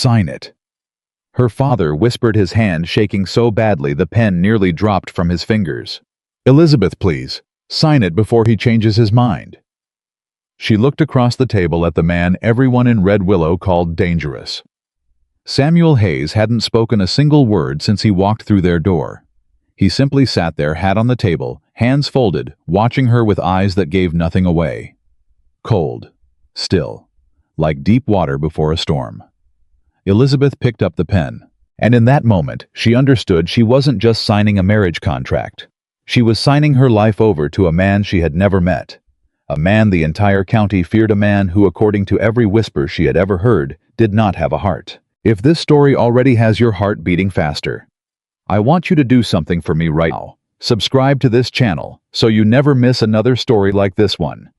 Sign it." Her father whispered, his hand shaking so badly the pen nearly dropped from his fingers. "Elizabeth, please, sign it before he changes his mind." She looked across the table at the man everyone in Red Willow called dangerous. Samuel Hayes hadn't spoken a single word since he walked through their door. He simply sat there, hat on the table, hands folded, watching her with eyes that gave nothing away. Cold, still, like deep water before a storm. Elizabeth picked up the pen, and in that moment she understood she wasn't just signing a marriage contract. She was signing her life over to a man she had never met. A man the entire county feared, a man who, according to every whisper she had ever heard, did not have a heart. If this story already has your heart beating faster, I want you to do something for me right now. Subscribe to this channel so you never miss another story like this one.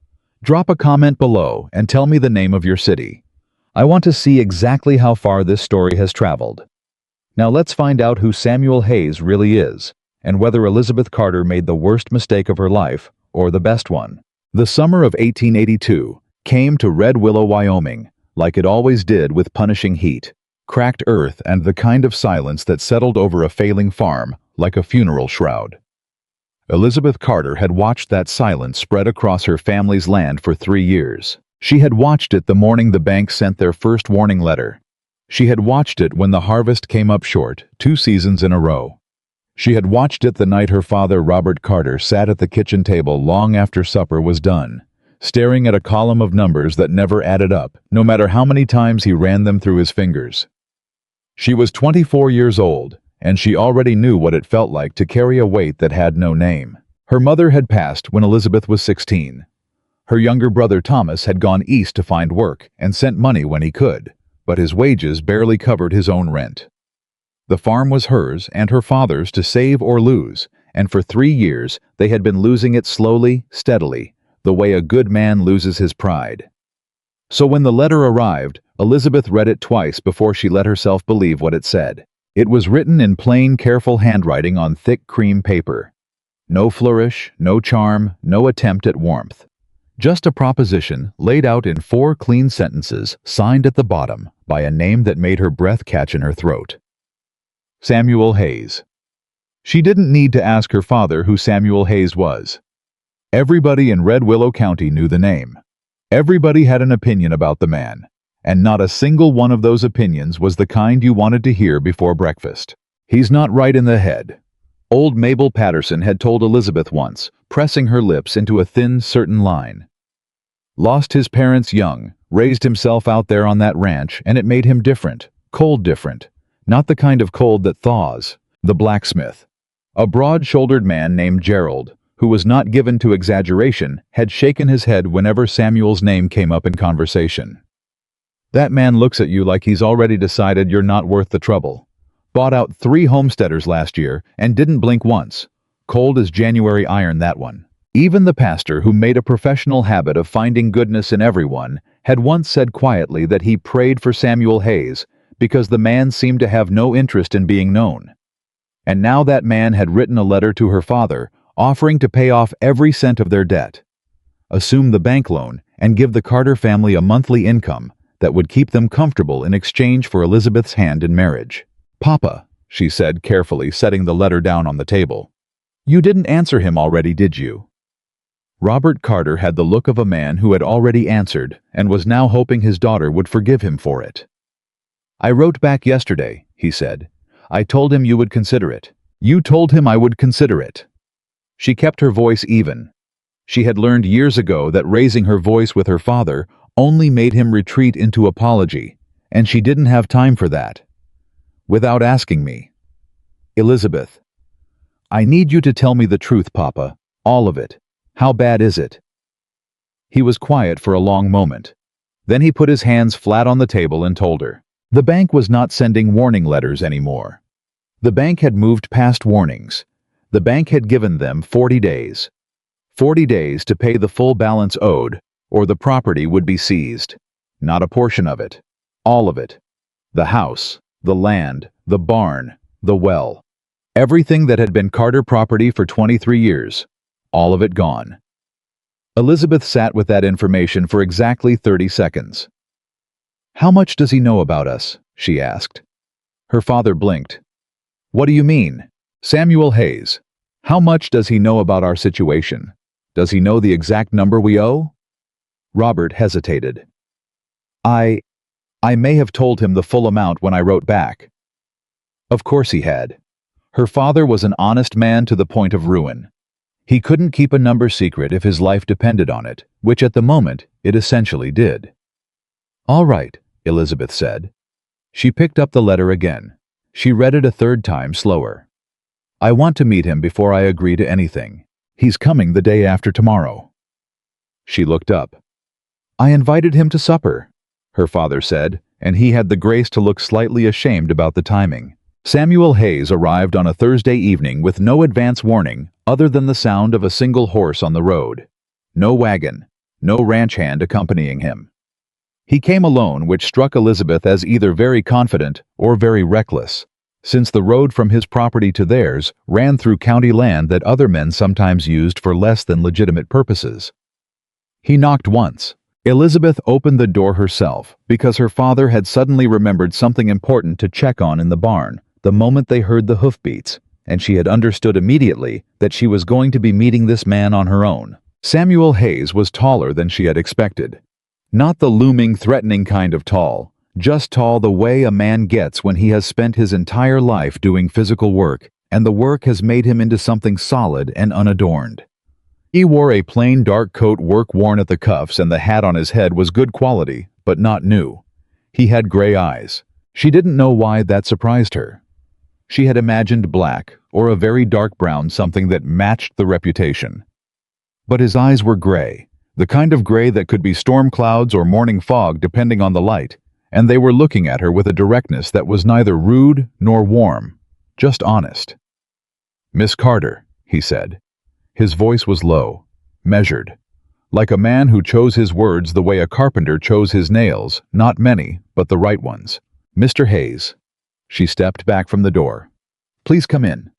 Drop a comment below and tell me the name of your city. I want to see exactly how far this story has traveled. Now let's find out who Samuel Hayes really is, and whether Elizabeth Carter made the worst mistake of her life or the best one. The summer of 1882 came to Red Willow, Wyoming, like it always did, with punishing heat, cracked earth, and the kind of silence that settled over a failing farm like a funeral shroud. Elizabeth Carter had watched that silence spread across her family's land for 3 years. She had watched it the morning the bank sent their first warning letter. She had watched it when the harvest came up short 2 seasons in a row. She had watched it the night her father, Robert Carter, sat at the kitchen table long after supper was done, staring at a column of numbers that never added up, no matter how many times he ran them through his fingers. She was 24 years old, and she already knew what it felt like to carry a weight that had no name. Her mother had passed when Elizabeth was 16. Her younger brother Thomas had gone east to find work and sent money when he could, but his wages barely covered his own rent. The farm was hers and her father's to save or lose, and for 3 years they had been losing it slowly, steadily, the way a good man loses his pride. So when the letter arrived, Elizabeth read it twice before she let herself believe what it said. It was written in plain, careful handwriting on thick cream paper. No flourish, no charm, no attempt at warmth. Just a proposition laid out in 4 clean sentences, signed at the bottom by a name that made her breath catch in her throat. Samuel Hayes. She didn't need to ask her father who Samuel Hayes was. Everybody in Red Willow County knew the name. Everybody had an opinion about the man, and not a single one of those opinions was the kind you wanted to hear before breakfast. "He's not right in the head," old Mabel Patterson had told Elizabeth once, pressing her lips into a thin, certain line. Lost his parents young, raised himself out there on that ranch, and it made him different, cold different. Not the kind of cold that thaws. The blacksmith, a broad-shouldered man named Gerald, who was not given to exaggeration, had shaken his head whenever Samuel's name came up in conversation. "That man looks at you like he's already decided you're not worth the trouble. Bought out 3 homesteaders last year and didn't blink once. Cold as January iron, that one." Even the pastor, who made a professional habit of finding goodness in everyone, had once said quietly that he prayed for Samuel Hayes because the man seemed to have no interest in being known. And now that man had written a letter to her father, offering to pay off every cent of their debt, assume the bank loan, and give the Carter family a monthly income that would keep them comfortable in exchange for Elizabeth's hand in marriage. "Papa," she said, carefully setting the letter down on the table, "you didn't answer him already, did you?" Robert Carter had the look of a man who had already answered and was now hoping his daughter would forgive him for it. "I wrote back yesterday," he said. "I told him you would consider it." "You told him I would consider it." She kept her voice even. She had learned years ago that raising her voice with her father only made him retreat into apology, and she didn't have time for that. "Without asking me." "Elizabeth, I need you to tell me the truth, Papa. All of it. How bad is it?" He was quiet for a long moment. Then he put his hands flat on the table and told her. The bank was not sending warning letters anymore. The bank had moved past warnings. The bank had given them 40 days. 40 days to pay the full balance owed, or the property would be seized. Not a portion of it. All of it. The house, the land, the barn, the well. Everything that had been Carter property for 23 years. All of it gone. Elizabeth sat with that information for exactly 30 seconds. "How much does he know about us?" she asked. Her father blinked. "What do you mean?" "Samuel Hayes. How much does he know about our situation? Does he know the exact number we owe?" Robert hesitated. I may have told him the full amount when I wrote back." Of course he had. Her father was an honest man to the point of ruin. He couldn't keep a number secret if his life depended on it, which at the moment it essentially did. "All right," Elizabeth said. She picked up the letter again. She read it a third time slower. "I want to meet him before I agree to anything. He's coming the day after tomorrow." She looked up. "I invited him to supper," her father said, and he had the grace to look slightly ashamed about the timing. Samuel Hayes arrived on a Thursday evening with no advance warning other than the sound of a single horse on the road. No wagon, no ranch hand accompanying him. He came alone, which struck Elizabeth as either very confident or very reckless, since the road from his property to theirs ran through county land that other men sometimes used for less than legitimate purposes. He knocked once. Elizabeth opened the door herself because her father had suddenly remembered something important to check on in the barn the moment they heard the hoofbeats, and she had understood immediately that she was going to be meeting this man on her own. Samuel Hayes was taller than she had expected. Not the looming, threatening kind of tall, just tall the way a man gets when he has spent his entire life doing physical work, and the work has made him into something solid and unadorned. He wore a plain dark coat, work worn at the cuffs, and the hat on his head was good quality, but not new. He had gray eyes. She didn't know why that surprised her. She had imagined black, or a very dark brown, something that matched the reputation. But his eyes were gray, the kind of gray that could be storm clouds or morning fog depending on the light, and they were looking at her with a directness that was neither rude nor warm, just honest. "Miss Carter," he said. His voice was low, measured, like a man who chose his words the way a carpenter chose his nails, not many, but the right ones. "Mr. Hayes." She stepped back from the door. "Please come in."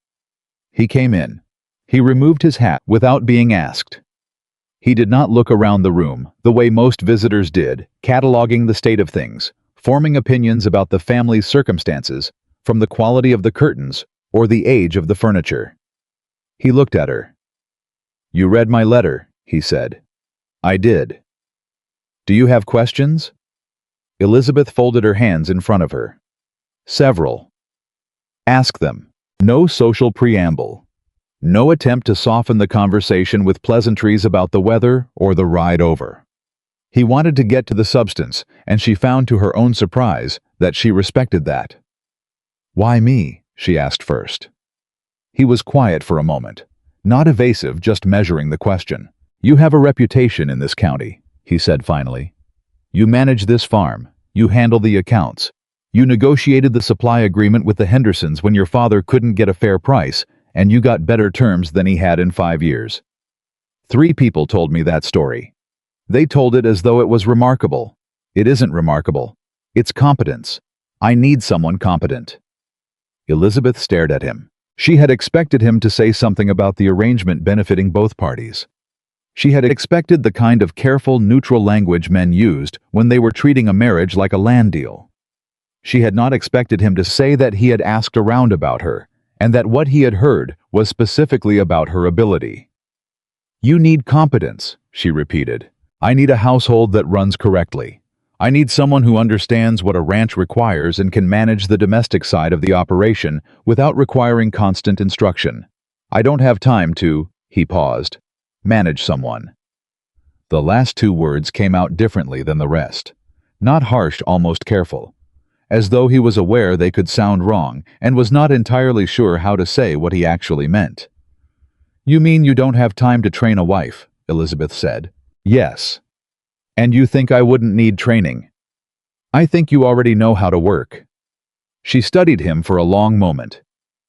He came in. He removed his hat without being asked. He did not look around the room the way most visitors did, cataloging the state of things, forming opinions about the family's circumstances, from the quality of the curtains or the age of the furniture. He looked at her. "You read my letter," he said. "I did. Do you have questions?" Elizabeth folded her hands in front of her. "Several." "Ask them." No social preamble. No attempt to soften the conversation with pleasantries about the weather or the ride over. He wanted to get to the substance, and she found to her own surprise that she respected that. "Why me?" she asked first. He was quiet for a moment, not evasive, just measuring the question. "You have a reputation in this county," he said finally. "You manage this farm. You handle the accounts. You negotiated the supply agreement with the Hendersons when your father couldn't get a fair price, and you got better terms than he had in 5 years. 3 people told me that story. They told it as though it was remarkable. It isn't remarkable. It's competence. I need someone competent." Elizabeth stared at him. She had expected him to say something about the arrangement benefiting both parties. She had expected the kind of careful, neutral language men used when they were treating a marriage like a land deal. She had not expected him to say that he had asked around about her, and that what he had heard was specifically about her ability. "You need competence," she repeated. "I need a household that runs correctly. I need someone who understands what a ranch requires and can manage the domestic side of the operation without requiring constant instruction. I don't have time to," he paused, "manage someone." The last 2 words came out differently than the rest. Not harsh, almost careful, as though he was aware they could sound wrong and was not entirely sure how to say what he actually meant. "You mean you don't have time to train a wife?" Elizabeth said. "Yes. And you think I wouldn't need training? I think you already know how to work." She studied him for a long moment.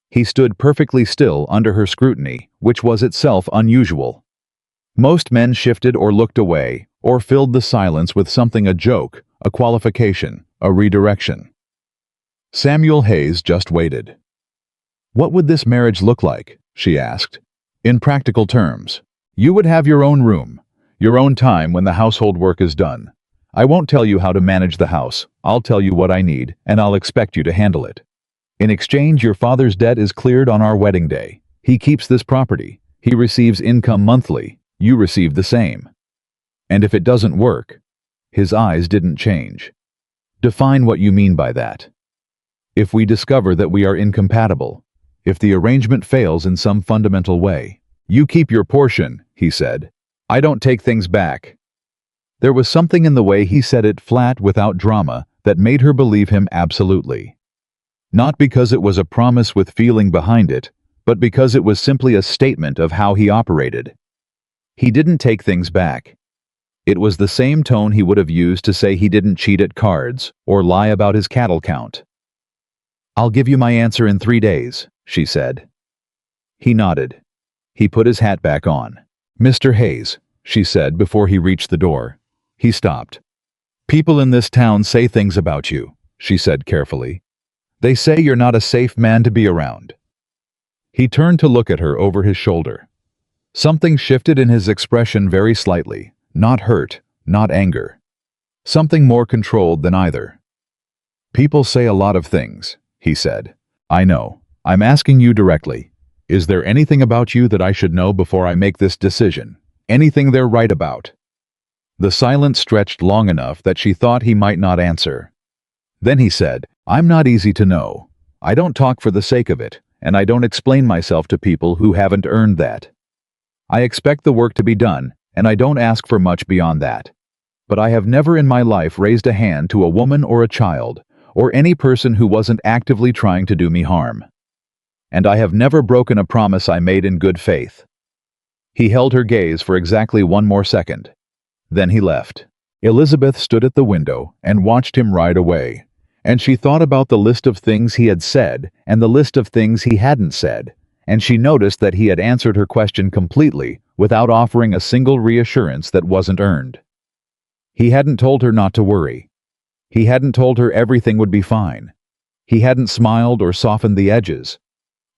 He stood perfectly still under her scrutiny, which was itself unusual. Most men shifted or looked away, or filled the silence with something, a joke, a qualification, a redirection. Samuel Hayes just waited. "What would this marriage look like?" she asked. "In practical terms. You would have your own room, your own time when the household work is done. I won't tell you how to manage the house. I'll tell you what I need, and I'll expect you to handle it. In exchange, your father's debt is cleared on our wedding day. He keeps this property. He receives income monthly. You receive the same. And if it doesn't work, his eyes didn't change. Define what you mean by that. If we discover that we are incompatible, if the arrangement fails in some fundamental way, you keep your portion, he said. I don't take things back. There was something in the way he said it flat without drama that made her believe him absolutely. Not because it was a promise with feeling behind it, but because it was simply a statement of how he operated. He didn't take things back. It was the same tone he would have used to say he didn't cheat at cards or lie about his cattle count. I'll give you my answer in 3 days, she said. He nodded. He put his hat back on. Mr. Hayes, she said before he reached the door. He stopped. People in this town say things about you, she said carefully. They say you're not a safe man to be around. He turned to look at her over his shoulder. Something shifted in his expression very slightly, not hurt, not anger. Something more controlled than either. People say a lot of things, he said. I know. I'm asking you directly. Is there anything about you that I should know before I make this decision? Anything they're right about? The silence stretched long enough that she thought he might not answer. Then he said, I'm not easy to know. I don't talk for the sake of it, and I don't explain myself to people who haven't earned that. I expect the work to be done, and I don't ask for much beyond that. But I have never in my life raised a hand to a woman or a child, or any person who wasn't actively trying to do me harm. And I have never broken a promise I made in good faith. He held her gaze for exactly 1 more second. Then he left. Elizabeth stood at the window and watched him ride away, and she thought about the list of things he had said and the list of things he hadn't said, and she noticed that he had answered her question completely without offering a single reassurance that wasn't earned. He hadn't told her not to worry. He hadn't told her everything would be fine. He hadn't smiled or softened the edges.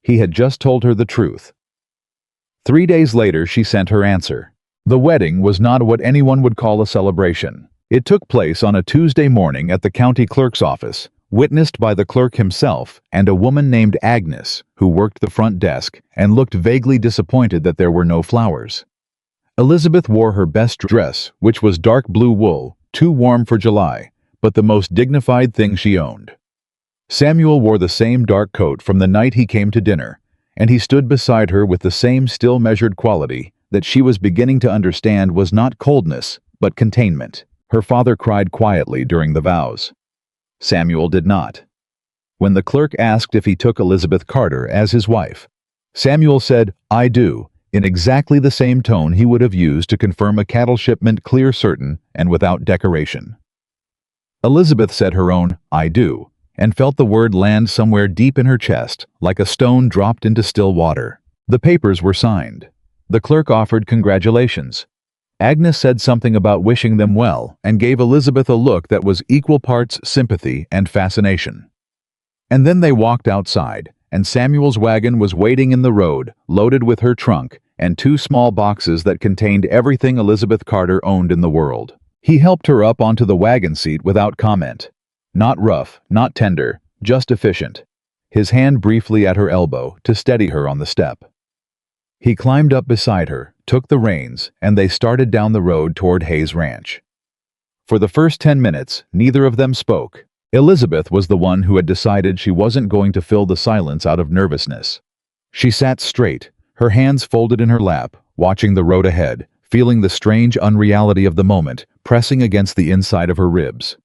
He had just told her the truth. 3 days later, she sent her answer. The wedding was not what anyone would call a celebration. It took place on a Tuesday morning at the county clerk's office, witnessed by the clerk himself and a woman named Agnes, who worked the front desk and looked vaguely disappointed that there were no flowers. Elizabeth wore her best dress, which was dark blue wool, too warm for July, but the most dignified thing she owned. Samuel wore the same dark coat from the night he came to dinner, and he stood beside her with the same still measured quality that she was beginning to understand was not coldness, but containment. Her father cried quietly during the vows. Samuel did not. When the clerk asked if he took Elizabeth Carter as his wife, Samuel said, I do, in exactly the same tone he would have used to confirm a cattle shipment clear certain and without decoration. Elizabeth said her own, I do, and felt the word land somewhere deep in her chest, like a stone dropped into still water. The papers were signed. The clerk offered congratulations. Agnes said something about wishing them well and gave Elizabeth a look that was equal parts sympathy and fascination. And then they walked outside, and Samuel's wagon was waiting in the road, loaded with her trunk and 2 small boxes that contained everything Elizabeth Carter owned in the world. He helped her up onto the wagon seat without comment. Not rough, not tender, just efficient. His hand briefly at her elbow to steady her on the step. He climbed up beside her, took the reins, and they started down the road toward Hayes Ranch. For the first 10 minutes, neither of them spoke. Elizabeth was the one who had decided she wasn't going to fill the silence out of nervousness. She sat straight, her hands folded in her lap, watching the road ahead, feeling the strange unreality of the moment pressing against the inside of her ribs.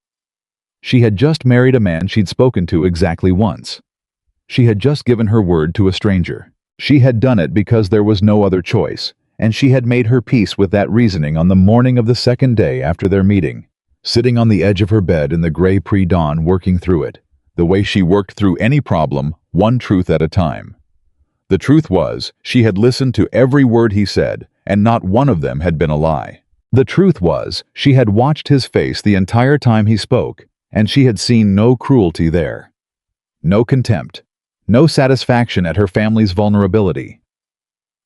She had just married a man she'd spoken to exactly once. She had just given her word to a stranger. She had done it because there was no other choice, and she had made her peace with that reasoning on the morning of the second day after their meeting, sitting on the edge of her bed in the gray pre-dawn working through it, the way she worked through any problem, one truth at a time. The truth was, she had listened to every word he said, and not one of them had been a lie. The truth was, she had watched his face the entire time he spoke, and she had seen no cruelty there. No contempt. No satisfaction at her family's vulnerability.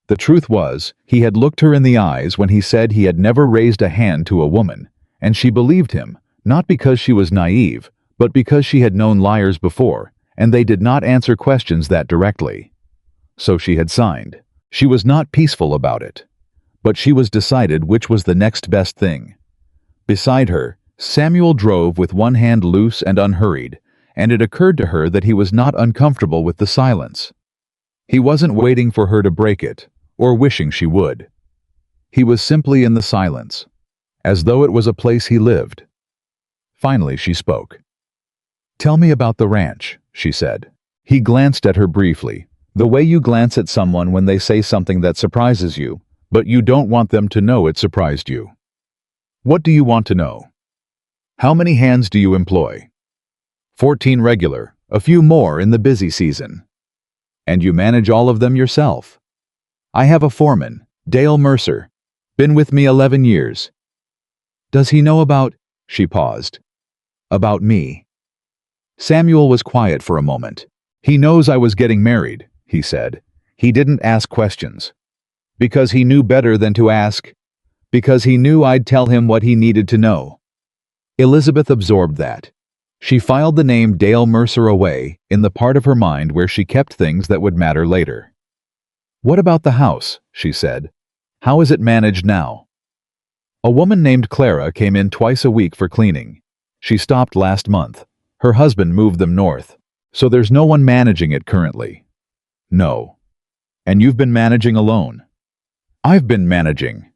The truth was, he had looked her in the eyes when he said he had never raised a hand to a woman, and she believed him, not because she was naive, but because she had known liars before, and they did not answer questions that directly. So she had signed. She was not peaceful about it, but she was decided which was the next best thing. Beside her, Samuel drove with one hand loose and unhurried, and it occurred to her that he was not uncomfortable with the silence. He wasn't waiting for her to break it, or wishing she would. He was simply in the silence, as though it was a place he lived. Finally she spoke. "Tell me about the ranch," she said. He glanced at her briefly, the way you glance at someone when they say something that surprises you, but you don't want them to know it surprised you. "What do you want to know? How many hands do you employ?" 14 regular, a few more in the busy season. "And you manage all of them yourself?" "I have a foreman, Dale Mercer. Been with me 11 years. "Does he know about—" She paused. "About me?" Samuel was quiet for a moment. "He knows I was getting married," he said. He didn't ask questions. Because he knew better than to ask. Because he knew I'd tell him what he needed to know. Elizabeth absorbed that. She filed the name Dale Mercer away in the part of her mind where she kept things that would matter later. "What about the house?" she said. "How is it managed now?" "A woman named Clara came in twice a week for cleaning. She stopped last month. Her husband moved them north. So there's no one managing it currently." "No. And you've been managing alone?" "I've been managing,"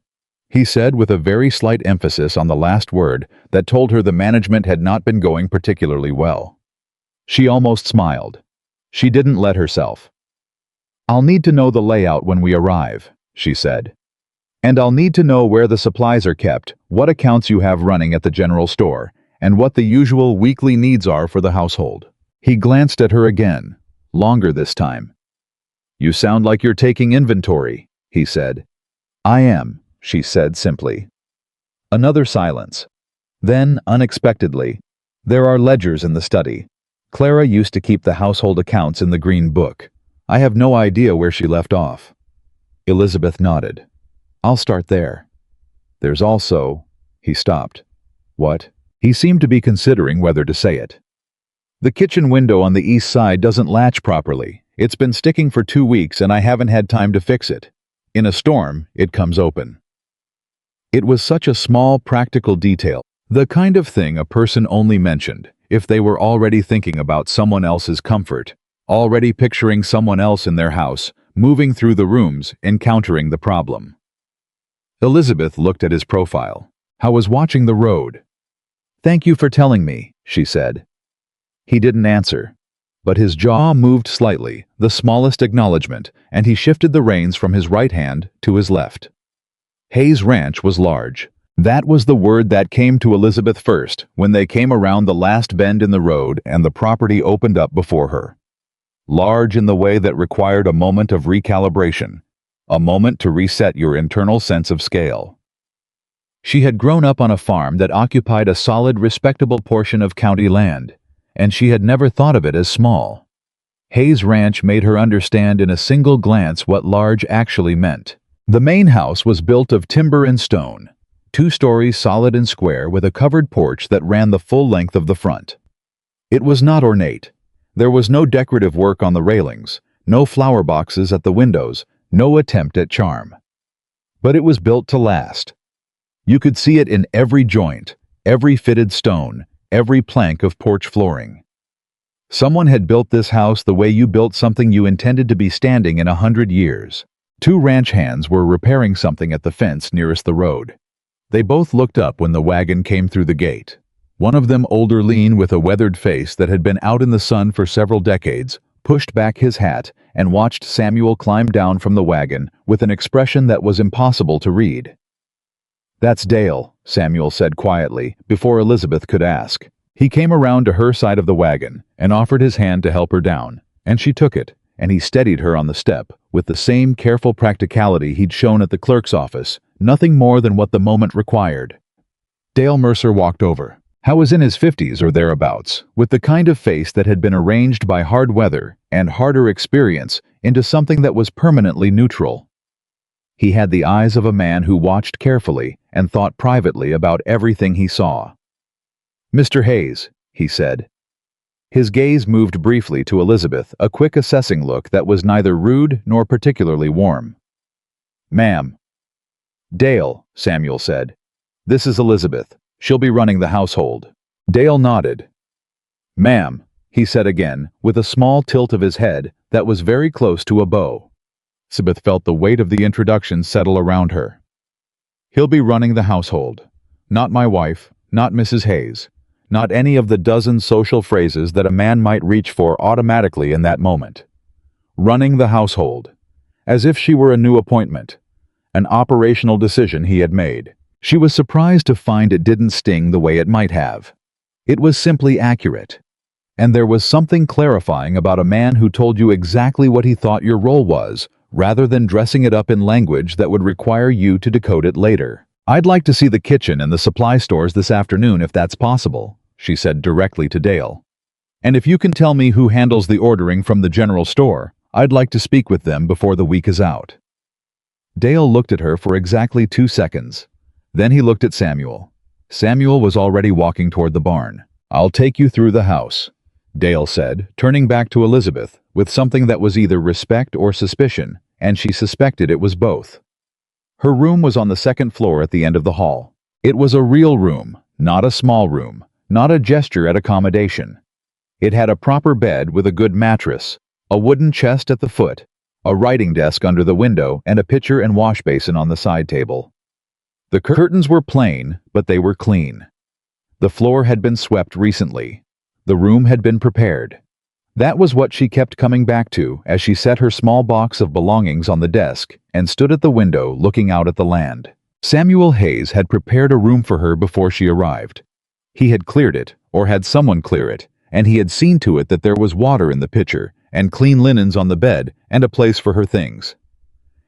he said with a very slight emphasis on the last word that told her the management had not been going particularly well. She almost smiled. She didn't let herself. "I'll need to know the layout when we arrive," she said. "And I'll need to know where the supplies are kept, what accounts you have running at the general store, and what the usual weekly needs are for the household." He glanced at her again, longer this time. "You sound like you're taking inventory," he said. "I am," she said simply. Another silence. Then, unexpectedly, "There are ledgers in the study. Clara used to keep the household accounts in the green book. I have no idea where she left off." Elizabeth nodded. "I'll start there. There's also—" He stopped. "What?" He seemed to be considering whether to say it. "The kitchen window on the east side doesn't latch properly. It's been sticking for 2 weeks and I haven't had time to fix it. In a storm, it comes open." It was such a small, practical detail, the kind of thing a person only mentioned if they were already thinking about someone else's comfort, already picturing someone else in their house, moving through the rooms, encountering the problem. Elizabeth looked at his profile. "How was watching the road?" "Thank you for telling me," she said. He didn't answer, but his jaw moved slightly, the smallest acknowledgement, and he shifted the reins from his right hand to his left. Hayes Ranch was large. That was the word that came to Elizabeth first when they came around the last bend in the road and the property opened up before her. Large in the way that required a moment of recalibration, a moment to reset your internal sense of scale. She had grown up on a farm that occupied a solid, respectable portion of county land, and she had never thought of it as small. Hayes Ranch made her understand in a single glance what large actually meant. The main house was built of timber and stone, 2 stories solid and square with a covered porch that ran the full length of the front. It was not ornate. There was no decorative work on the railings, no flower boxes at the windows, no attempt at charm. But it was built to last. You could see it in every joint, every fitted stone, every plank of porch flooring. Someone had built this house the way you built something you intended to be standing in 100 years. 2 ranch hands were repairing something at the fence nearest the road. They both looked up when the wagon came through the gate. One of them, older, lean, with a weathered face that had been out in the sun for several decades, pushed back his hat and watched Samuel climb down from the wagon with an expression that was impossible to read. "That's Dale," Samuel said quietly, before Elizabeth could ask. He came around to her side of the wagon and offered his hand to help her down, and she took it, and he steadied her on the step with the same careful practicality he'd shown at the clerk's office, nothing more than what the moment required. Dale Mercer walked over. How was in his 50s or thereabouts, with the kind of face that had been arranged by hard weather and harder experience into something that was permanently neutral. He had the eyes of a man who watched carefully and thought privately about everything he saw. "Mr. Hayes," he said. His gaze moved briefly to Elizabeth, a quick assessing look that was neither rude nor particularly warm. "Ma'am." "Dale," Samuel said. "This is Elizabeth. She'll be running the household." Dale nodded. "Ma'am," he said again, with a small tilt of his head that was very close to a bow. Elizabeth felt the weight of the introduction settle around her. "He'll be running the household. Not my wife, not Mrs. Hayes, not any of the dozen social phrases that a man might reach for automatically in that moment. Running the household, as if she were a new appointment, an operational decision he had made. She was surprised to find it didn't sting the way it might have. It was simply accurate. And there was something clarifying about a man who told you exactly what he thought your role was, rather than dressing it up in language that would require you to decode it later. "I'd like to see the kitchen and the supply stores this afternoon if that's possible," she said directly to Dale. "And if you can tell me who handles the ordering from the general store, I'd like to speak with them before the week is out." Dale looked at her for exactly 2 seconds. Then he looked at Samuel. Samuel was already walking toward the barn. "I'll take you through the house," Dale said, turning back to Elizabeth with something that was either respect or suspicion, and she suspected it was both. Her room was on the second floor at the end of the hall. It was a real room, not a small room, not a gesture at accommodation. It had a proper bed with a good mattress, a wooden chest at the foot, a writing desk under the window, and a pitcher and wash basin on the side table. The curtains were plain, but they were clean. The floor had been swept recently. The room had been prepared. That was what she kept coming back to as she set her small box of belongings on the desk and stood at the window looking out at the land. Samuel Hayes had prepared a room for her before she arrived. He had cleared it, or had someone clear it, and he had seen to it that there was water in the pitcher, and clean linens on the bed, and a place for her things.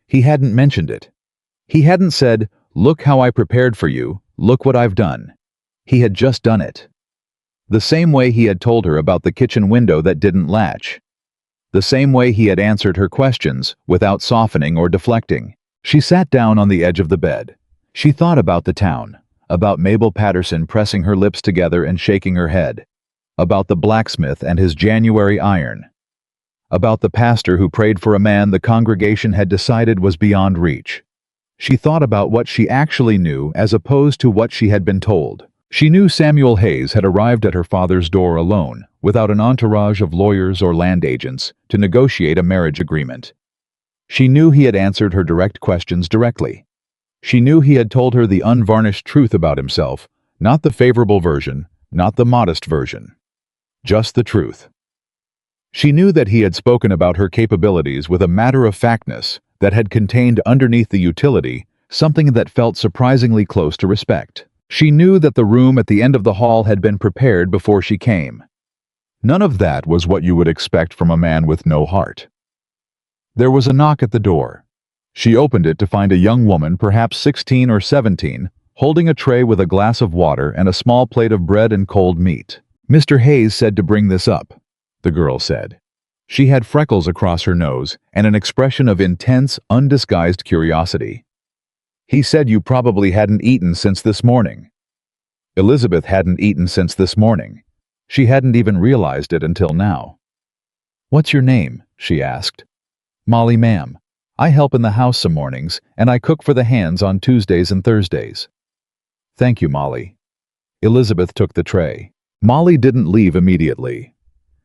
He hadn't mentioned it. He hadn't said, "Look how I prepared for you, look what I've done." He had just done it. The same way he had told her about the kitchen window that didn't latch. The same way he had answered her questions, without softening or deflecting. She sat down on the edge of the bed. She thought about the town, about Mabel Patterson pressing her lips together and shaking her head, about the blacksmith and his January iron, about the pastor who prayed for a man the congregation had decided was beyond reach. She thought about what she actually knew as opposed to what she had been told. She knew Samuel Hayes had arrived at her father's door alone, without an entourage of lawyers or land agents, to negotiate a marriage agreement. She knew he had answered her direct questions directly. She knew he had told her the unvarnished truth about himself, not the favorable version, not the modest version. Just the truth. She knew that he had spoken about her capabilities with a matter-of-factness that had contained underneath the utility something that felt surprisingly close to respect. She knew that the room at the end of the hall had been prepared before she came. None of that was what you would expect from a man with no heart. There was a knock at the door. She opened it to find a young woman, perhaps 16 or 17, holding a tray with a glass of water and a small plate of bread and cold meat. "Mr. Hayes said to bring this up," the girl said. She had freckles across her nose and an expression of intense, undisguised curiosity. "He said you probably hadn't eaten since this morning." Elizabeth hadn't eaten since this morning. She hadn't even realized it until now. "What's your name?" she asked. "Molly, ma'am. I help in the house some mornings, and I cook for the hands on Tuesdays and Thursdays." "Thank you, Molly." Elizabeth took the tray. Molly didn't leave immediately.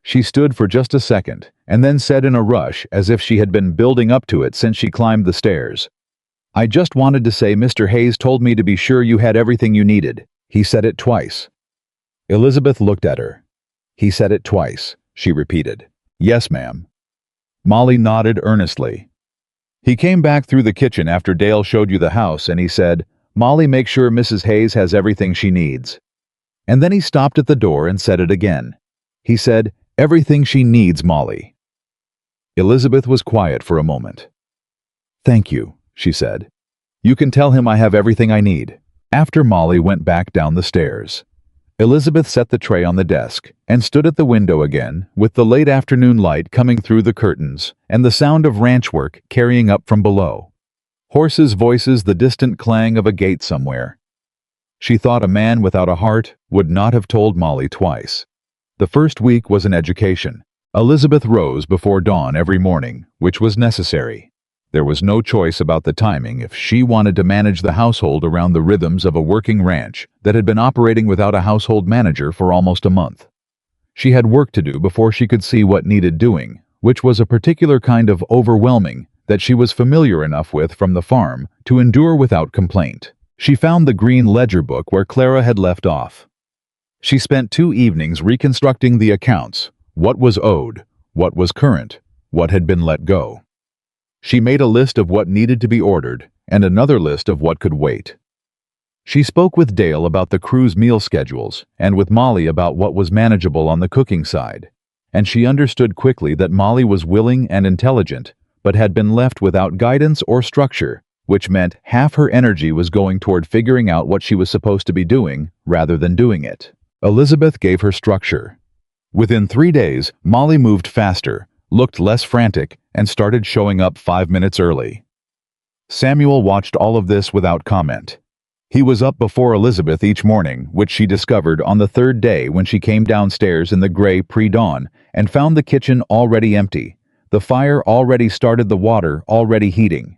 She stood for just a second, and then said in a rush, as if she had been building up to it since she climbed the stairs, "I just wanted to say Mr. Hayes told me to be sure you had everything you needed. He said it twice." Elizabeth looked at her. "He said it twice," she repeated. "Yes, ma'am." Molly nodded earnestly. "He came back through the kitchen after Dale showed you the house, and he said, 'Molly, make sure Mrs. Hayes has everything she needs.' And then he stopped at the door and said it again. He said, 'Everything she needs, Molly.'" Elizabeth was quiet for a moment. "Thank you," she said. "You can tell him I have everything I need." After Molly went back down the stairs, Elizabeth set the tray on the desk and stood at the window again, with the late afternoon light coming through the curtains and the sound of ranch work carrying up from below. Horses' voices, the distant clang of a gate somewhere. She thought a man without a heart would not have told Molly twice. The first week was an education. Elizabeth rose before dawn every morning, which was necessary. There was no choice about the timing if she wanted to manage the household around the rhythms of a working ranch that had been operating without a household manager for almost a month. She had work to do before she could see what needed doing, which was a particular kind of overwhelming that she was familiar enough with from the farm to endure without complaint. She found the green ledger book where Clara had left off. She spent 2 evenings reconstructing the accounts, what was owed, what was current, what had been let go. She made a list of what needed to be ordered and another list of what could wait. She spoke with Dale about the crew's meal schedules and with Molly about what was manageable on the cooking side, and she understood quickly that Molly was willing and intelligent, but had been left without guidance or structure, which meant half her energy was going toward figuring out what she was supposed to be doing rather than doing it. Elizabeth gave her structure. Within 3 days, Molly moved faster, looked less frantic, and started showing up 5 minutes early. Samuel watched all of this without comment. He was up before Elizabeth each morning, which she discovered on the 3rd day when she came downstairs in the gray pre-dawn and found the kitchen already empty, the fire already started, the water already heating.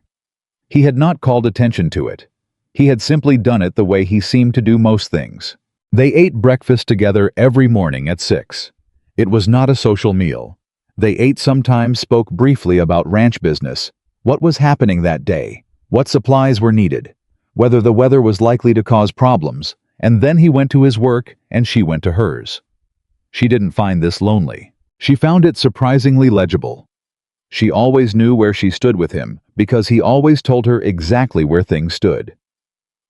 He had not called attention to it. He had simply done it the way he seemed to do most things. They ate breakfast together every morning at 6. It was not a social meal. They ate, sometimes spoke briefly about ranch business, what was happening that day, what supplies were needed, whether the weather was likely to cause problems, and then he went to his work and she went to hers. She didn't find this lonely. She found it surprisingly legible. She always knew where she stood with him because he always told her exactly where things stood.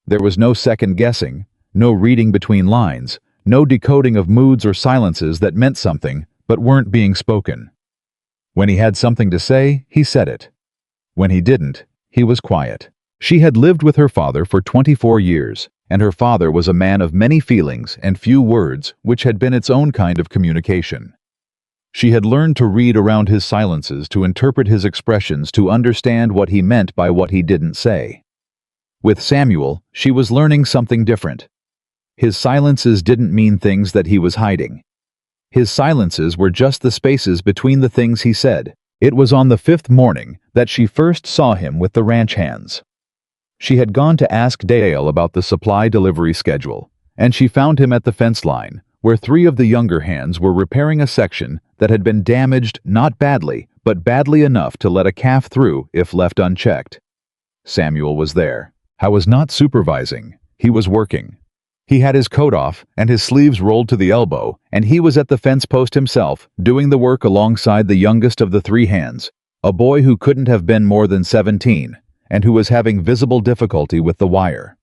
There was no second guessing, no reading between lines, no decoding of moods or silences that meant something but weren't being spoken. When he had something to say, he said it. When he didn't, he was quiet. She had lived with her father for 24 years, and her father was a man of many feelings and few words, which had been its own kind of communication. She had learned to read around his silences, to interpret his expressions, to understand what he meant by what he didn't say. With Samuel, she was learning something different. His silences didn't mean things that he was hiding. His silences were just the spaces between the things he said. It was on the 5th morning that she first saw him with the ranch hands. She had gone to ask Dale about the supply delivery schedule, and she found him at the fence line, where 3 of the younger hands were repairing a section that had been damaged not badly, but badly enough to let a calf through if left unchecked. Samuel was there. I was not supervising. He was working. He had his coat off and his sleeves rolled to the elbow, and he was at the fence post himself, doing the work alongside the youngest of the 3 hands, a boy who couldn't have been more than 17, and who was having visible difficulty with the wire.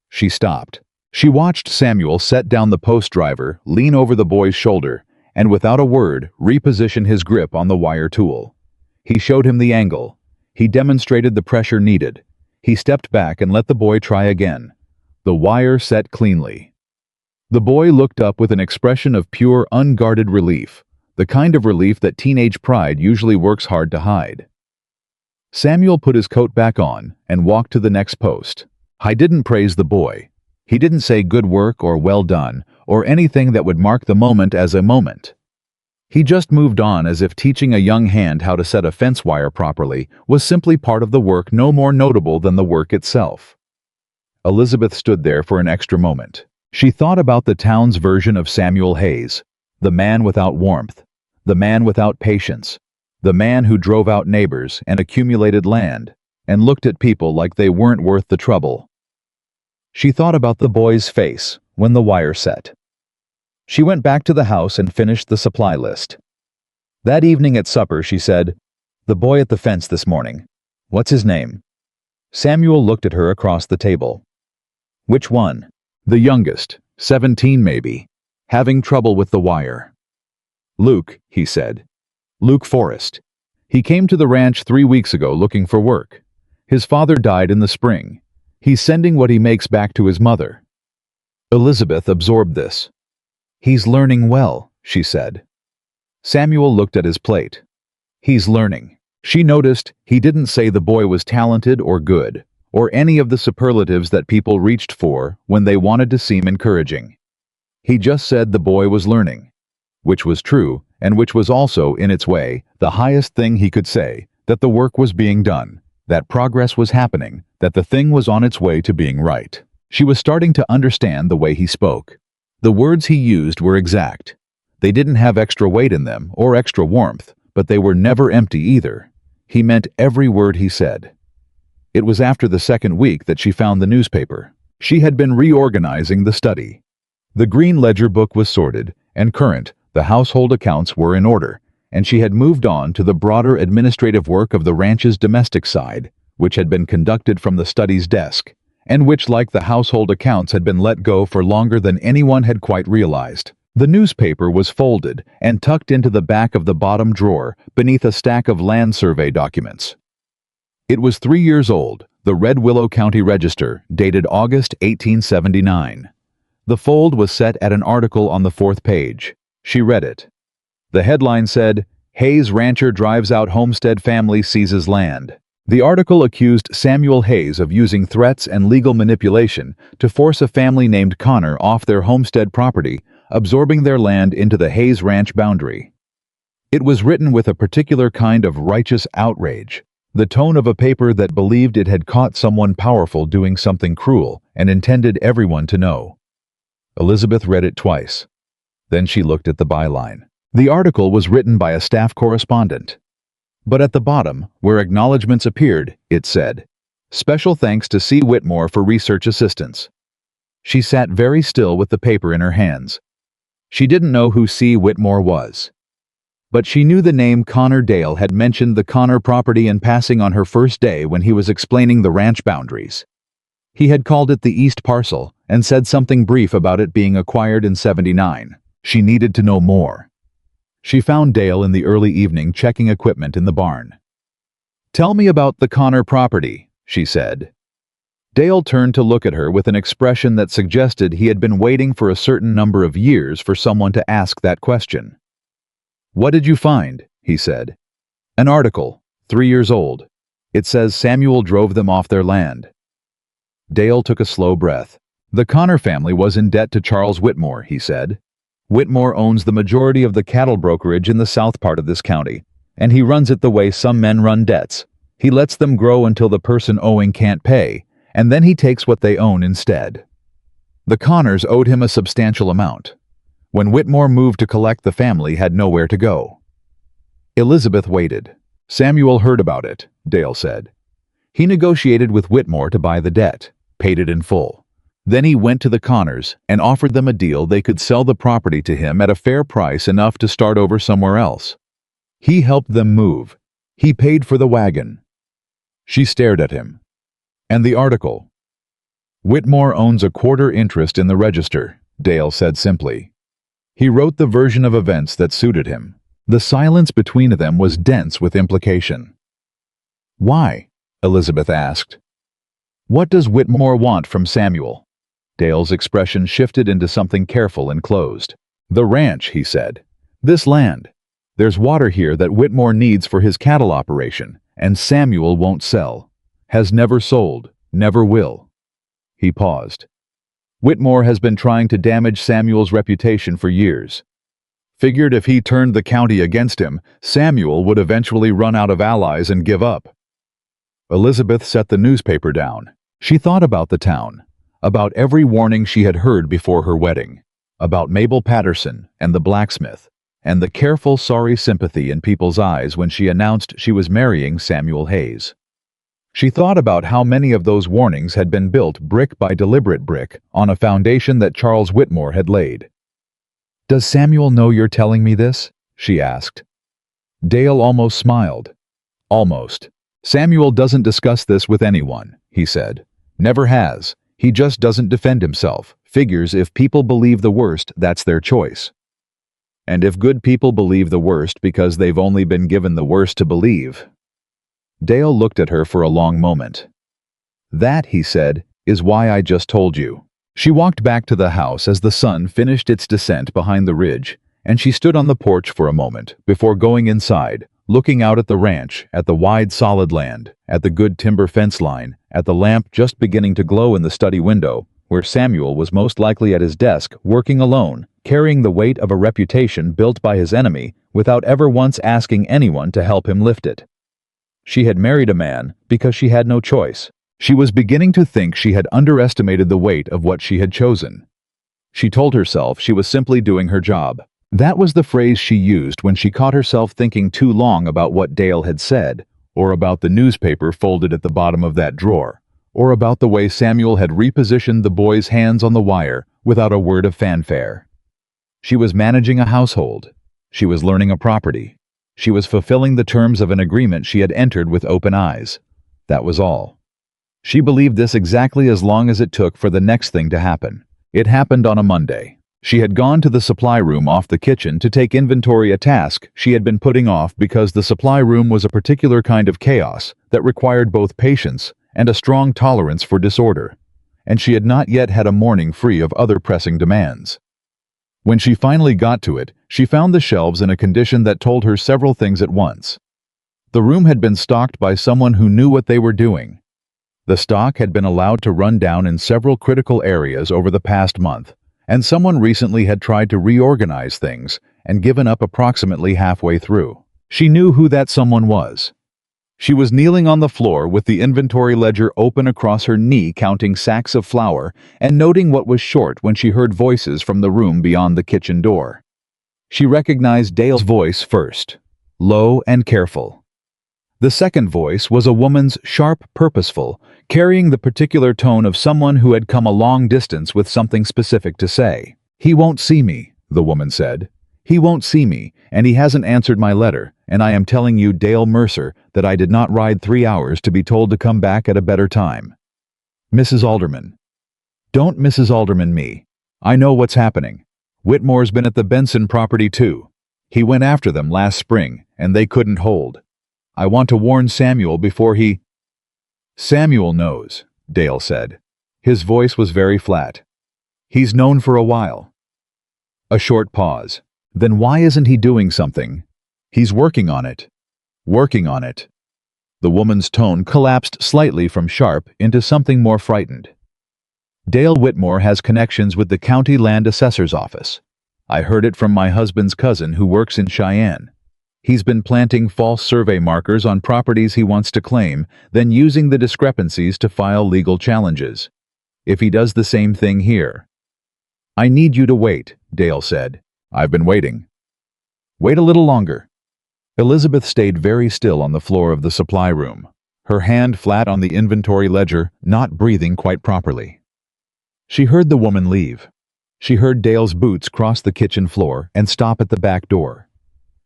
She stopped. She watched Samuel set down the post driver, lean over the boy's shoulder, and without a word, reposition his grip on the wire tool. He showed him the angle. He demonstrated the pressure needed. He stepped back and let the boy try again. The wire set cleanly. The boy looked up with an expression of pure, unguarded relief, the kind of relief that teenage pride usually works hard to hide. Samuel put his coat back on and walked to the next post. I didn't praise the boy. He didn't say good work or well done or anything that would mark the moment as a moment. He just moved on as if teaching a young hand how to set a fence wire properly was simply part of the work, no more notable than the work itself. Elizabeth stood there for an extra moment. She thought about the town's version of Samuel Hayes, the man without warmth, the man without patience, the man who drove out neighbors and accumulated land and looked at people like they weren't worth the trouble. She thought about the boy's face when the wire set. She went back to the house and finished the supply list. That evening at supper, she said, "The boy at the fence this morning. What's his name?" Samuel looked at her across the table. "Which one?" "The youngest, 17 maybe, having trouble with the wire." "Luke," he said. "Luke Forrest. He came to the ranch 3 weeks ago looking for work. His father died in the spring. He's sending what he makes back to his mother." Elizabeth absorbed this. "He's learning well," she said. Samuel looked at his plate. "He's learning. She noticed he didn't say the boy was talented or good, or any of the superlatives that people reached for when they wanted to seem encouraging. He just said the boy was learning, which was true, and which was also, in its way, the highest thing he could say, that the work was being done, that progress was happening, that the thing was on its way to being right. She was starting to understand the way he spoke. The words he used were exact. They didn't have extra weight in them or extra warmth, but they were never empty either. He meant every word he said. It was after the second week that she found the newspaper. She had been reorganizing the study. The green ledger book was sorted and current, the household accounts were in order, and she had moved on to the broader administrative work of the ranch's domestic side, which had been conducted from the study's desk, and which, like the household accounts, had been let go for longer than anyone had quite realized. The newspaper was folded and tucked into the back of the bottom drawer beneath a stack of land survey documents. It was 3 years old, the Red Willow County Register, dated August 1879. The fold was set at an article on the 4th page. She read it. The headline said, "Hayes Rancher Drives Out Homestead Family Seizes Land." The article accused Samuel Hayes of using threats and legal manipulation to force a family named Connor off their homestead property, absorbing their land into the Hayes Ranch boundary. It was written with a particular kind of righteous outrage, the tone of a paper that believed it had caught someone powerful doing something cruel and intended everyone to know. Elizabeth read it twice. Then she looked at the byline. The article was written by a staff correspondent. But at the bottom, where acknowledgments appeared, it said, "Special thanks to C. Whitmore for research assistance." She sat very still with the paper in her hands. She didn't know who C. Whitmore was. But she knew the name Connor Dale had mentioned the Connor property in passing on her first day when he was explaining the ranch boundaries. He had called it the East Parcel and said something brief about it being acquired in '79. She needed to know more. She found Dale in the early evening checking equipment in the barn. "Tell me about the Connor property," she said. Dale turned to look at her with an expression that suggested he had been waiting for a certain number of years for someone to ask that question. "What did you find?" he said. "An article, 3 years old. It says Samuel drove them off their land." Dale took a slow breath. "The Connor family was in debt to Charles Whitmore," he said. "Whitmore owns the majority of the cattle brokerage in the south part of this county, and he runs it the way some men run debts. He lets them grow until the person owing can't pay, and then he takes what they own instead. The Connors owed him a substantial amount. When Whitmore moved to collect, the family had nowhere to go." Elizabeth waited. "Samuel heard about it," Dale said. "He negotiated with Whitmore to buy the debt, paid it in full. Then he went to the Connors and offered them a deal they could sell the property to him at a fair price, enough to start over somewhere else. He helped them move. He paid for the wagon." She stared at him. "And the article?" "Whitmore owns a quarter interest in the Register," Dale said simply. "He wrote the version of events that suited him." The silence between them was dense with implication. "Why?" Elizabeth asked. "What does Whitmore want from Samuel?" Dale's expression shifted into something careful and closed. "The ranch," he said. "This land. There's water here that Whitmore needs for his cattle operation, and Samuel won't sell. Has never sold, never will." He paused. "Whitmore has been trying to damage Samuel's reputation for years. Figured if he turned the county against him, Samuel would eventually run out of allies and give up." Elizabeth set the newspaper down. She thought about the town, about every warning she had heard before her wedding, about Mabel Patterson and the blacksmith, and the careful, sorry sympathy in people's eyes when she announced she was marrying Samuel Hayes. She thought about how many of those warnings had been built brick by deliberate brick on a foundation that Charles Whitmore had laid. "Does Samuel know you're telling me this?" she asked. Dale almost smiled. "Almost. Samuel doesn't discuss this with anyone," he said. "Never has. He just doesn't defend himself. Figures if people believe the worst, that's their choice. And if good people believe the worst because they've only been given the worst to believe." Dale looked at her for a long moment. "That," he said, "is why I just told you." She walked back to the house as the sun finished its descent behind the ridge, and she stood on the porch for a moment before going inside, looking out at the ranch, at the wide solid land, at the good timber fence line, at the lamp just beginning to glow in the study window, where Samuel was most likely at his desk, working alone, carrying the weight of a reputation built by his enemy without ever once asking anyone to help him lift it. She had married a man because she had no choice. She was beginning to think she had underestimated the weight of what she had chosen. She told herself she was simply doing her job. That was the phrase she used when she caught herself thinking too long about what Dale had said, or about the newspaper folded at the bottom of that drawer, or about the way Samuel had repositioned the boy's hands on the wire without a word of fanfare. She was managing a household. She was learning a property. She was fulfilling the terms of an agreement she had entered with open eyes. That was all. She believed this exactly as long as it took for the next thing to happen. It happened on a Monday. She had gone to the supply room off the kitchen to take inventory, a task she had been putting off because the supply room was a particular kind of chaos that required both patience and a strong tolerance for disorder, and she had not yet had a morning free of other pressing demands. When she finally got to it, she found the shelves in a condition that told her several things at once. The room had been stocked by someone who knew what they were doing. The stock had been allowed to run down in several critical areas over the past month, and someone recently had tried to reorganize things and given up approximately halfway through. She knew who that someone was. She was kneeling on the floor with the inventory ledger open across her knee, counting sacks of flour and noting what was short when she heard voices from the room beyond the kitchen door. She recognized Dale's voice first, low and careful. The second voice was a woman's, sharp, purposeful, carrying the particular tone of someone who had come a long distance with something specific to say. "He won't see me," the woman said. "He won't see me, and he hasn't answered my letter, and I am telling you, Dale Mercer, that I did not ride 3 hours to be told to come back at a better time. Mrs. Alderman." "Don't Mrs. Alderman me. I know what's happening. Whitmore's been at the Benson property too. He went after them last spring, and they couldn't hold. I want to warn Samuel before he—" "Samuel knows," Dale said. His voice was very flat. "He's known for a while." A short pause. "Then why isn't he doing something?" "He's working on it." "Working on it." The woman's tone collapsed slightly from sharp into something more frightened. "Dale Whitmore has connections with the county land assessor's office. I heard it from my husband's cousin who works in Cheyenne. He's been planting false survey markers on properties he wants to claim, then using the discrepancies to file legal challenges. If he does the same thing here—" "I need you to wait," Dale said. "I've been waiting." "Wait a little longer." Elizabeth stayed very still on the floor of the supply room, her hand flat on the inventory ledger, not breathing quite properly. She heard the woman leave. She heard Dale's boots cross the kitchen floor and stop at the back door.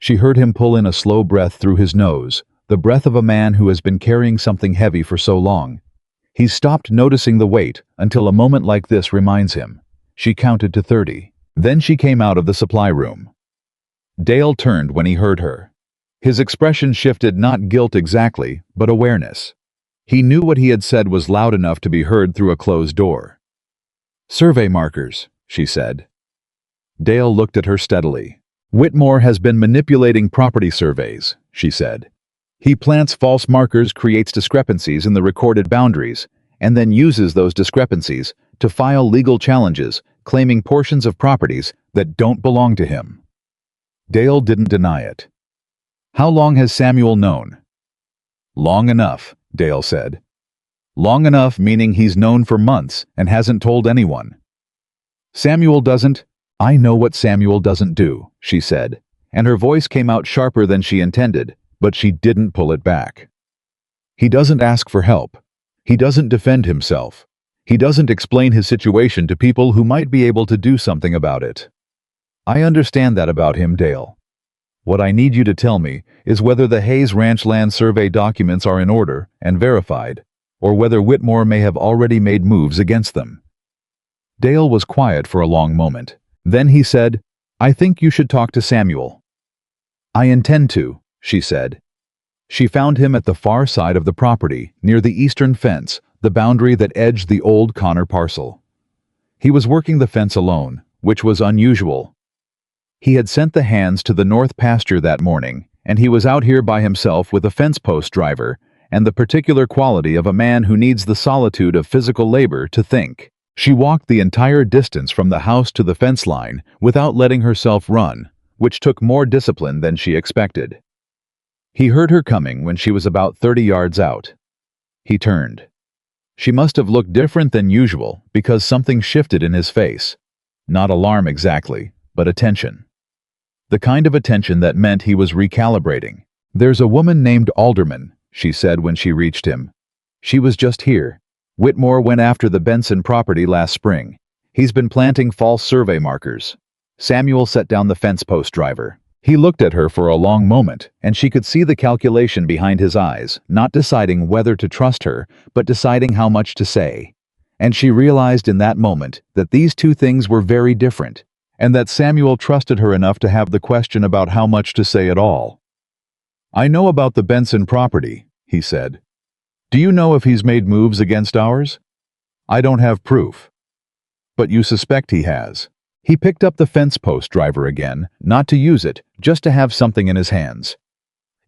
She heard him pull in a slow breath through his nose, the breath of a man who has been carrying something heavy for so long. He's stopped noticing the weight until a moment like this reminds him. She counted to 30. Then she came out of the supply room. Dale turned when he heard her. His expression shifted, not guilt exactly, but awareness. He knew what he had said was loud enough to be heard through a closed door. "Survey markers," she said. Dale looked at her steadily. "Whitmore has been manipulating property surveys," she said. "He plants false markers, creates discrepancies in the recorded boundaries, and then uses those discrepancies to file legal challenges, claiming portions of properties that don't belong to him." Dale didn't deny it. "How long has Samuel known?" "Long enough," Dale said. "Long enough meaning he's known for months and hasn't told anyone." "Samuel doesn't—" "I know what Samuel doesn't do," she said, and her voice came out sharper than she intended, but she didn't pull it back. "He doesn't ask for help. He doesn't defend himself. He doesn't explain his situation to people who might be able to do something about it. I understand that about him, Dale. What I need you to tell me is whether the Hayes Ranch land survey documents are in order and verified, or whether Whitmore may have already made moves against them." Dale was quiet for a long moment. Then he said, "I think you should talk to Samuel." "I intend to," she said. She found him at the far side of the property, near the eastern fence, the boundary that edged the old Connor parcel. He was working the fence alone, which was unusual. He had sent the hands to the north pasture that morning, and he was out here by himself with a fence post driver, and the particular quality of a man who needs the solitude of physical labor to think. She walked the entire distance from the house to the fence line without letting herself run, which took more discipline than she expected. He heard her coming when she was about 30 yards out. He turned. She must have looked different than usual because something shifted in his face. Not alarm exactly, but attention. The kind of attention that meant he was recalibrating. "There's a woman named Alderman," she said when she reached him. "She was just here. Whitmore went after the Benson property last spring. He's been planting false survey markers." Samuel set down the fence post driver. He looked at her for a long moment, and she could see the calculation behind his eyes, not deciding whether to trust her, but deciding how much to say. And she realized in that moment that these two things were very different, and that Samuel trusted her enough to have the question about how much to say at all. "I know about the Benson property," he said. "Do you know if he's made moves against ours?" "I don't have proof." "But you suspect he has." He picked up the fence post driver again, not to use it, just to have something in his hands.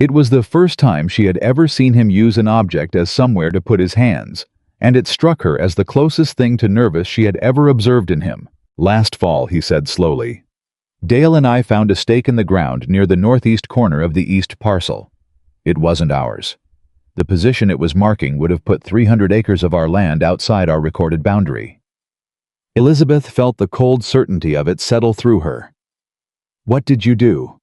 It was the first time she had ever seen him use an object as somewhere to put his hands, and it struck her as the closest thing to nervous she had ever observed in him. "Last fall," he said slowly, "Dale and I found a stake in the ground near the northeast corner of the east parcel. It wasn't ours. The position it was marking would have put 300 acres of our land outside our recorded boundary." Elizabeth felt the cold certainty of it settle through her. "What did you do?"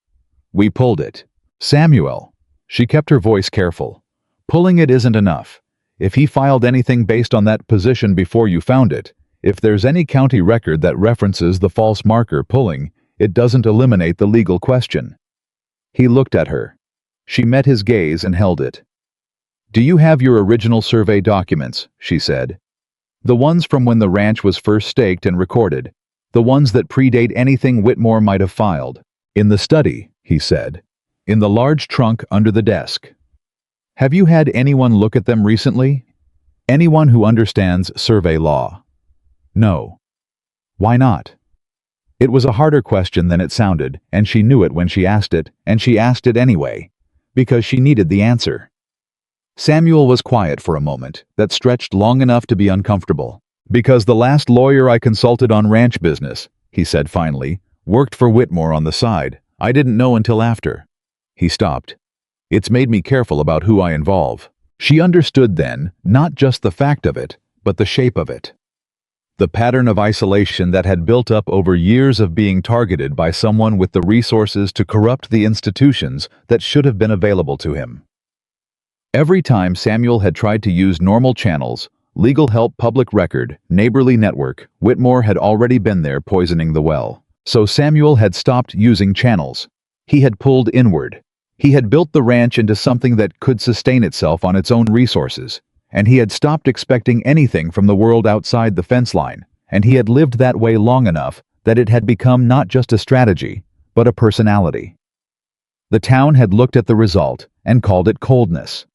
"We pulled it." "Samuel." She kept her voice careful. "Pulling it isn't enough. If he filed anything based on that position before you found it, if there's any county record that references the false marker pulling, it doesn't eliminate the legal question." He looked at her. She met his gaze and held it. "Do you have your original survey documents?" she said. "The ones from when the ranch was first staked and recorded. The ones that predate anything Whitmore might have filed." "In the study," he said. "In the large trunk under the desk." "Have you had anyone look at them recently? Anyone who understands survey law?" "No." "Why not?" It was a harder question than it sounded, and she knew it when she asked it, and she asked it anyway, because she needed the answer. Samuel was quiet for a moment, that stretched long enough to be uncomfortable. "Because the last lawyer I consulted on ranch business," he said finally, "worked for Whitmore on the side. I didn't know until after." He stopped. "It's made me careful about who I involve." She understood then, not just the fact of it, but the shape of it. The pattern of isolation that had built up over years of being targeted by someone with the resources to corrupt the institutions that should have been available to him. Every time Samuel had tried to use normal channels, legal help, public record, neighborly network, Whitmore had already been there poisoning the well. So Samuel had stopped using channels. He had pulled inward. He had built the ranch into something that could sustain itself on its own resources, and he had stopped expecting anything from the world outside the fence line, and he had lived that way long enough that it had become not just a strategy, but a personality. The town had looked at the result and called it coldness.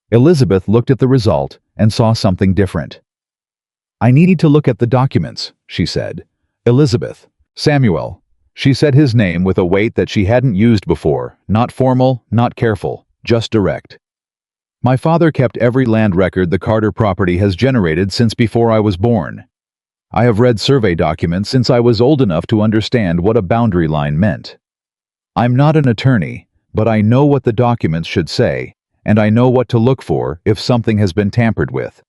Elizabeth looked at the result and saw something different. "I need to look at the documents," she said. "Elizabeth." "Samuel." She said his name with a weight that she hadn't used before, not formal, not careful, just direct. "My father kept every land record the Carter property has generated since before I was born. I have read survey documents since I was old enough to understand what a boundary line meant. I'm not an attorney, but I know what the documents should say, and I know what to look for if something has been tampered with."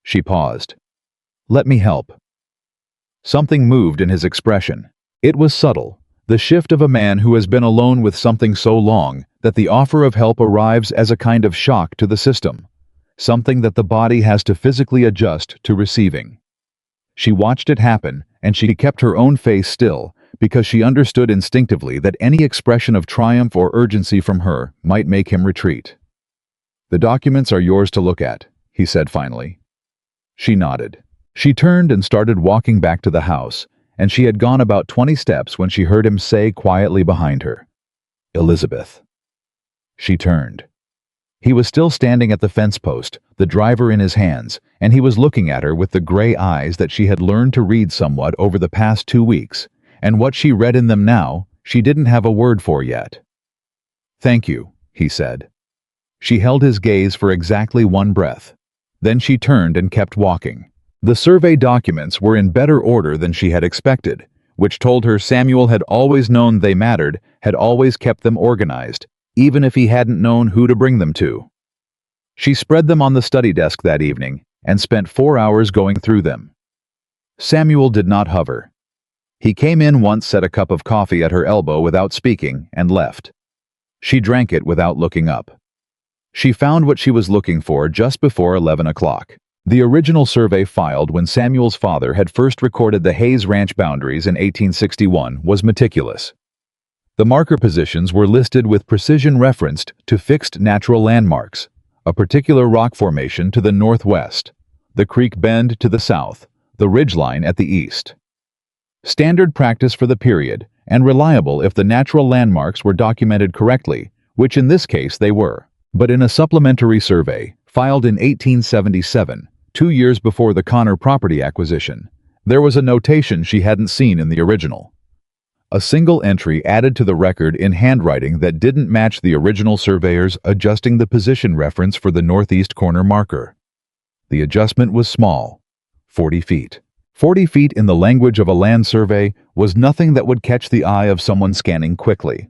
She paused. "Let me help." Something moved in his expression. It was subtle, the shift of a man who has been alone with something so long that the offer of help arrives as a kind of shock to the system, something that the body has to physically adjust to receiving. She watched it happen, and she kept her own face still, because she understood instinctively that any expression of triumph or urgency from her might make him retreat. "The documents are yours to look at," he said finally. She nodded. She turned and started walking back to the house, and she had gone about 20 steps when she heard him say quietly behind her, "Elizabeth." She turned. He was still standing at the fence post, the driver in his hands, and he was looking at her with the gray eyes that she had learned to read somewhat over the past 2 weeks, and what she read in them now, she didn't have a word for yet. "Thank you," he said. She held his gaze for exactly one breath. Then she turned and kept walking. The survey documents were in better order than she had expected, which told her Samuel had always known they mattered, had always kept them organized, even if he hadn't known who to bring them to. She spread them on the study desk that evening and spent 4 hours going through them. Samuel did not hover. He came in once, set a cup of coffee at her elbow without speaking, and left. She drank it without looking up. She found what she was looking for just before 11 o'clock. The original survey filed when Samuel's father had first recorded the Hayes Ranch boundaries in 1861 was meticulous. The marker positions were listed with precision referenced to fixed natural landmarks, a particular rock formation to the northwest, the creek bend to the south, the ridgeline at the east. Standard practice for the period, and reliable if the natural landmarks were documented correctly, which in this case they were. But in a supplementary survey, filed in 1877, 2 years before the Connor property acquisition, there was a notation she hadn't seen in the original. A single entry added to the record in handwriting that didn't match the original surveyor's adjusting the position reference for the northeast corner marker. The adjustment was small, 40 feet. 40 feet in the language of a land survey was nothing that would catch the eye of someone scanning quickly.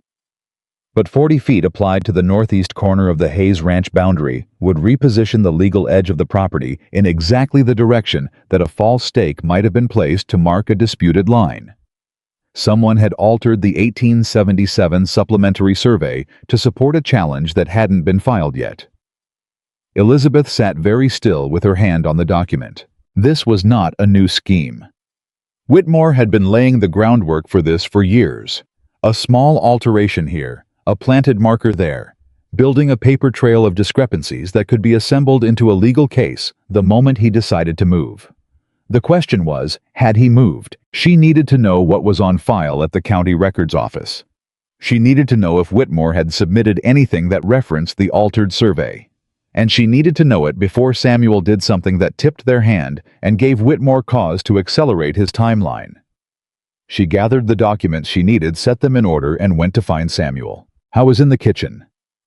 But 40 feet applied to the northeast corner of the Hayes Ranch boundary would reposition the legal edge of the property in exactly the direction that a false stake might have been placed to mark a disputed line. Someone had altered the 1877 supplementary survey to support a challenge that hadn't been filed yet. Elizabeth sat very still with her hand on the document. This was not a new scheme. Whitmore had been laying the groundwork for this for years. A small alteration here, a planted marker there, building a paper trail of discrepancies that could be assembled into a legal case the moment he decided to move. The question was, had he moved? She needed to know what was on file at the county records office. She needed to know if Whitmore had submitted anything that referenced the altered survey. And she needed to know it before Samuel did something that tipped their hand and gave Whitmore cause to accelerate his timeline. She gathered the documents she needed, set them in order, and went to find Samuel. He was in the kitchen,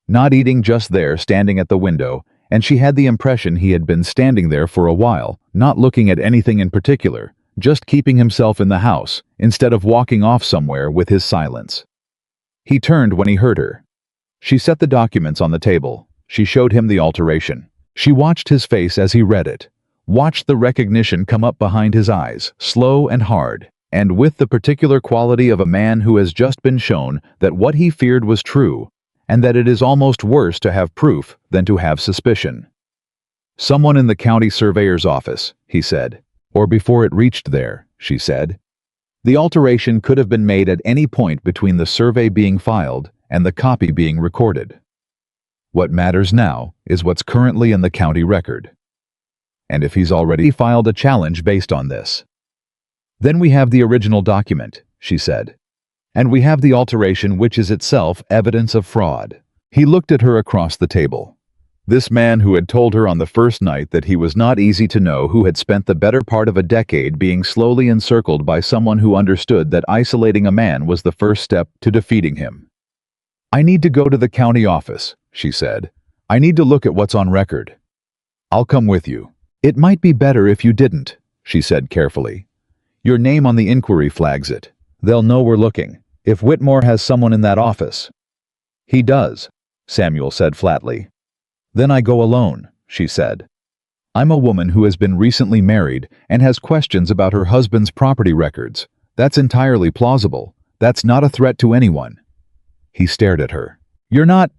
not eating, just there, standing at the window, and she had the impression he had been standing there for a while, not looking at anything in particular, just keeping himself in the house, instead of walking off somewhere with his silence. He turned when he heard her. She set the documents on the table. She showed him the alteration. She watched his face as he read it, watched the recognition come up behind his eyes, slow and hard, and with the particular quality of a man who has just been shown that what he feared was true, and that it is almost worse to have proof than to have suspicion. "Someone in the county surveyor's office," he said. "Or before it reached there," she said. The alteration could have been made at any point between the survey being filed and the copy being recorded. What matters now is what's currently in the county record. And if he's already filed a challenge based on this. "Then we have the original document," she said. "And we have the alteration, which is itself evidence of fraud." He looked at her across the table. This man who had told her on the first night that he was not easy to know, who had spent the better part of a decade being slowly encircled by someone who understood that isolating a man was the first step to defeating him. "I need to go to the county office," she said. "I need to look at what's on record." "I'll come with you." "It might be better if you didn't," she said carefully. "Your name on the inquiry flags it. They'll know we're looking. If Whitmore has someone in that office." "He does," Samuel said flatly. "Then I go alone," she said. "I'm a woman who has been recently married and has questions about her husband's property records. That's entirely plausible. That's not a threat to anyone." He stared at her. "You're not—"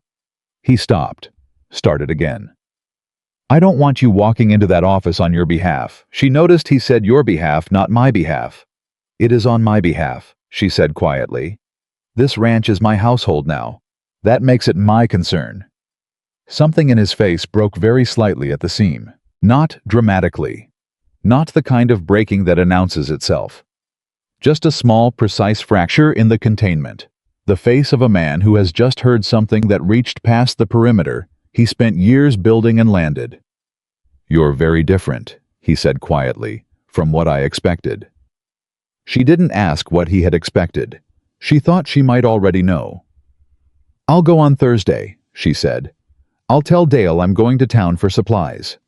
He stopped, started again. "I don't want you walking into that office on your behalf." She noticed he said your behalf, not my behalf. "It is on my behalf," she said quietly. "This ranch is my household now. That makes it my concern." Something in his face broke very slightly at the seam. Not dramatically. Not the kind of breaking that announces itself. Just a small, precise fracture in the containment. The face of a man who has just heard something that reached past the perimeter he spent years building and landed. "You're very different," he said quietly, "from what I expected." She didn't ask what he had expected. She thought she might already know. "I'll go on Thursday," she said. "I'll tell Dale I'm going to town for supplies."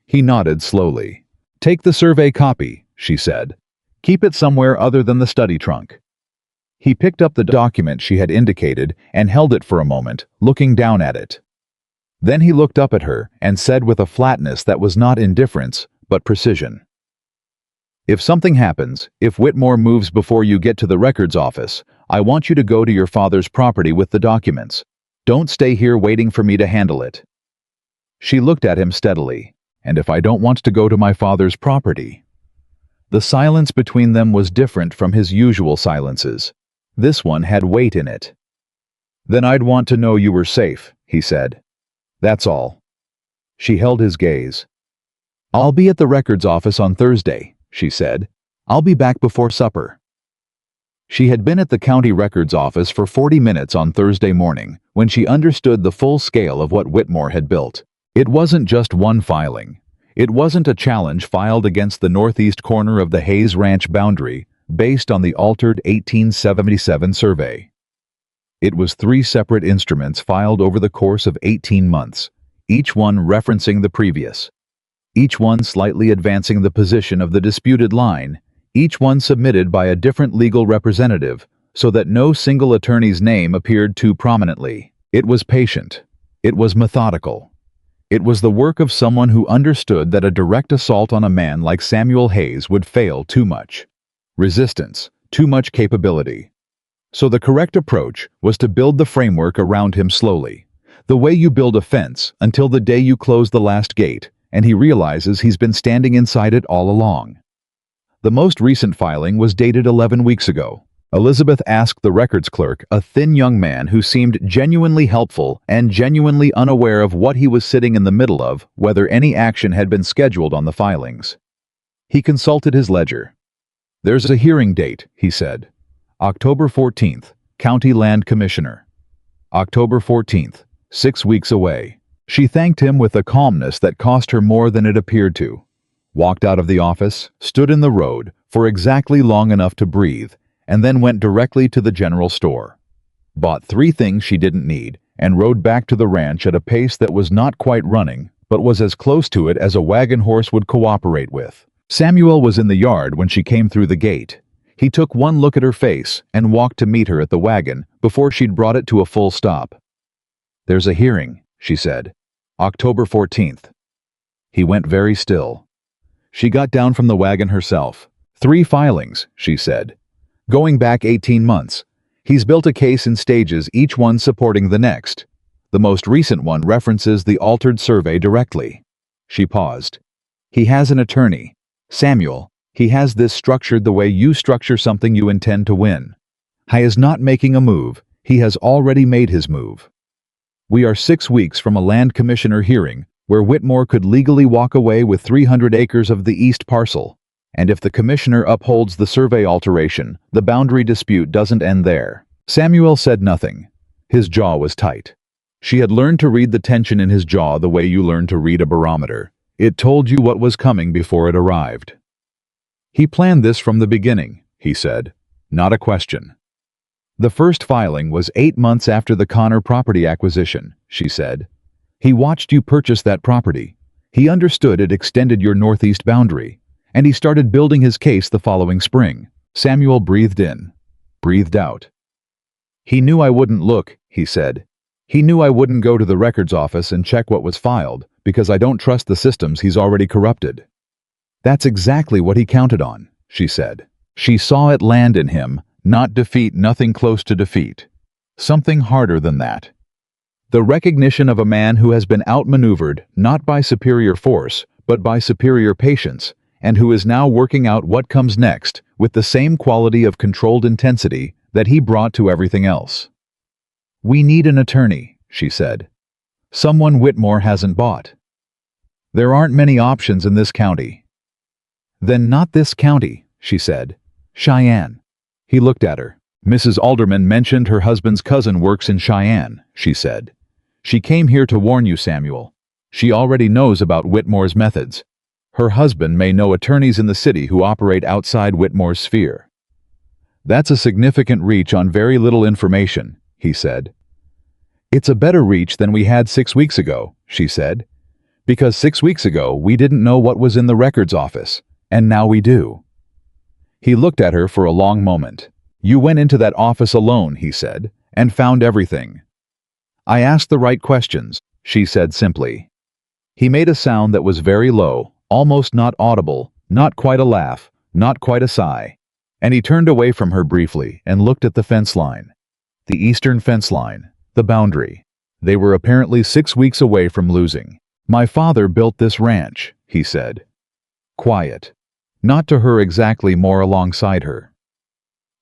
He nodded slowly. "Take the survey copy," she said. "Keep it somewhere other than the study trunk." He picked up the document she had indicated and held it for a moment, looking down at it. Then he looked up at her and said with a flatness that was not indifference, but precision, "If something happens, if Whitmore moves before you get to the records office, I want you to go to your father's property with the documents. Don't stay here waiting for me to handle it." She looked at him steadily. "And if I don't want to go to my father's property?" The silence between them was different from his usual silences. This one had weight in it. "Then I'd want to know you were safe," he said. "That's all." She held his gaze. "I'll be at the records office on Thursday," she said. "I'll be back before supper." She had been at the county records office for 40 minutes on Thursday morning when she understood the full scale of what Whitmore had built. It wasn't just one filing. It wasn't a challenge filed against the northeast corner of the Hayes Ranch boundary based on the altered 1877 survey. It was 3 separate instruments filed over the course of 18 months, each one referencing the previous, each one slightly advancing the position of the disputed line, each one submitted by a different legal representative so that no single attorney's name appeared too prominently. It was patient. It was methodical. It was the work of someone who understood that a direct assault on a man like Samuel Hayes would fail too much resistance, too much capability. So the correct approach was to build the framework around him slowly, the way you build a fence until the day you close the last gate and he realizes he's been standing inside it all along. The most recent filing was dated 11 weeks ago. Elizabeth asked the records clerk, a thin young man who seemed genuinely helpful and genuinely unaware of what he was sitting in the middle of, whether any action had been scheduled on the filings. He consulted his ledger. "There's a hearing date," he said. "October 14th, County Land Commissioner. October 14th, 6 weeks away." She thanked him with a calmness that cost her more than it appeared to. Walked out of the office, stood in the road for exactly long enough to breathe, and then went directly to the general store. Bought 3 things she didn't need, and rode back to the ranch at a pace that was not quite running, but was as close to it as a wagon horse would cooperate with. Samuel was in the yard when she came through the gate. He took one look at her face and walked to meet her at the wagon before she'd brought it to a full stop. "There's a hearing," she said. "October 14th. He went very still. She got down from the wagon herself. 3 filings, she said. Going back 18 months. He's built a case in stages, each one supporting the next. The most recent one references the altered survey directly." She paused. "He has an attorney. Samuel, he has this structured the way you structure something you intend to win. He is not making a move, he has already made his move. We are 6 weeks from a land commissioner hearing where Whitmore could legally walk away with 300 acres of the east parcel, and if the commissioner upholds the survey alteration, the boundary dispute doesn't end there." Samuel said nothing. His jaw was tight. She had learned to read the tension in his jaw the way you learn to read a barometer. It told you what was coming before it arrived. "He planned this from the beginning," he said. "Not a question." "The first filing was 8 months after the Connor property acquisition," she said. "He watched you purchase that property. He understood it extended your northeast boundary, and he started building his case the following spring." Samuel breathed in, breathed out. "He knew I wouldn't look," he said. "He knew I wouldn't go to the records office and check what was filed, because I don't trust the systems he's already corrupted." "That's exactly what he counted on," she said. She saw it land in him, not defeat, nothing close to defeat. Something harder than that. The recognition of a man who has been outmaneuvered not by superior force, but by superior patience, and who is now working out what comes next with the same quality of controlled intensity that he brought to everything else. "We need an attorney," she said. "Someone Whitmore hasn't bought. There aren't many options in this county." "Then not this county," she said. "Cheyenne." He looked at her. "Mrs. Alderman mentioned her husband's cousin works in Cheyenne," she said. "She came here to warn you, Samuel. She already knows about Whitmore's methods. Her husband may know attorneys in the city who operate outside Whitmore's sphere." "That's a significant reach on very little information," he said. "It's a better reach than we had 6 weeks ago," she said. "Because 6 weeks ago we didn't know what was in the records office, and now we do." He looked at her for a long moment. "You went into that office alone," he said, "and found everything." "I asked the right questions," she said simply. He made a sound that was very low, almost not audible, not quite a laugh, not quite a sigh. And he turned away from her briefly and looked at the fence line. The eastern fence line, the boundary. They were apparently 6 weeks away from losing. "My father built this ranch," he said. Quiet. Not to her exactly, more alongside her.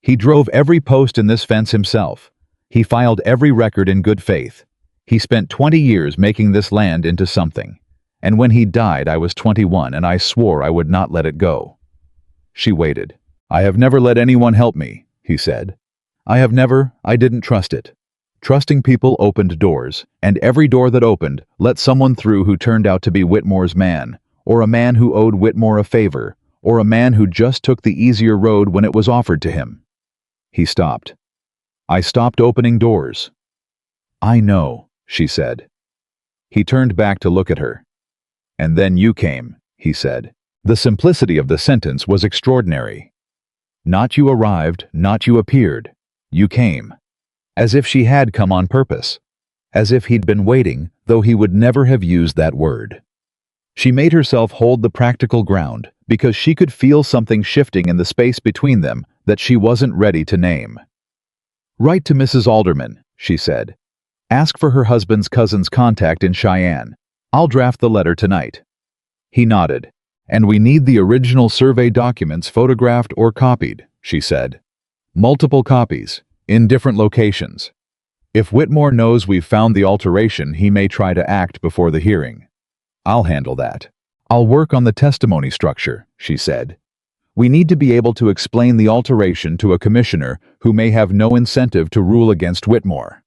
"He drove every post in this fence himself. He filed every record in good faith. He spent 20 years making this land into something. And when he died, I was 21, and I swore I would not let it go." She waited. "I have never let anyone help me," he said. I didn't trust it. Trusting people opened doors, and every door that opened let someone through who turned out to be Whitmore's man, or a man who owed Whitmore a favor, or a man who just took the easier road when it was offered to him." He stopped. "I stopped opening doors." "I know," she said. He turned back to look at her. "And then you came," he said. The simplicity of the sentence was extraordinary. Not you arrived, not you appeared. You came. As if she had come on purpose. As if he'd been waiting, though he would never have used that word. She made herself hold the practical ground, because she could feel something shifting in the space between them that she wasn't ready to name. "Write to Mrs. Alderman," she said. "Ask for her husband's cousin's contact in Cheyenne. I'll draft the letter tonight." He nodded. "And we need the original survey documents photographed or copied," she said. "Multiple copies, in different locations. If Whitmore knows we've found the alteration, he may try to act before the hearing. I'll handle that. I'll work on the testimony structure," she said. "We need to be able to explain the alteration to a commissioner who may have no incentive to rule against Whitmore.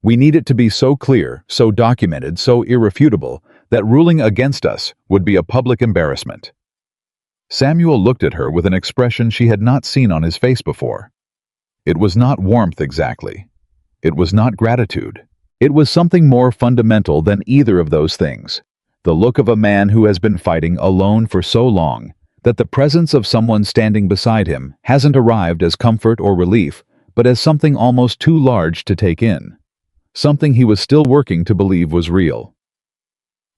We need it to be so clear, so documented, so irrefutable, that ruling against us would be a public embarrassment." Samuel looked at her with an expression she had not seen on his face before. It was not warmth exactly. It was not gratitude. It was something more fundamental than either of those things. The look of a man who has been fighting alone for so long that the presence of someone standing beside him hasn't arrived as comfort or relief, but as something almost too large to take in. Something he was still working to believe was real.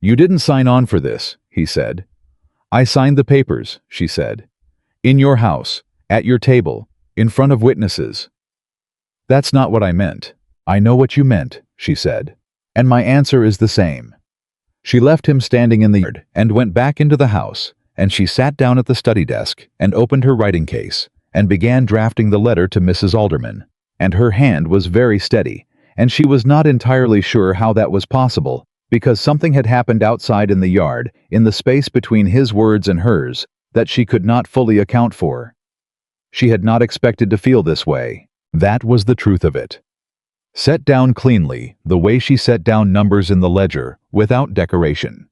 "You didn't sign on for this," he said. "I signed the papers," she said. "In your house, at your table, in front of witnesses." "That's not what I meant." "I know what you meant," she said. "And my answer is the same." She left him standing in the yard and went back into the house, and she sat down at the study desk and opened her writing case and began drafting the letter to Mrs. Alderman. And her hand was very steady, and she was not entirely sure how that was possible, because something had happened outside in the yard, in the space between his words and hers, that she could not fully account for. She had not expected to feel this way. That was the truth of it. Set down cleanly, the way she set down numbers in the ledger, without decoration.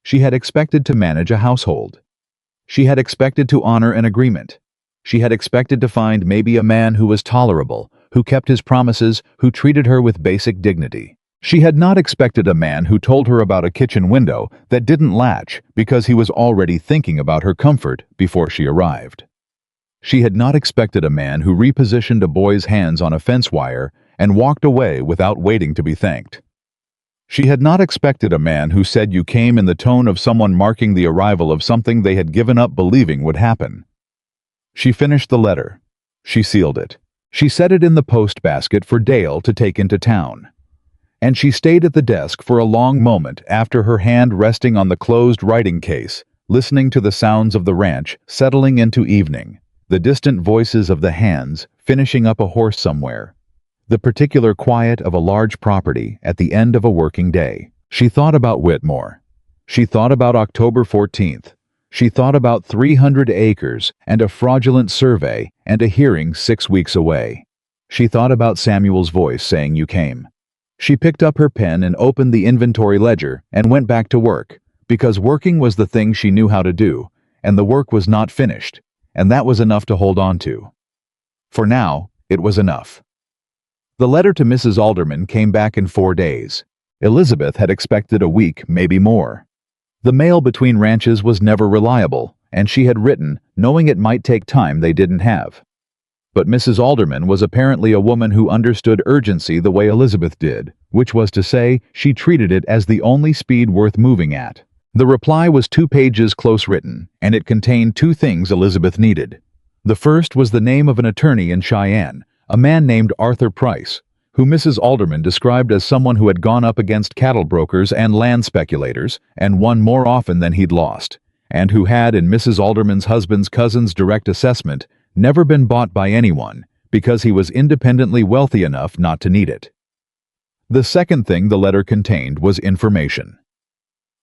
She had expected to manage a household. She had expected to honor an agreement. She had expected to find maybe a man who was tolerable, who kept his promises, who treated her with basic dignity. She had not expected a man who told her about a kitchen window that didn't latch because he was already thinking about her comfort before she arrived. She had not expected a man who repositioned a boy's hands on a fence wire and walked away without waiting to be thanked. She had not expected a man who said "you came" in the tone of someone marking the arrival of something they had given up believing would happen. She finished the letter. She sealed it. She set it in the post basket for Dale to take into town. And she stayed at the desk for a long moment after, her hand resting on the closed writing case, listening to the sounds of the ranch settling into evening, the distant voices of the hands finishing up a horse somewhere, the particular quiet of a large property at the end of a working day. She thought about Whitmore. She thought about October 14th. She thought about 300 acres and a fraudulent survey and a hearing 6 weeks away. She thought about Samuel's voice saying "you came." She picked up her pen and opened the inventory ledger and went back to work, because working was the thing she knew how to do, and the work was not finished, and that was enough to hold on to. For now, it was enough. The letter to Mrs. Alderman came back in 4 days. Elizabeth had expected a week, maybe more. The mail between ranches was never reliable, and she had written, knowing it might take time they didn't have. But Mrs. Alderman was apparently a woman who understood urgency the way Elizabeth did, which was to say, she treated it as the only speed worth moving at. The reply was 2 pages close written, and it contained 2 things Elizabeth needed. The first was the name of an attorney in Cheyenne, a man named Arthur Price, who Mrs. Alderman described as someone who had gone up against cattle brokers and land speculators and won more often than he'd lost, and who had, in Mrs. Alderman's husband's cousin's direct assessment, never been bought by anyone because he was independently wealthy enough not to need it. The second thing the letter contained was information.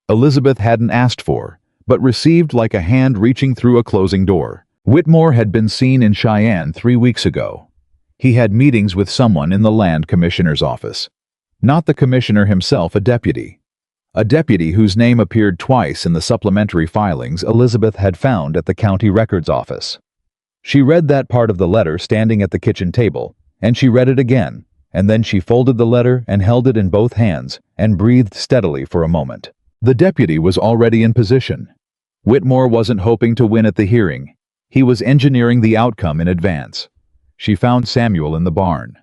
Elizabeth hadn't asked for, but received like a hand reaching through a closing door. Whitmore had been seen in Cheyenne 3 weeks ago. He had meetings with someone in the land commissioner's office. Not the commissioner himself, a deputy. A deputy whose name appeared twice in the supplementary filings Elizabeth had found at the county records office. She read that part of the letter standing at the kitchen table, and she read it again, and then she folded the letter and held it in both hands and breathed steadily for a moment. The deputy was already in position. Whitmore wasn't hoping to win at the hearing. He was engineering the outcome in advance. She found Samuel in the barn.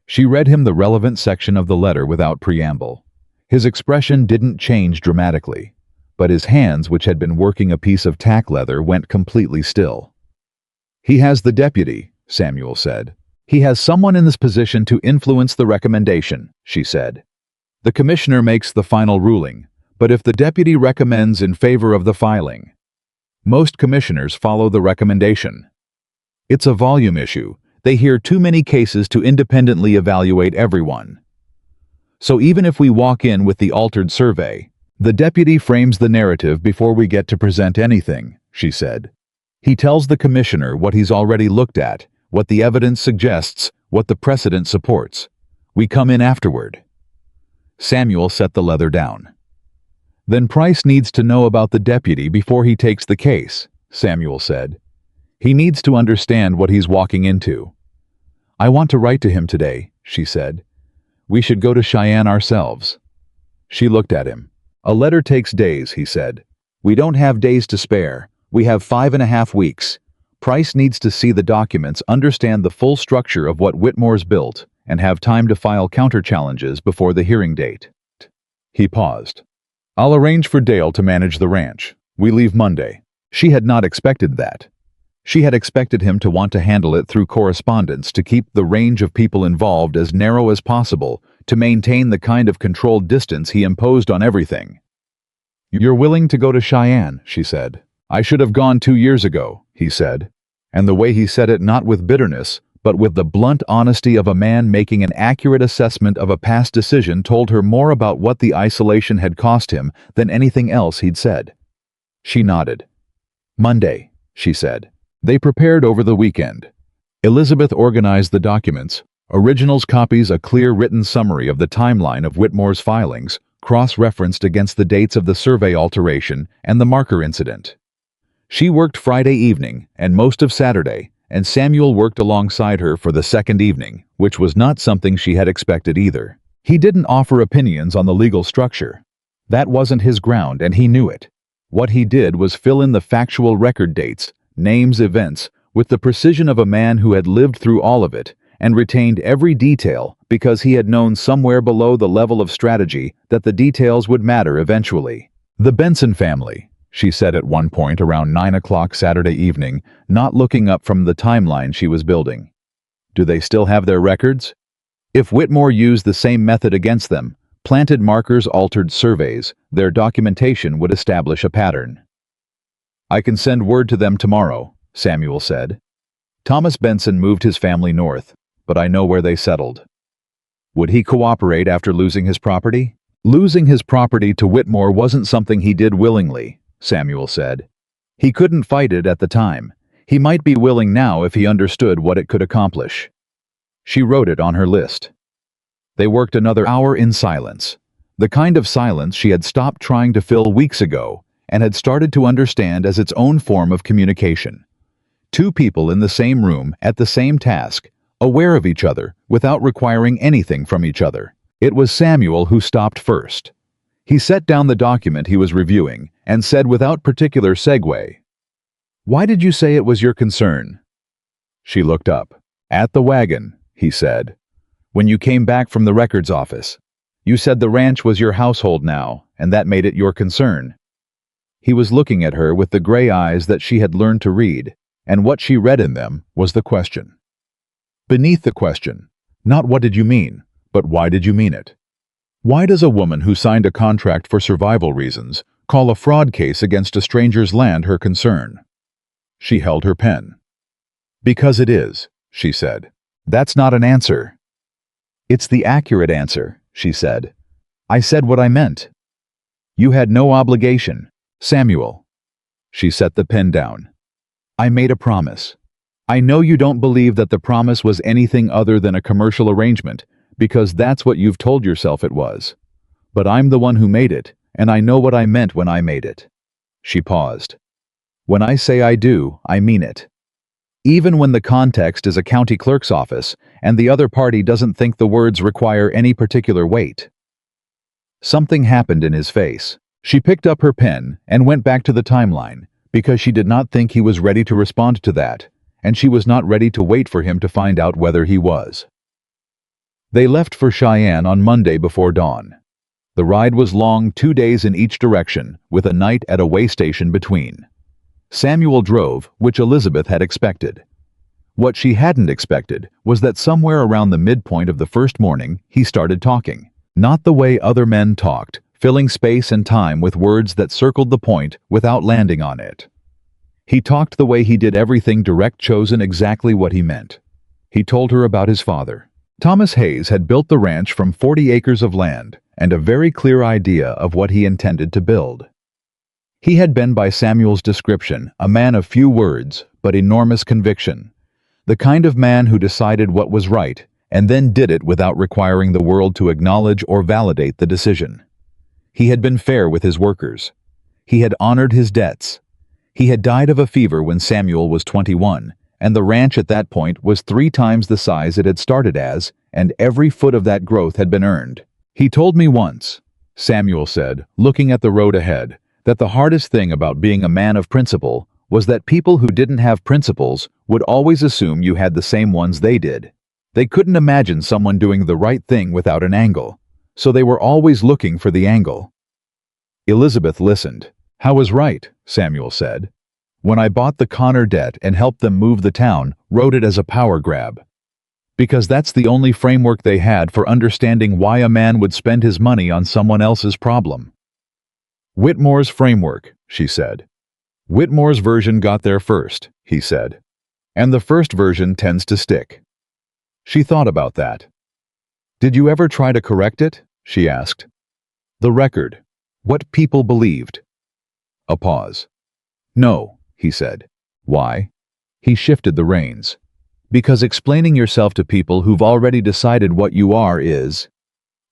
She read him the relevant section of the letter without preamble. His expression didn't change dramatically, but his hands, which had been working a piece of tack leather, went completely still. "He has the deputy," Samuel said. "He has someone in this position to influence the recommendation," she said. "The commissioner makes the final ruling, but if the deputy recommends in favor of the filing, most commissioners follow the recommendation. It's a volume issue. They hear too many cases to independently evaluate everyone. So even if we walk in with the altered survey, the deputy frames the narrative before we get to present anything," she said. "He tells the commissioner what he's already looked at, what the evidence suggests, what the precedent supports. We come in afterward." Samuel set the leather down. "Then Price needs to know about the deputy before he takes the case," Samuel said. "He needs to understand what he's walking into." "I want to write to him today," she said. "We should go to Cheyenne ourselves." She looked at him. "A letter takes days," he said. "We don't have days to spare. We have 5.5 weeks. Price needs to see the documents, understand the full structure of what Whitmore's built, and have time to file counter-challenges before the hearing date." He paused. "I'll arrange for Dale to manage the ranch. We leave Monday." She had not expected that. She had expected him to want to handle it through correspondence to keep the range of people involved as narrow as possible, to maintain the kind of controlled distance he imposed on everything. "You're willing to go to Cheyenne," she said. "I should have gone 2 years ago," he said. And the way he said it, not with bitterness, but with the blunt honesty of a man making an accurate assessment of a past decision, told her more about what the isolation had cost him than anything else he'd said. She nodded. "Monday," she said. They prepared over the weekend. Elizabeth organized the documents, originals, copies, a clear written summary of the timeline of Whitmore's filings, cross-referenced against the dates of the survey alteration and the marker incident. She worked Friday evening and most of Saturday, and Samuel worked alongside her for the second evening, which was not something she had expected either. He didn't offer opinions on the legal structure. That wasn't his ground, and he knew it. What he did was fill in the factual record dates, names, events, with the precision of a man who had lived through all of it and retained every detail because he had known somewhere below the level of strategy that the details would matter eventually. "The Benson family," she said at one point around 9 o'clock Saturday evening, not looking up from the timeline she was building. "Do they still have their records? If Whitmore used the same method against them, planted markers, altered surveys, their documentation would establish a pattern." "I can send word to them tomorrow," Samuel said. "Thomas Benson moved his family north, but I know where they settled." Would he cooperate after losing his property? Losing his property to Whitmore wasn't something he did willingly, Samuel said. He couldn't fight it at the time. He might be willing now if he understood what it could accomplish. She wrote it on her list. They worked another hour in silence, the kind of silence she had stopped trying to fill weeks ago and had started to understand as its own form of communication. Two people in the same room, at the same task, aware of each other, without requiring anything from each other. It was Samuel who stopped first. He set down the document he was reviewing and said without particular segue, "Why did you say it was your concern?" She looked up. "At the wagon," he said. "When you came back from the records office, you said the ranch was your household now, and that made it your concern." He was looking at her with the gray eyes that she had learned to read, and what she read in them was the question. Beneath the question, not what did you mean, but why did you mean it? Why does a woman who signed a contract for survival reasons call a fraud case against a stranger's land her concern? She held her pen. "Because it is," she said. "That's not an answer." "It's the accurate answer," she said. "I said what I meant." "You had no obligation, Samuel." She set the pen down. "I made a promise. I know you don't believe that the promise was anything other than a commercial arrangement, because that's what you've told yourself it was. But I'm the one who made it, and I know what I meant when I made it." She paused. "When I say I do, I mean it. Even when the context is a county clerk's office, and the other party doesn't think the words require any particular weight." Something happened in his face. She picked up her pen and went back to the timeline, because she did not think he was ready to respond to that, and she was not ready to wait for him to find out whether he was. They left for Cheyenne on Monday before dawn. The ride was long, 2 days in each direction, with a night at a way station between. Samuel drove, which Elizabeth had expected. What she hadn't expected was that somewhere around the midpoint of the first morning, he started talking. Not the way other men talked, filling space and time with words that circled the point without landing on it. He talked the way he did everything direct, chosen exactly what he meant. He told her about his father. Thomas Hayes had built the ranch from 40 acres of land and a very clear idea of what he intended to build. He had been, by Samuel's description, a man of few words but enormous conviction, the kind of man who decided what was right and then did it without requiring the world to acknowledge or validate the decision. He had been fair with his workers. He had honored his debts. He had died of a fever when Samuel was 21, and the ranch at that point was 3 times the size it had started as, and every foot of that growth had been earned. "He told me once," Samuel said, looking at the road ahead, "that the hardest thing about being a man of principle was that people who didn't have principles would always assume you had the same ones they did. They couldn't imagine someone doing the right thing without an angle, so they were always looking for the angle." Elizabeth listened. "I was right," Samuel said. "When I bought the Connor debt and helped them move the town, wrote it as a power grab. Because that's the only framework they had for understanding why a man would spend his money on someone else's problem." "Whitmore's framework," she said. "Whitmore's version got there first," he said. "And the first version tends to stick." She thought about that. "Did you ever try to correct it?" she asked. "The record. What people believed." A pause. "No," he said. "Why?" He shifted the reins. "Because explaining yourself to people who've already decided what you are is—"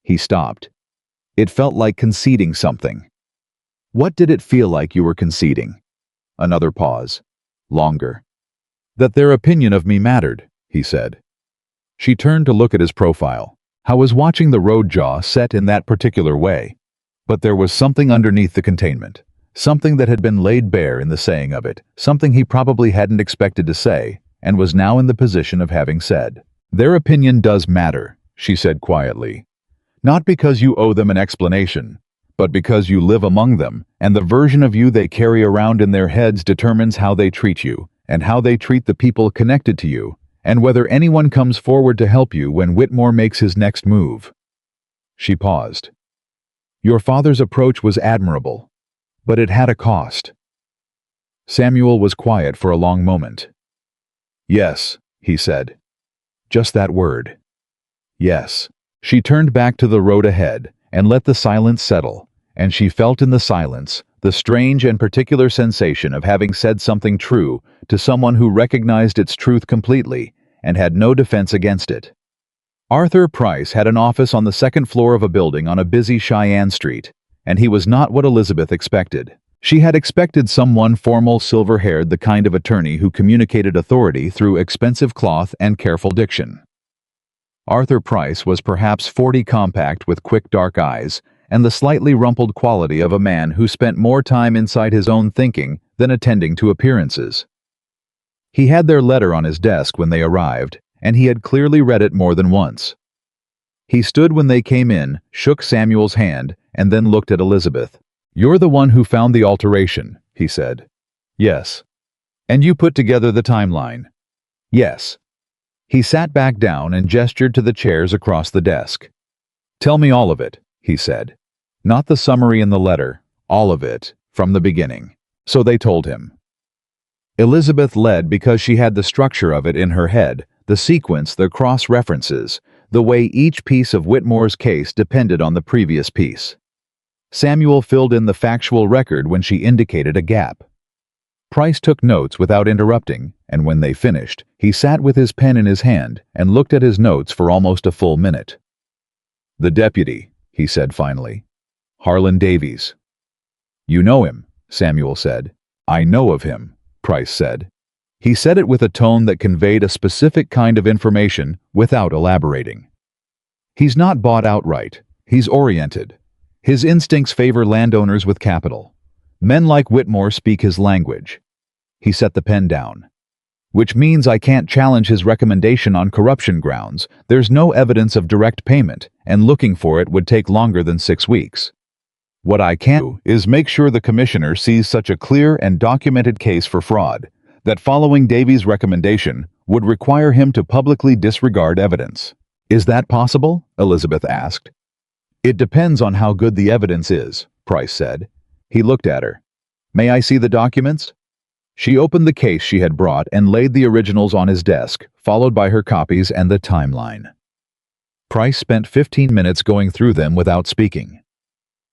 He stopped. It felt like conceding something. "What did it feel like you were conceding?" Another pause. Longer. "That their opinion of me mattered," he said. She turned to look at his profile. I was watching the road jaw set in that particular way. But there was something underneath the containment. Something that had been laid bare in the saying of it, something he probably hadn't expected to say, and was now in the position of having said. "Their opinion does matter," she said quietly. "Not because you owe them an explanation, but because you live among them, and the version of you they carry around in their heads determines how they treat you, and how they treat the people connected to you, and whether anyone comes forward to help you when Whitmore makes his next move." She paused. "Your father's approach was admirable. But it had a cost." Samuel was quiet for a long moment. "Yes," he said. Just that word. "Yes." She turned back to the road ahead and let the silence settle, and she felt in the silence the strange and particular sensation of having said something true to someone who recognized its truth completely and had no defense against it. Arthur Price had an office on the second floor of a building on a busy Cheyenne street, and he was not what Elizabeth expected. She had expected someone formal, silver-haired, the kind of attorney who communicated authority through expensive cloth and careful diction. Arthur Price was perhaps 40, compact with quick dark eyes, and the slightly rumpled quality of a man who spent more time inside his own thinking than attending to appearances. He had their letter on his desk when they arrived, and he had clearly read it more than once. He stood when they came in, shook Samuel's hand, and then looked at Elizabeth. "You're the one who found the alteration," he said. "Yes." "And you put together the timeline?" "Yes." He sat back down and gestured to the chairs across the desk. "Tell me all of it," he said. "Not the summary in the letter, all of it, from the beginning." So they told him. Elizabeth led because she had the structure of it in her head, the sequence, the cross-references, the way each piece of Whitmore's case depended on the previous piece. Samuel filled in the factual record when she indicated a gap. Price took notes without interrupting, and when they finished, he sat with his pen in his hand and looked at his notes for almost a full minute. "The deputy," he said finally. "Harlan Davies." "You know him," Samuel said. "I know of him," Price said. He said it with a tone that conveyed a specific kind of information without elaborating. "He's not bought outright. He's oriented. His instincts favor landowners with capital. Men like Whitmore speak his language." He set the pen down. "Which means I can't challenge his recommendation on corruption grounds. There's no evidence of direct payment, and looking for it would take longer than 6 weeks. What I can do is make sure the commissioner sees such a clear and documented case for fraud that following Davies' recommendation would require him to publicly disregard evidence." "Is that possible?" Elizabeth asked. "It depends on how good the evidence is," Price said. He looked at her. "May I see the documents?" She opened the case she had brought and laid the originals on his desk, followed by her copies and the timeline. Price spent 15 minutes going through them without speaking.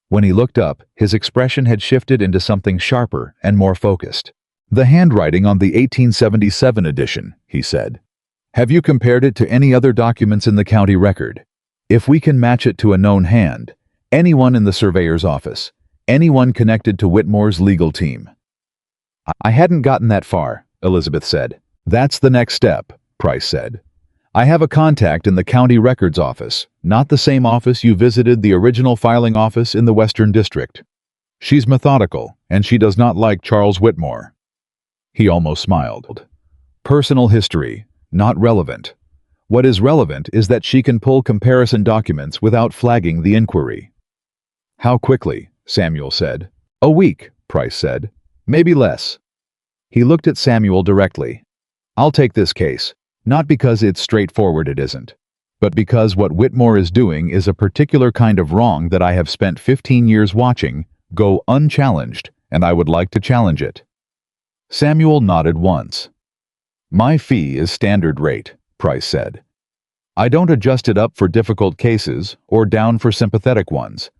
When he looked up, his expression had shifted into something sharper and more focused. "The handwriting on the 1877 edition," he said. "Have you compared it to any other documents in the county record? If we can match it to a known hand, anyone in the surveyor's office, anyone connected to Whitmore's legal team." "I hadn't gotten that far," Elizabeth said. "That's the next step," Price said. "I have a contact in the county records office, not the same office you visited, the original filing office in the Western District. She's methodical, and she does not like Charles Whitmore." He almost smiled. "Personal history, not relevant. What is relevant is that she can pull comparison documents without flagging the inquiry." "How quickly?" Samuel said. "A week," Price said. "Maybe less." He looked at Samuel directly. "I'll take this case, not because it's straightforward, it isn't, but because what Whitmore is doing is a particular kind of wrong that I have spent 15 years watching go unchallenged, and I would like to challenge it." Samuel nodded once. "My fee is standard rate," Price said. "I don't adjust it up for difficult cases or down for sympathetic ones.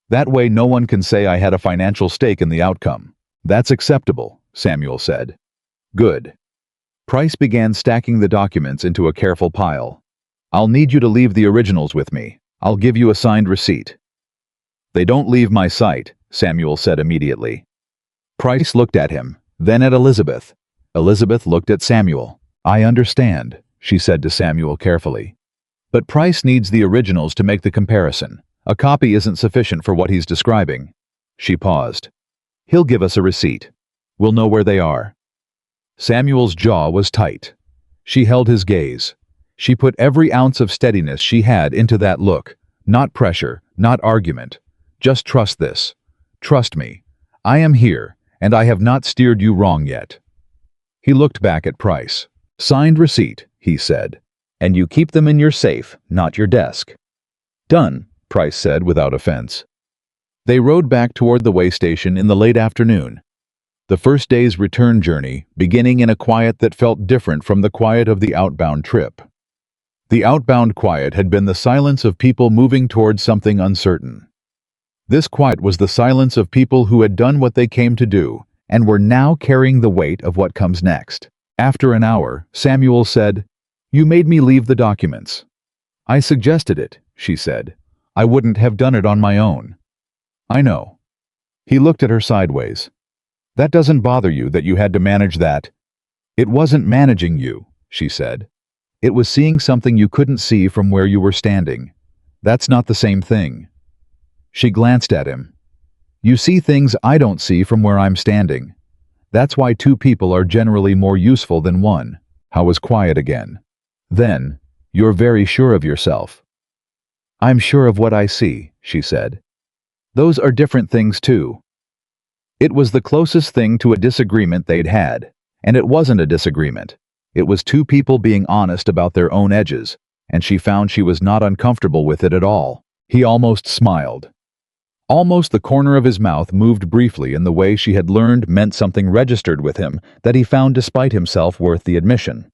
That way no one can say I had a financial stake in the outcome." "That's acceptable," Samuel said. "Good." Price began stacking the documents into a careful pile. "I'll need you to leave the originals with me. I'll give you a signed receipt." "They don't leave my sight," Samuel said immediately. Price looked at him, then at Elizabeth. Elizabeth looked at Samuel. "I understand," she said to Samuel carefully. "But Price needs the originals to make the comparison. A copy isn't sufficient for what he's describing." She paused. "He'll give us a receipt. We'll know where they are." Samuel's jaw was tight. She held his gaze. She put every ounce of steadiness she had into that look. Not pressure, not argument. Just trust this. Trust me. I am here, and I have not steered you wrong yet. He looked back at Price. "Signed receipt," he said. "And you keep them in your safe, not your desk." "Done," Price said without offense. They rode back toward the way station in the late afternoon. The first day's return journey beginning in a quiet that felt different from the quiet of the outbound trip. The outbound quiet had been the silence of people moving towards something uncertain. This quiet was the silence of people who had done what they came to do and were now carrying the weight of what comes next. After an hour, Samuel said, "You made me leave the documents." "I suggested it," she said. "I wouldn't have done it on my own." "I know." He looked at her sideways. "That doesn't bother you that you had to manage that?" "It wasn't managing you," she said. It was seeing something you couldn't see from where you were standing. That's not the same thing. She glanced at him. You see things I don't see from where I'm standing. That's why two people are generally more useful than one. How was quiet again. Then, you're very sure of yourself. I'm sure of what I see, she said. Those are different things too. It was the closest thing to a disagreement they'd had, and it wasn't a disagreement. It was two people being honest about their own edges, and she found she was not uncomfortable with it at all. He almost smiled. Almost the corner of his mouth moved briefly in the way she had learned meant something registered with him that he found despite himself worth the admission.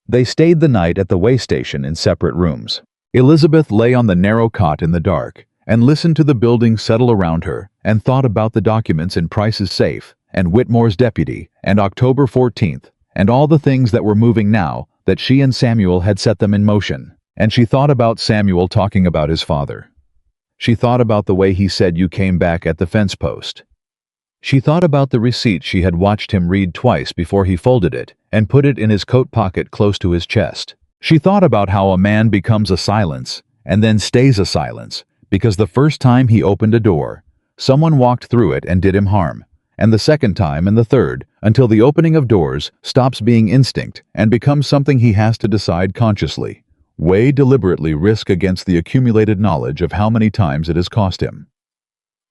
They stayed the night at the way station in separate rooms. Elizabeth lay on the narrow cot in the dark and listened to the building settle around her and thought about the documents in Price's safe and Whitmore's deputy and October 14th and all the things that were moving now that she and Samuel had set them in motion. And she thought about Samuel talking about his father. She thought about the way he said you came back at the fence post. She thought about the receipt she had watched him read twice before he folded it and put it in his coat pocket close to his chest. She thought about how a man becomes a silence and then stays a silence because the first time he opened a door, someone walked through it and did him harm, and the second time and the third, until the opening of doors stops being instinct and becomes something he has to decide consciously, weigh deliberately risk against the accumulated knowledge of how many times it has cost him.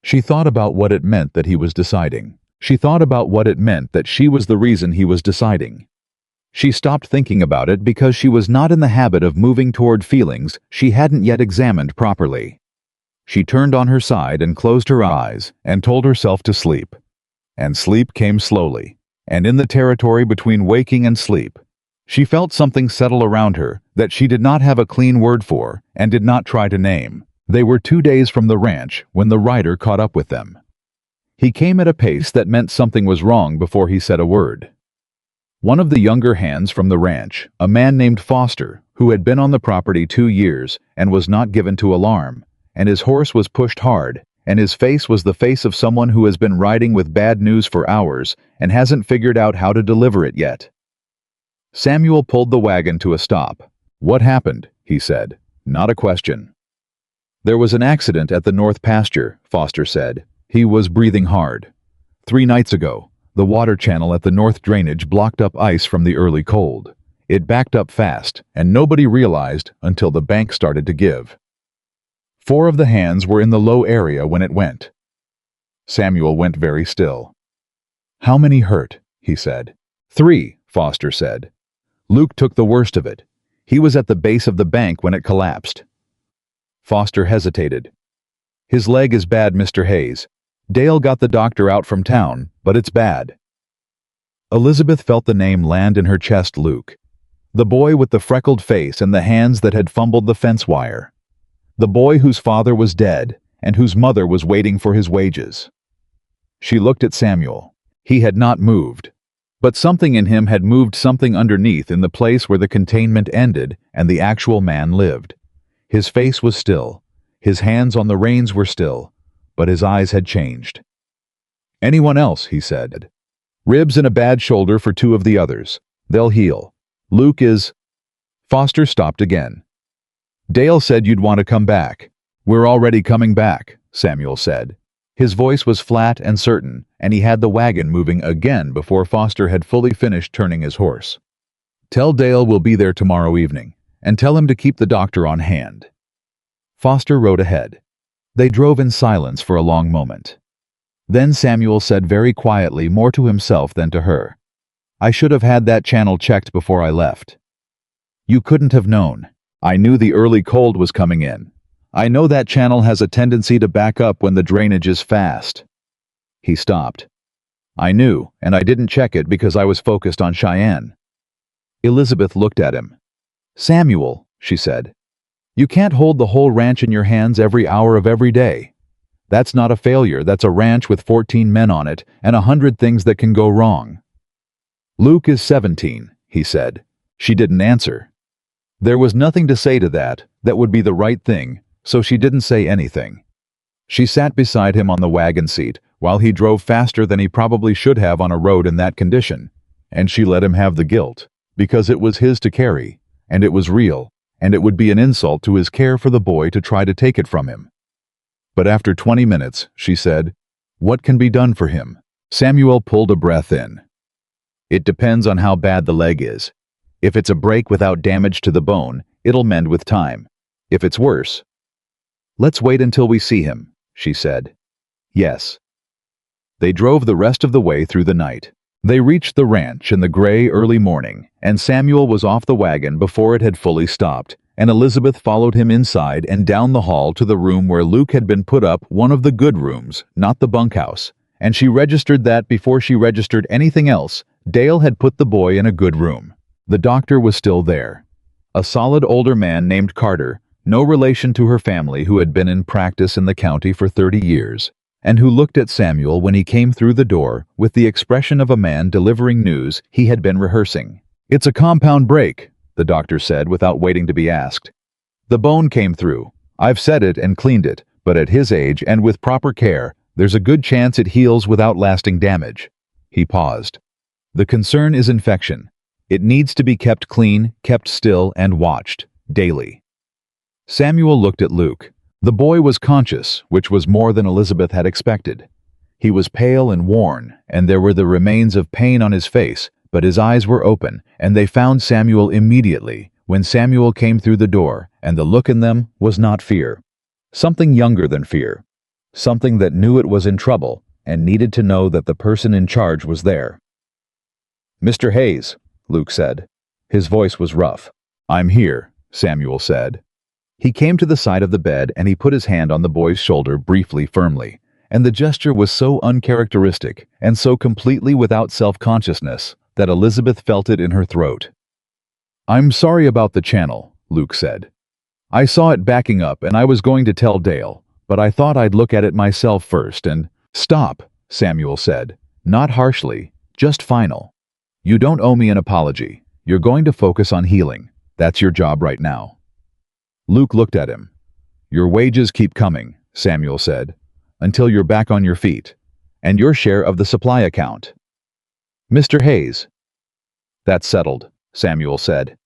She thought about what it meant that he was deciding. She thought about what it meant that she was the reason he was deciding. She stopped thinking about it because she was not in the habit of moving toward feelings she hadn't yet examined properly. She turned on her side and closed her eyes and told herself to sleep. And sleep came slowly, and in the territory between waking and sleep, she felt something settle around her that she did not have a clean word for and did not try to name. They were 2 days from the ranch when the rider caught up with them. He came at a pace that meant something was wrong before he said a word. One of the younger hands from the ranch, a man named Foster, who had been on the property 2 years and was not given to alarm, and his horse was pushed hard, and his face was the face of someone who has been riding with bad news for hours and hasn't figured out how to deliver it yet. Samuel pulled the wagon to a stop. What happened? He said. Not a question. There was an accident at the north pasture, Foster said. He was breathing hard. 3 nights ago, the water channel at the north drainage blocked up ice from the early cold. It backed up fast, and nobody realized until the bank started to give. 4 of the hands were in the low area when it went. Samuel went very still. How many hurt? He said. 3, Foster said. Luke took the worst of it. He was at the base of the bank when it collapsed. Foster hesitated. His leg is bad, Mr. Hayes. Dale got the doctor out from town, but it's bad. Elizabeth felt the name land in her chest. Luke. The boy with the freckled face and the hands that had fumbled the fence wire. The boy whose father was dead and whose mother was waiting for his wages. She looked at Samuel. He had not moved, but something in him had moved, something underneath in the place where the containment ended and the actual man lived. His face was still. His hands on the reins were still, but his eyes had changed. Anyone else, he said. Ribs and a bad shoulder for 2 of the others. They'll heal. Luke is... Foster stopped again. Dale said you'd want to come back. We're already coming back, Samuel said. His voice was flat and certain, and he had the wagon moving again before Foster had fully finished turning his horse. Tell Dale we'll be there tomorrow evening, and tell him to keep the doctor on hand. Foster rode ahead. They drove in silence for a long moment. Then Samuel said very quietly, more to himself than to her, I should have had that channel checked before I left. You couldn't have known. I knew the early cold was coming in. I know that channel has a tendency to back up when the drainage is fast. He stopped. I knew, and I didn't check it because I was focused on Cheyenne. Elizabeth looked at him. Samuel, she said, you can't hold the whole ranch in your hands every hour of every day. That's not a failure, that's a ranch with 14 men on it and 100 things that can go wrong. Luke is 17, he said. She didn't answer. There was nothing to say to that would be the right thing, so she didn't say anything. She sat beside him on the wagon seat while he drove faster than he probably should have on a road in that condition, and she let him have the guilt, because it was his to carry, and it was real, and it would be an insult to his care for the boy to try to take it from him. But after 20 minutes, she said, "What can be done for him?" Samuel pulled a breath in. "It depends on how bad the leg is. If it's a break without damage to the bone, it'll mend with time. If it's worse..." "Let's wait until we see him," she said. "Yes." They drove the rest of the way through the night. They reached the ranch in the gray early morning, and Samuel was off the wagon before it had fully stopped, and Elizabeth followed him inside and down the hall to the room where Luke had been put up, one of the good rooms, not the bunkhouse, and she registered that before she registered anything else, Dale had put the boy in a good room. The doctor was still there. A solid older man named Carter, no relation to her family, who had been in practice in the county for 30 years, and who looked at Samuel when he came through the door with the expression of a man delivering news he had been rehearsing. "It's a compound break," the doctor said without waiting to be asked. "The bone came through. I've set it and cleaned it, but at his age and with proper care, there's a good chance it heals without lasting damage." He paused. "The concern is infection. It needs to be kept clean, kept still, and watched, daily." Samuel looked at Luke. The boy was conscious, which was more than Elizabeth had expected. He was pale and worn, and there were the remains of pain on his face, but his eyes were open, and they found Samuel immediately when Samuel came through the door, and the look in them was not fear. Something younger than fear. Something that knew it was in trouble and needed to know that the person in charge was there. "Mr. Hayes," Luke said. His voice was rough. "I'm here," Samuel said. He came to the side of the bed and he put his hand on the boy's shoulder briefly, firmly, and the gesture was so uncharacteristic and so completely without self-consciousness that Elizabeth felt it in her throat. "I'm sorry about the channel," Luke said. "I saw it backing up and I was going to tell Dale, but I thought I'd look at it myself first and..." "Stop," Samuel said, not harshly, just final. "You don't owe me an apology. You're going to focus on healing. That's your job right now." Luke looked at him. "Your wages keep coming," Samuel said, "until you're back on your feet. And your share of the supply account." "Mr. Hayes." "That's settled," Samuel said.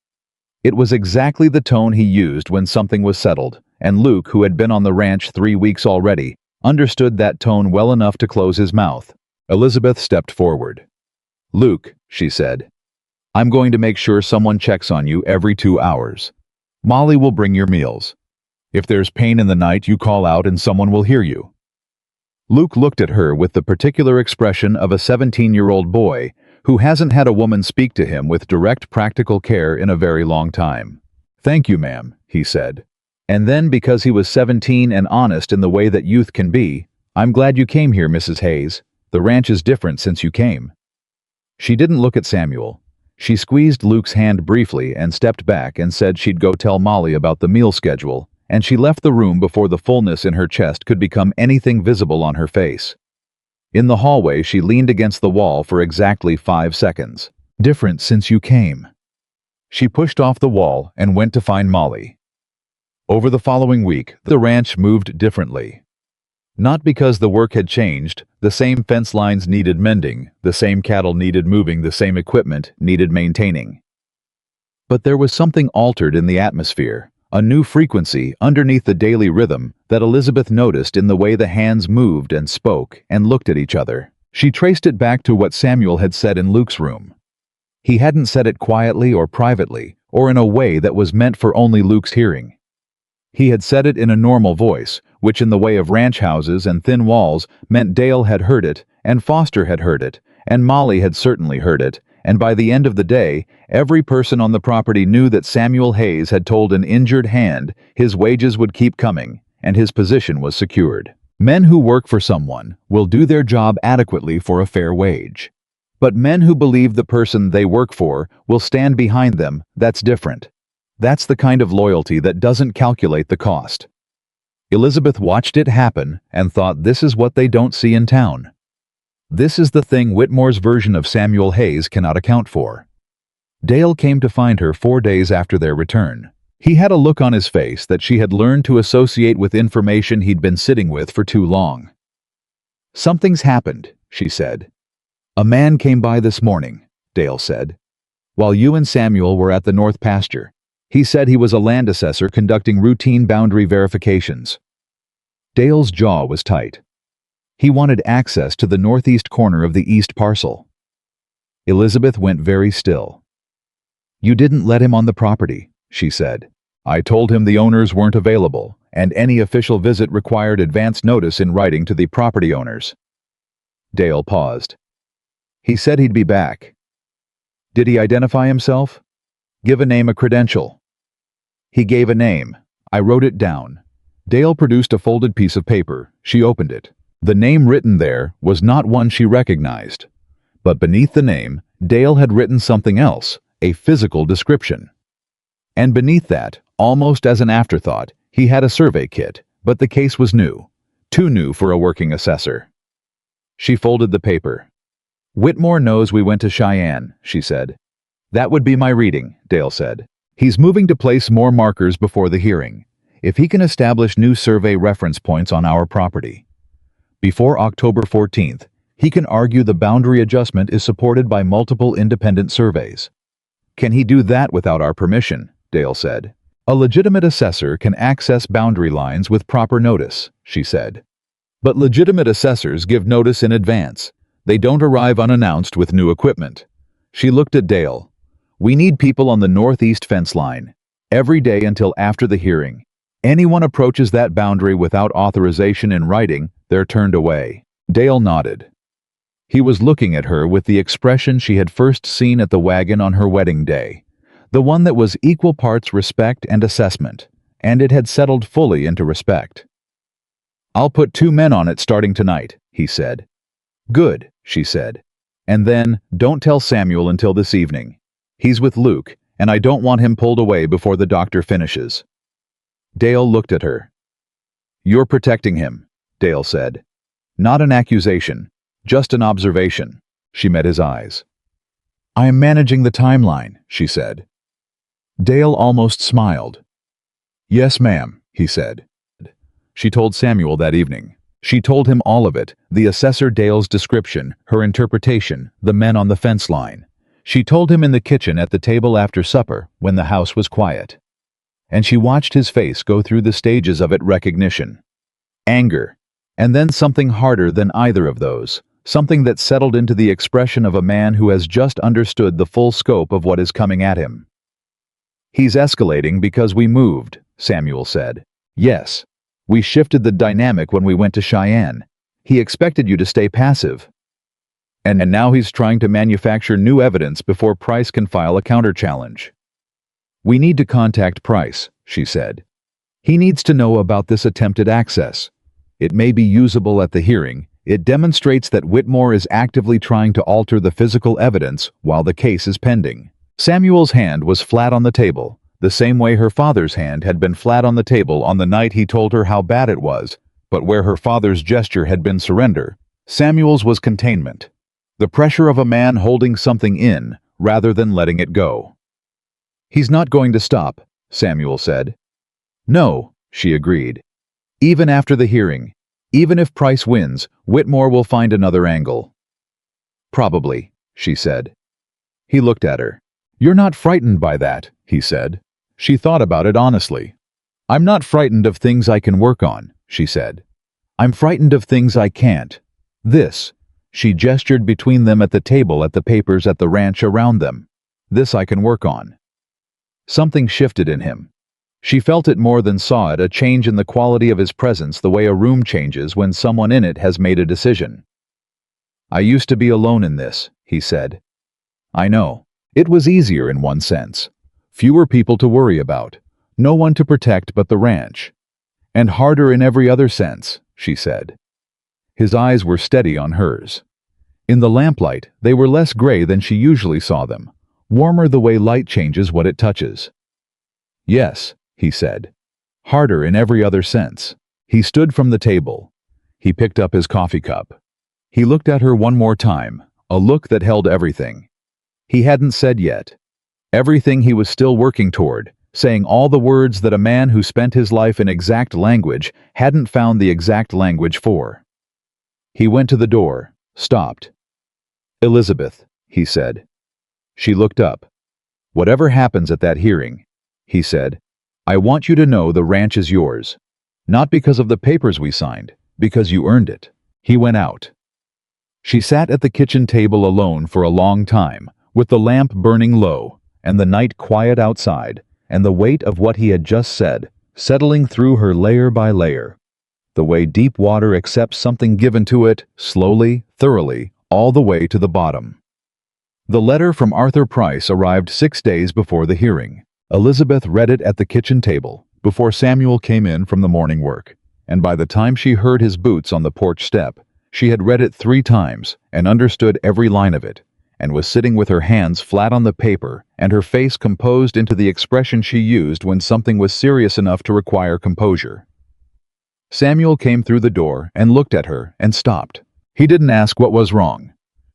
It was exactly the tone he used when something was settled, and Luke, who had been on the ranch 3 weeks already, understood that tone well enough to close his mouth. Elizabeth stepped forward. "Luke," she said, "I'm going to make sure someone checks on you every 2 hours. Molly will bring your meals. If there's pain in the night, you call out and someone will hear you." Luke looked at her with the particular expression of a 17-year-old boy who hasn't had a woman speak to him with direct practical care in a very long time. "Thank you, ma'am," he said. And then, because he was 17 and honest in the way that youth can be, "I'm glad you came here, Mrs. Hayes. The ranch is different since you came." She didn't look at Samuel. She squeezed Luke's hand briefly and stepped back and said she'd go tell Molly about the meal schedule, and she left the room before the fullness in her chest could become anything visible on her face. In the hallway, she leaned against the wall for exactly 5 seconds. "Different since you came." She pushed off the wall and went to find Molly. Over the following week, the ranch moved differently. Not because the work had changed, the same fence lines needed mending, the same cattle needed moving, the same equipment needed maintaining. But there was something altered in the atmosphere, a new frequency underneath the daily rhythm that Elizabeth noticed in the way the hands moved and spoke and looked at each other. She traced it back to what Samuel had said in Luke's room. He hadn't said it quietly or privately, or in a way that was meant for only Luke's hearing. He had said it in a normal voice, which in the way of ranch houses and thin walls meant Dale had heard it, and Foster had heard it, and Molly had certainly heard it, and by the end of the day, every person on the property knew that Samuel Hayes had told an injured hand his wages would keep coming, and his position was secured. Men who work for someone will do their job adequately for a fair wage. But men who believe the person they work for will stand behind them, that's different. That's the kind of loyalty that doesn't calculate the cost. Elizabeth watched it happen and thought, this is what they don't see in town. This is the thing Whitmore's version of Samuel Hayes cannot account for. Dale came to find her 4 days after their return. He had a look on his face that she had learned to associate with information he'd been sitting with for too long. "Something's happened," she said. "A man came by this morning," Dale said, "while you and Samuel were at the north pasture. He said he was a land assessor conducting routine boundary verifications. Dale's jaw was tight. He wanted access to the northeast corner of the east parcel. Elizabeth went very still. "You didn't let him on the property," she said. "I told him the owners weren't available, and any official visit required advance notice in writing to the property owners." Dale paused. "He said he'd be back." "Did he identify himself? Give a name, a credential." "He gave a name. I wrote it down." Dale produced a folded piece of paper. She opened it. The name written there was not one she recognized. But beneath the name, Dale had written something else, a physical description. And beneath that, almost as an afterthought, he had a survey kit, but the case was new. Too new for a working assessor. She folded the paper. "Whitmore knows we went to Cheyenne," she said. "That would be my reading," Dale said. "He's moving to place more markers before the hearing, if he can establish new survey reference points on our property. Before October 14th, he can argue the boundary adjustment is supported by multiple independent surveys." "Can he do that without our permission?" Dale said. "A legitimate assessor can access boundary lines with proper notice," she said. "But legitimate assessors give notice in advance. They don't arrive unannounced with new equipment." She looked at Dale. "We need people on the northeast fence line, every day until after the hearing. Anyone approaches that boundary without authorization in writing, they're turned away." Dale nodded. He was looking at her with the expression she had first seen at the wagon on her wedding day, the one that was equal parts respect and assessment, and it had settled fully into respect. "I'll put 2 men on it starting tonight," he said. "Good," she said. "And then, don't tell Samuel until this evening. He's with Luke, and I don't want him pulled away before the doctor finishes." Dale looked at her. "You're protecting him," Dale said. "Not an accusation, just an observation." She met his eyes. "I am managing the timeline," she said. Dale almost smiled. "Yes, ma'am," he said. She told Samuel that evening. She told him all of it, the assessor Dale's description, her interpretation, the men on the fence line. She told him in the kitchen at the table after supper, when the house was quiet. And she watched his face go through the stages of it: recognition, anger, and then something harder than either of those, something that settled into the expression of a man who has just understood the full scope of what is coming at him. "He's escalating because we moved," Samuel said. "Yes. We shifted the dynamic when we went to Cheyenne. He expected you to stay passive. And now he's trying to manufacture new evidence before Price can file a counter-challenge." "We need to contact Price," she said. "He needs to know about this attempted access. It may be usable at the hearing. It demonstrates that Whitmore is actively trying to alter the physical evidence while the case is pending." Samuel's hand was flat on the table, the same way her father's hand had been flat on the table on the night he told her how bad it was, but where her father's gesture had been surrender, Samuel's was containment. The pressure of a man holding something in rather than letting it go. "He's not going to stop," Samuel said. "No," she agreed. "Even after the hearing, even if Price wins, Whitmore will find another angle." "Probably," she said. He looked at her. "You're not frightened by that," he said. She thought about it honestly. "I'm not frightened of things I can work on," she said. "I'm frightened of things I can't. This," she gestured between them at the table at the papers at the ranch around them. "This I can work on." Something shifted in him. She felt it more than saw it, a change in the quality of his presence, the way a room changes when someone in it has made a decision. "I used to be alone in this," he said. "I know. It was easier in one sense. Fewer people to worry about. No one to protect but the ranch. And harder in every other sense," she said. His eyes were steady on hers. In the lamplight, they were less gray than she usually saw them, warmer the way light changes what it touches. "Yes," he said. "Harder in every other sense." He stood from the table. He picked up his coffee cup. He looked at her one more time, a look that held everything. He hadn't said yet. Everything he was still working toward, saying all the words that a man who spent his life in exact language hadn't found the exact language for. He went to the door, stopped. "Elizabeth," he said. She looked up. "Whatever happens at that hearing, he said. "I want you to know the ranch is yours. Not because of the papers we signed, because you earned it." He went out. She sat at the kitchen table alone for a long time, with the lamp burning low, and the night quiet outside, and the weight of what he had just said settling through her layer by layer. The way deep water accepts something given to it, slowly, thoroughly, all the way to the bottom. The letter from Arthur Price arrived 6 days before the hearing. Elizabeth read it at the kitchen table, before Samuel came in from the morning work, and by the time she heard his boots on the porch step, she had read it 3 times and understood every line of it, and was sitting with her hands flat on the paper and her face composed into the expression she used when something was serious enough to require composure. Samuel came through the door and looked at her and stopped. He didn't ask what was wrong.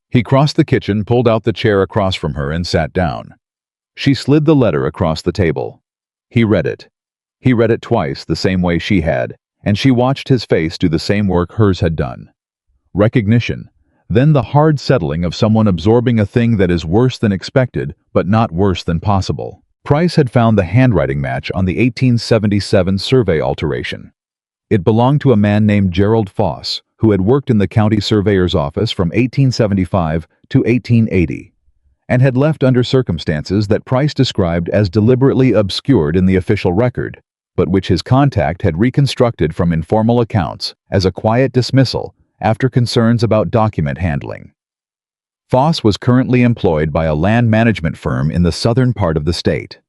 He crossed the kitchen, pulled out the chair across from her, and sat down. She slid the letter across the table. He read it. He read it twice the same way she had, and she watched his face do the same work hers had done. Recognition, then the hard settling of someone absorbing a thing that is worse than expected, but not worse than possible. Price had found the handwriting match on the 1877 survey alteration. It belonged to a man named Gerald Foss, who had worked in the county surveyor's office from 1875 to 1880, and had left under circumstances that Price described as deliberately obscured in the official record, but which his contact had reconstructed from informal accounts as a quiet dismissal after concerns about document handling. Foss was currently employed by a land management firm in the southern part of the state.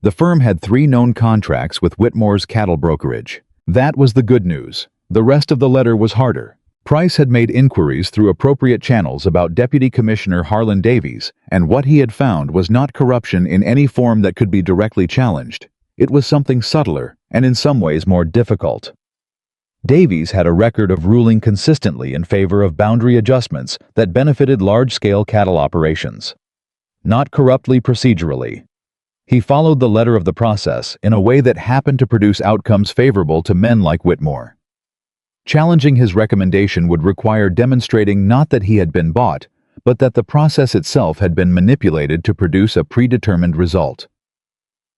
The firm had 3 known contracts with Whitmore's cattle brokerage. That was the good news. The rest of the letter was harder. Price had made inquiries through appropriate channels about Deputy Commissioner Harlan Davies, and what he had found was not corruption in any form that could be directly challenged. It was something subtler, and in some ways more difficult. Davies had a record of ruling consistently in favor of boundary adjustments that benefited large-scale cattle operations. Not corruptly procedurally. He followed the letter of the process in a way that happened to produce outcomes favorable to men like Whitmore. Challenging his recommendation would require demonstrating not that he had been bought, but that the process itself had been manipulated to produce a predetermined result.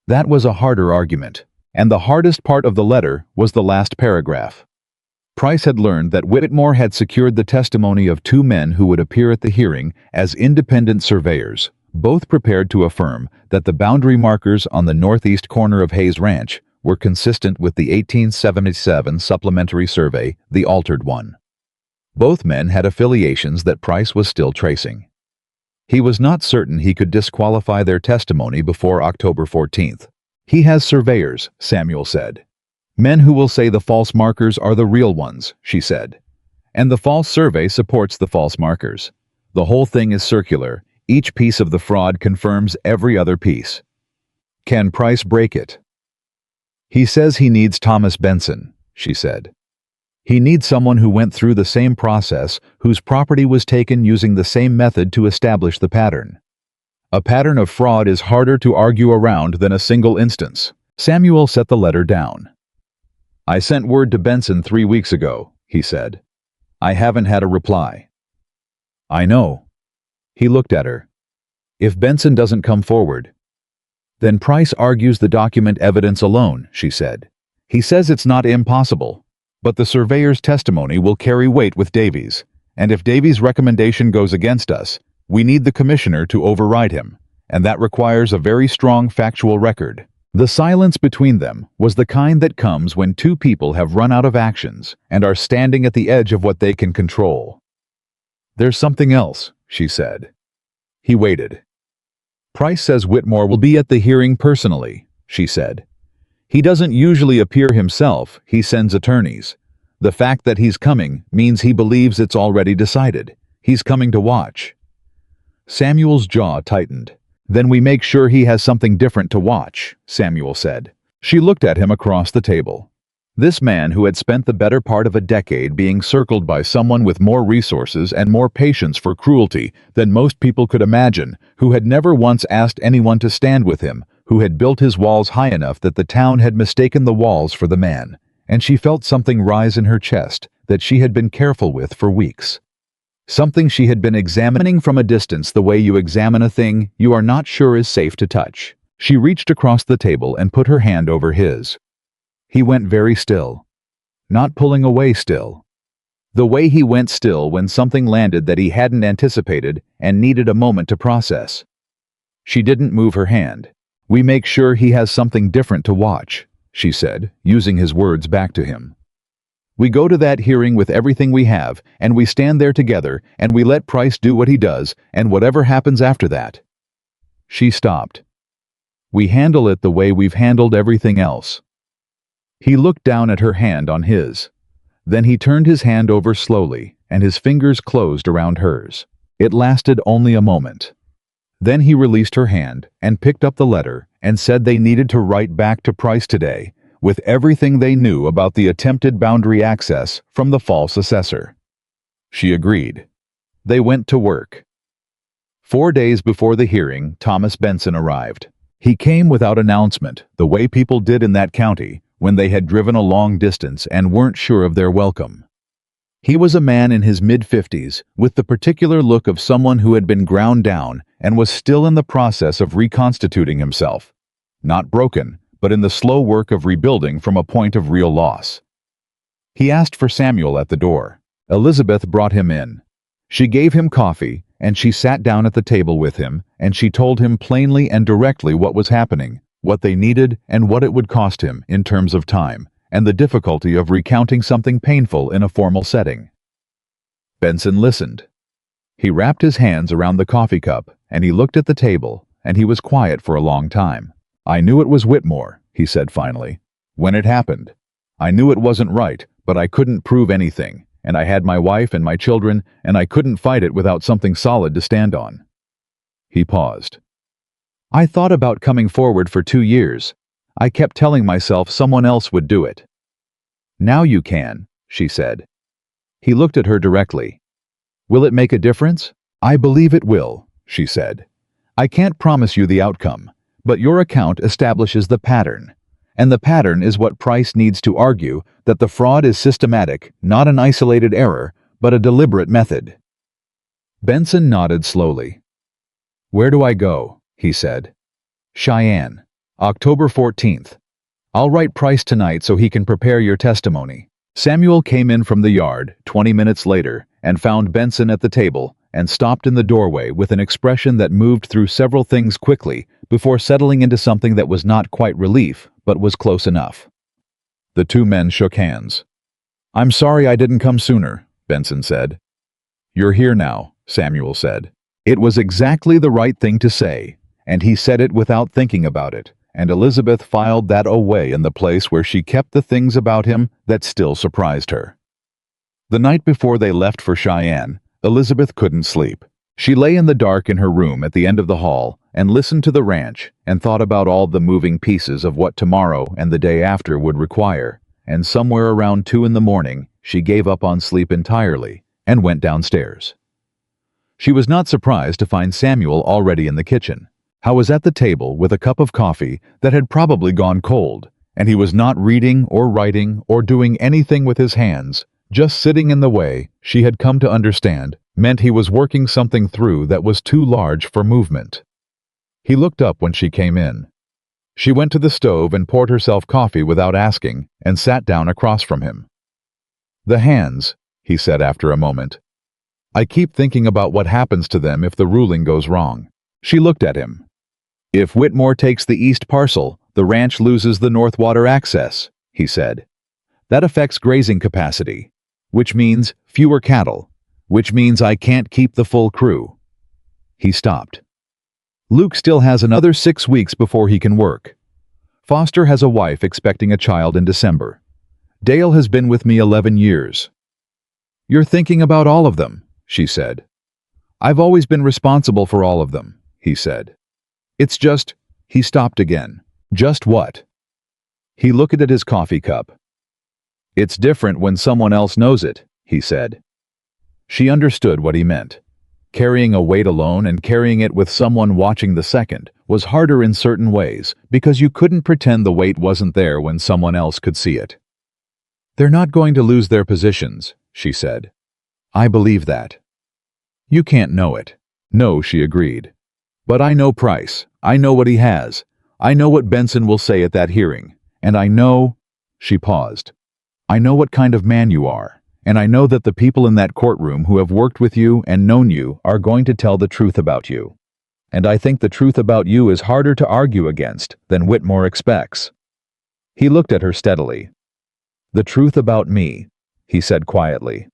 That was a harder argument, and the hardest part of the letter was the last paragraph. Price had learned that Whitmore had secured the testimony of 2 men who would appear at the hearing as independent surveyors, both prepared to affirm that the boundary markers on the northeast corner of Hayes Ranch were consistent with the 1877 supplementary survey, the altered one. Both men had affiliations that Price was still tracing. He was not certain he could disqualify their testimony before October 14th. "He has surveyors," Samuel said. "Men who will say the false markers are the real ones," she said. "And the false survey supports the false markers. The whole thing is circular. Each piece of the fraud confirms every other piece. Can Price break it?" "He says he needs Thomas Benson," she said. "He needs someone who went through the same process, whose property was taken using the same method to establish the pattern. A pattern of fraud is harder to argue around than a single instance." Samuel set the letter down. "I sent word to Benson 3 weeks ago," he said. "I haven't had a reply." "I know." He looked at her. "If Benson doesn't come forward, then Price argues the document evidence alone," she said. "He says it's not impossible, but the surveyor's testimony will carry weight with Davies, and if Davies' recommendation goes against us, we need the commissioner to override him, and that requires a very strong factual record." The silence between them was the kind that comes when 2 people have run out of actions and are standing at the edge of what they can control. "There's something else," she said. He waited. "Price says Whitmore will be at the hearing personally," she said. "He doesn't usually appear himself, he sends attorneys. The fact that he's coming means he believes it's already decided. He's coming to watch." Samuel's jaw tightened. "Then we make sure he has something different to watch," Samuel said. She looked at him across the table. This man who had spent the better part of a decade being circled by someone with more resources and more patience for cruelty than most people could imagine, who had never once asked anyone to stand with him, who had built his walls high enough that the town had mistaken the walls for the man, and she felt something rise in her chest that she had been careful with for weeks. Something she had been examining from a distance the way you examine a thing you are not sure is safe to touch. She reached across the table and put her hand over his. He went very still. Not pulling away still. The way he went still when something landed that he hadn't anticipated and needed a moment to process. She didn't move her hand. "We make sure he has something different to watch," she said, using his words back to him. "We go to that hearing with everything we have, and we stand there together, and we let Price do what he does, and whatever happens after that." She stopped. "We handle it the way we've handled everything else." He looked down at her hand on his. Then he turned his hand over slowly, and his fingers closed around hers. It lasted only a moment. Then he released her hand and picked up the letter and said they needed to write back to Price today with everything they knew about the attempted boundary access from the false assessor. She agreed. They went to work. 4 days before the hearing, Thomas Benson arrived. He came without announcement, the way people did in that county when they had driven a long distance and weren't sure of their welcome. He was a man in his mid-50s, with the particular look of someone who had been ground down and was still in the process of reconstituting himself. Not broken, but in the slow work of rebuilding from a point of real loss. He asked for Samuel at the door. Elizabeth brought him in. She gave him coffee, and she sat down at the table with him, and she told him plainly and directly what was happening, what they needed, and what it would cost him in terms of time, and the difficulty of recounting something painful in a formal setting. Benson listened. He wrapped his hands around the coffee cup, and he looked at the table, and he was quiet for a long time. "I knew it was Whitmore," he said finally, "when it happened. I knew it wasn't right, but I couldn't prove anything, and I had my wife and my children, and I couldn't fight it without something solid to stand on." He paused. "I thought about coming forward for 2 years. I kept telling myself someone else would do it." "Now you can," she said. He looked at her directly. "Will it make a difference?" "I believe it will," she said. "I can't promise you the outcome, but your account establishes the pattern. And the pattern is what Price needs to argue, that the fraud is systematic, not an isolated error, but a deliberate method." Benson nodded slowly. "Where do I go?" he said. "Cheyenne, October 14th. I'll write Price tonight so he can prepare your testimony." Samuel came in from the yard 20 minutes later and found Benson at the table and stopped in the doorway with an expression that moved through several things quickly before settling into something that was not quite relief, but was close enough. The two men shook hands. "I'm sorry I didn't come sooner," Benson said. "You're here now," Samuel said. It was exactly the right thing to say, and he said it without thinking about it, and Elizabeth filed that away in the place where she kept the things about him that still surprised her. The night before they left for Cheyenne, Elizabeth couldn't sleep. She lay in the dark in her room at the end of the hall and listened to the ranch and thought about all the moving pieces of what tomorrow and the day after would require, and somewhere around 2 in the morning, she gave up on sleep entirely and went downstairs. She was not surprised to find Samuel already in the kitchen. He was at the table with a cup of coffee that had probably gone cold, and he was not reading or writing or doing anything with his hands. Just sitting in the way, she had come to understand, meant he was working something through that was too large for movement. He looked up when she came in. She went to the stove and poured herself coffee without asking and sat down across from him. "The hands," he said after a moment. "I keep thinking about what happens to them if the ruling goes wrong." She looked at him. "If Whitmore takes the east parcel, the ranch loses the north water access," he said. "That affects grazing capacity, which means fewer cattle, which means I can't keep the full crew." He stopped. "Luke still has another 6 weeks before he can work. Foster has a wife expecting a child in December. Dale has been with me 11 years. "You're thinking about all of them," she said. "I've always been responsible for all of them," he said. "It's just..." He stopped again. "Just what?" He looked at his coffee cup. "It's different when someone else knows it," he said. She understood what he meant. Carrying a weight alone and carrying it with someone watching the second was harder in certain ways because you couldn't pretend the weight wasn't there when someone else could see it. "They're not going to lose their positions," she said. "I believe that." "You can't know it." "No," she agreed. "But I know Price. I know what he has. I know what Benson will say at that hearing, and I know—" She paused. "I know what kind of man you are, and I know that the people in that courtroom who have worked with you and known you are going to tell the truth about you. And I think the truth about you is harder to argue against than Whitmore expects." He looked at her steadily. "The truth about me," he said quietly.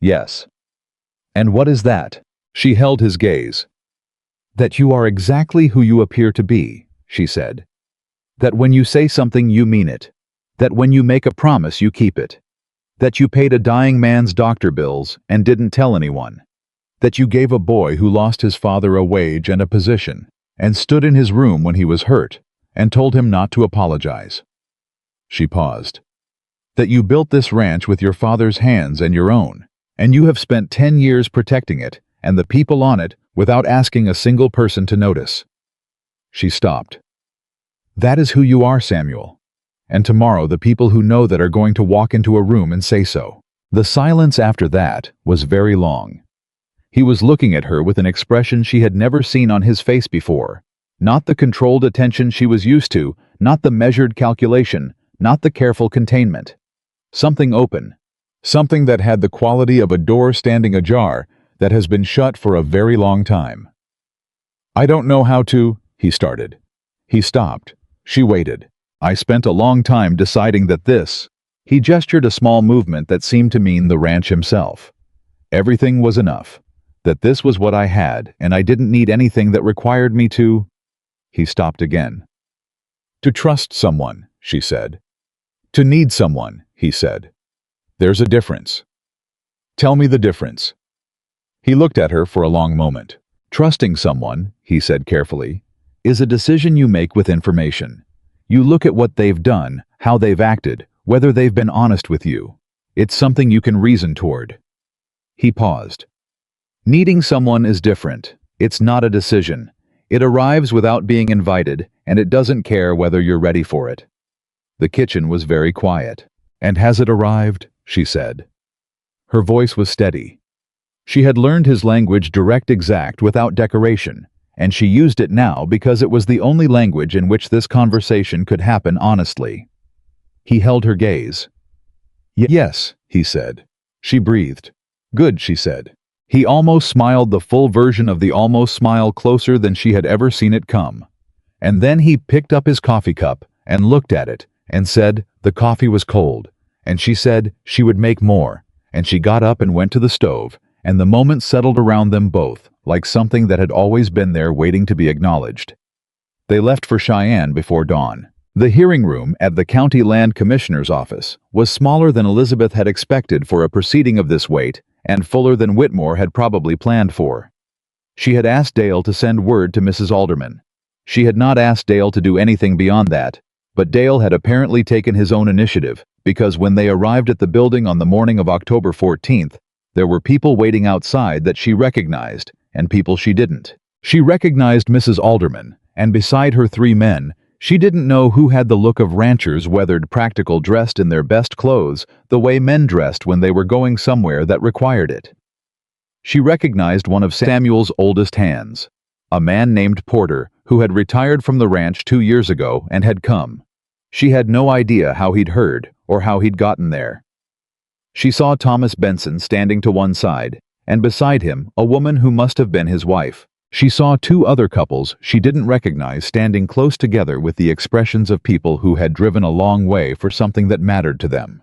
"Yes." "And what is that?" She held his gaze. "That you are exactly who you appear to be," she said. "That when you say something you mean it. That when you make a promise you keep it. That you paid a dying man's doctor bills and didn't tell anyone. That you gave a boy who lost his father a wage and a position, and stood in his room when he was hurt, and told him not to apologize." She paused. "That you built this ranch with your father's hands and your own, and you have spent 10 years protecting it and the people on it without asking a single person to notice." She stopped. "That is who you are, Samuel. And tomorrow the people who know that are going to walk into a room and say so." The silence after that was very long. He was looking at her with an expression she had never seen on his face before. Not the controlled attention she was used to, not the measured calculation, not the careful containment. Something open. Something that had the quality of a door standing ajar that has been shut for a very long time. "I don't know how to—" he started. He stopped. She waited. "I spent a long time deciding that this—" He gestured a small movement that seemed to mean the ranch himself. "Everything was enough. That this was what I had, and I didn't need anything that required me to—" He stopped again. "To trust someone," she said. "To need someone," he said. "There's a difference." "Tell me the difference." He looked at her for a long moment. "Trusting someone," he said carefully, "is a decision you make with information. You look at what they've done, how they've acted, whether they've been honest with you. It's something you can reason toward." He paused. "Needing someone is different. It's not a decision. It arrives without being invited, and it doesn't care whether you're ready for it." The kitchen was very quiet. "And has it arrived?" she said. Her voice was steady. She had learned his language direct, exact, without decoration, and she used it now because it was the only language in which this conversation could happen honestly. He held her gaze. "Yes," he said. She breathed. "Good," she said. He almost smiled, the full version of the almost smile, closer than she had ever seen it come. And then he picked up his coffee cup and looked at it and said the coffee was cold, and she said she would make more, and she got up and went to the stove, and the moment settled around them both, like something that had always been there waiting to be acknowledged. They left for Cheyenne before dawn. The hearing room at the County Land Commissioner's office was smaller than Elizabeth had expected for a proceeding of this weight, and fuller than Whitmore had probably planned for. She had asked Dale to send word to Mrs. Alderman. She had not asked Dale to do anything beyond that, but Dale had apparently taken his own initiative, because when they arrived at the building on the morning of October 14th, there were people waiting outside that she recognized, and people she didn't. She recognized Mrs. Alderman, and beside her 3 men, she didn't know who had the look of ranchers, weathered, practical, dressed in their best clothes, the way men dressed when they were going somewhere that required it. She recognized one of Samuel's oldest hands, a man named Porter, who had retired from the ranch 2 years ago and had come. She had no idea how he'd heard or how he'd gotten there. She saw Thomas Benson standing to one side, and beside him a woman who must have been his wife. She saw 2 other couples she didn't recognize standing close together with the expressions of people who had driven a long way for something that mattered to them.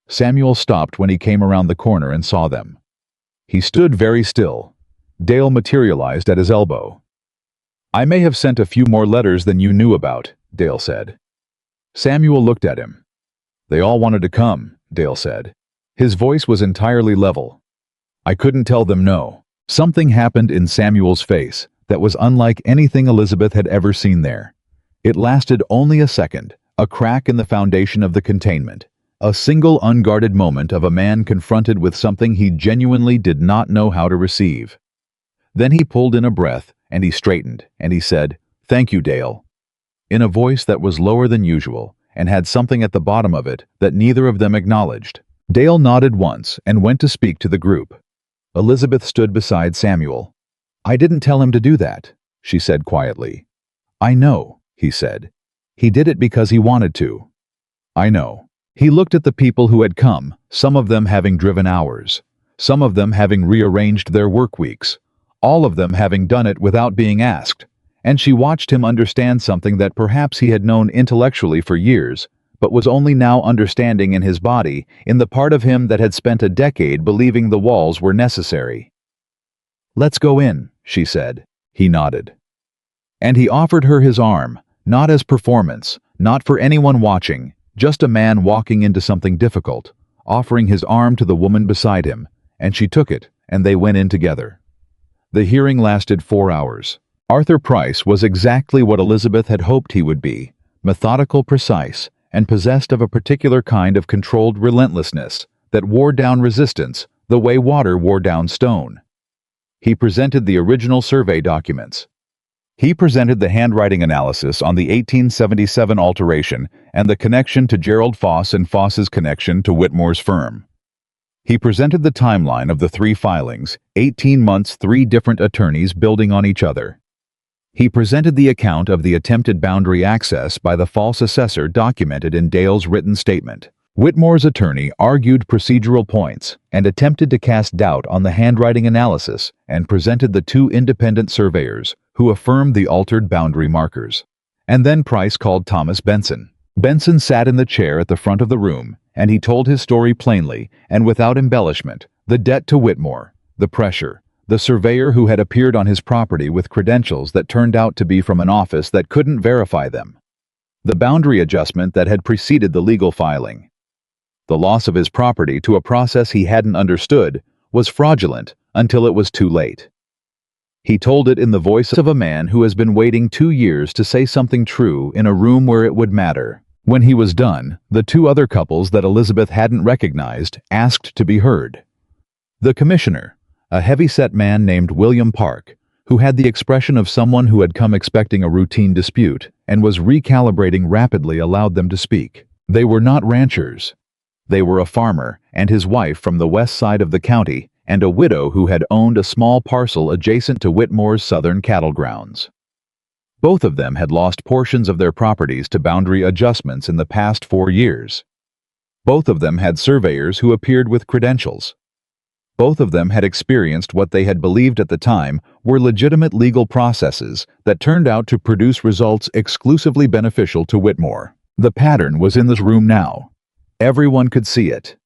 Samuel stopped when he came around the corner and saw them. He stood very still. Dale materialized at his elbow. "I may have sent a few more letters than you knew about," Dale said. Samuel looked at him. "They all wanted to come," Dale said. His voice was entirely level. "I couldn't tell them no." Something happened in Samuel's face that was unlike anything Elizabeth had ever seen there. It lasted only a second, a crack in the foundation of the containment, a single unguarded moment of a man confronted with something he genuinely did not know how to receive. Then he pulled in a breath, and he straightened, and he said, "Thank you, Dale," in a voice that was lower than usual and had something at the bottom of it that neither of them acknowledged. Dale nodded once and went to speak to the group. Elizabeth stood beside Samuel. "I didn't tell him to do that," she said quietly. "I know," he said. He did it because he wanted to. I know. He looked at the people who had come, some of them having driven hours, some of them having rearranged their work weeks, all of them having done it without being asked, and she watched him understand something that perhaps he had known intellectually for years, but was only now understanding in his body, in the part of him that had spent a decade believing the walls were necessary. "Let's go in," she said. He nodded. And he offered her his arm, not as performance, not for anyone watching, just a man walking into something difficult, offering his arm to the woman beside him, and she took it, and they went in together. The hearing lasted 4 hours. Arthur Price was exactly what Elizabeth had hoped he would be, methodical, precise, and possessed of a particular kind of controlled relentlessness that wore down resistance the way water wore down stone. He presented the original survey documents. He presented the handwriting analysis on the 1877 alteration and the connection to Gerald Foss and Foss's connection to Whitmore's firm. He presented the timeline of the 3 filings, 18 months, 3 different attorneys building on each other. He presented the account of the attempted boundary access by the false assessor documented in Dale's written statement. Whitmore's attorney argued procedural points and attempted to cast doubt on the handwriting analysis and presented the 2 independent surveyors who affirmed the altered boundary markers. And then Price called Thomas Benson. Benson sat in the chair at the front of the room, and he told his story plainly and without embellishment, the debt to Whitmore, the pressure, the surveyor who had appeared on his property with credentials that turned out to be from an office that couldn't verify them, the boundary adjustment that had preceded the legal filing. The loss of his property to a process he hadn't understood was fraudulent until it was too late. He told it in the voice of a man who has been waiting 2 years to say something true in a room where it would matter. When he was done, the 2 other couples that Elizabeth hadn't recognized asked to be heard. The commissioner, a heavy-set man named William Park, who had the expression of someone who had come expecting a routine dispute and was recalibrating rapidly, allowed them to speak. They were not ranchers. They were a farmer and his wife from the west side of the county, and a widow who had owned a small parcel adjacent to Whitmore's southern cattle grounds. Both of them had lost portions of their properties to boundary adjustments in the past 4 years. Both of them had surveyors who appeared with credentials. Both of them had experienced what they had believed at the time were legitimate legal processes that turned out to produce results exclusively beneficial to Whitmore. The pattern was in this room now. Everyone could see it.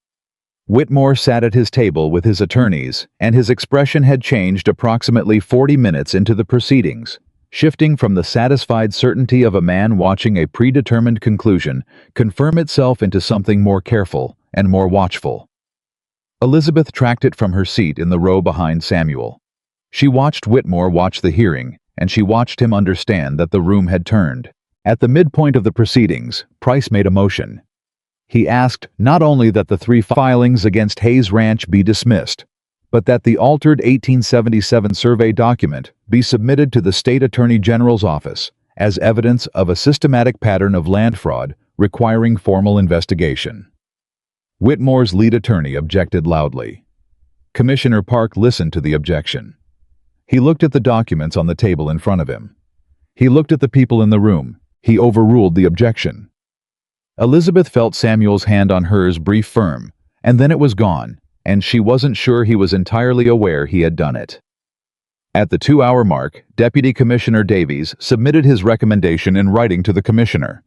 Whitmore sat at his table with his attorneys, and his expression had changed approximately 40 minutes into the proceedings, shifting from the satisfied certainty of a man watching a predetermined conclusion confirm itself into something more careful and more watchful. Elizabeth tracked it from her seat in the row behind Samuel. She watched Whitmore watch the hearing, and she watched him understand that the room had turned. At the midpoint of the proceedings, Price made a motion. He asked not only that the 3 filings against Hayes Ranch be dismissed, but that the altered 1877 survey document be submitted to the State Attorney General's office as evidence of a systematic pattern of land fraud requiring formal investigation. Whitmore's lead attorney objected loudly. Commissioner Park listened to the objection. He looked at the documents on the table in front of him. He looked at the people in the room. He overruled the objection. Elizabeth felt Samuel's hand on hers brief firm, and then it was gone, and she wasn't sure he was entirely aware he had done it. At the 2-hour mark, Deputy Commissioner Davies submitted his recommendation in writing to the commissioner.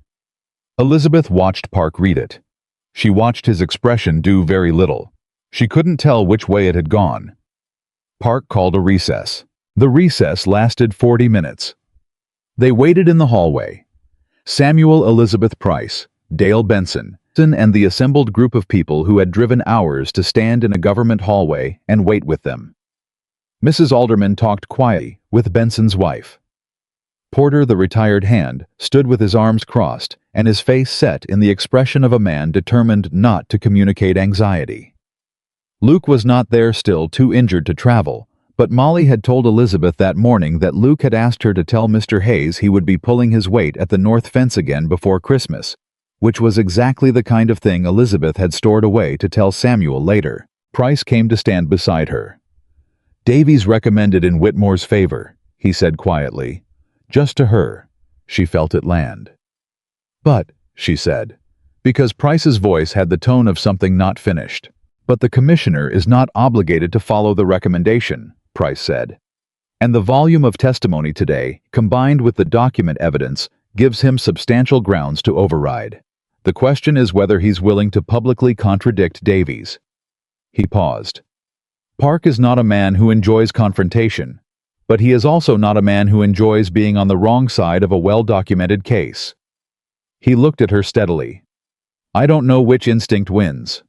Elizabeth watched Park read it. She watched his expression do very little. She couldn't tell which way it had gone. Park called a recess. The recess lasted 40 minutes. They waited in the hallway. Samuel Elizabeth Price, Dale Benson, and the assembled group of people who had driven hours to stand in a government hallway and wait with them. Mrs. Alderman talked quietly with Benson's wife. Porter, the retired hand, stood with his arms crossed and his face set in the expression of a man determined not to communicate anxiety. Luke was not there, still too injured to travel, but Molly had told Elizabeth that morning that Luke had asked her to tell Mr. Hayes he would be pulling his weight at the north fence again before Christmas, which was exactly the kind of thing Elizabeth had stored away to tell Samuel later. Price came to stand beside her. "Davies recommended in Whitmore's favor," he said quietly, just to her. She felt it land. But, she said, because Price's voice had the tone of something not finished. But the commissioner is not obligated to follow the recommendation, Price said. And the volume of testimony today, combined with the document evidence, gives him substantial grounds to override. The question is whether he's willing to publicly contradict Davies. He paused. Park is not a man who enjoys confrontation, but he is also not a man who enjoys being on the wrong side of a well-documented case. He looked at her steadily. I don't know which instinct wins.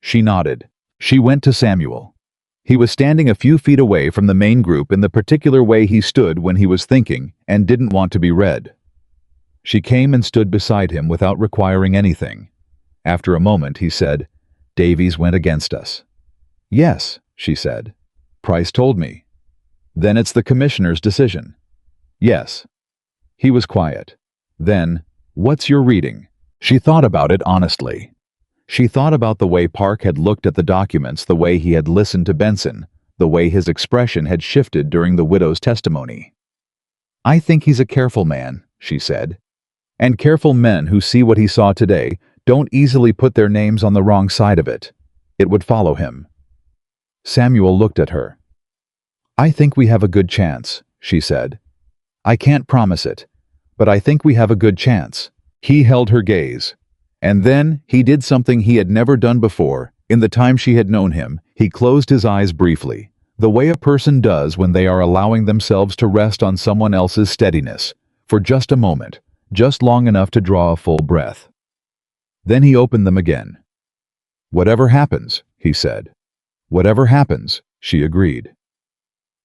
She nodded. She went to Samuel. He was standing a few feet away from the main group in the particular way he stood when he was thinking and didn't want to be read. She came and stood beside him without requiring anything. After a moment, he said, Davies went against us. Yes, she said. Price told me. Then it's the commissioner's decision. Yes. He was quiet. Then, what's your reading? She thought about it honestly. She thought about the way Park had looked at the documents, the way he had listened to Benson, the way his expression had shifted during the widow's testimony. I think he's a careful man, she said. And careful men who see what he saw today don't easily put their names on the wrong side of it. It would follow him. Samuel looked at her. I think we have a good chance, she said. I can't promise it, but I think we have a good chance. He held her gaze. And then he did something he had never done before. In the time she had known him, he closed his eyes briefly, the way a person does when they are allowing themselves to rest on someone else's steadiness, for just a moment, just long enough to draw a full breath. Then he opened them again. Whatever happens, he said. Whatever happens, she agreed.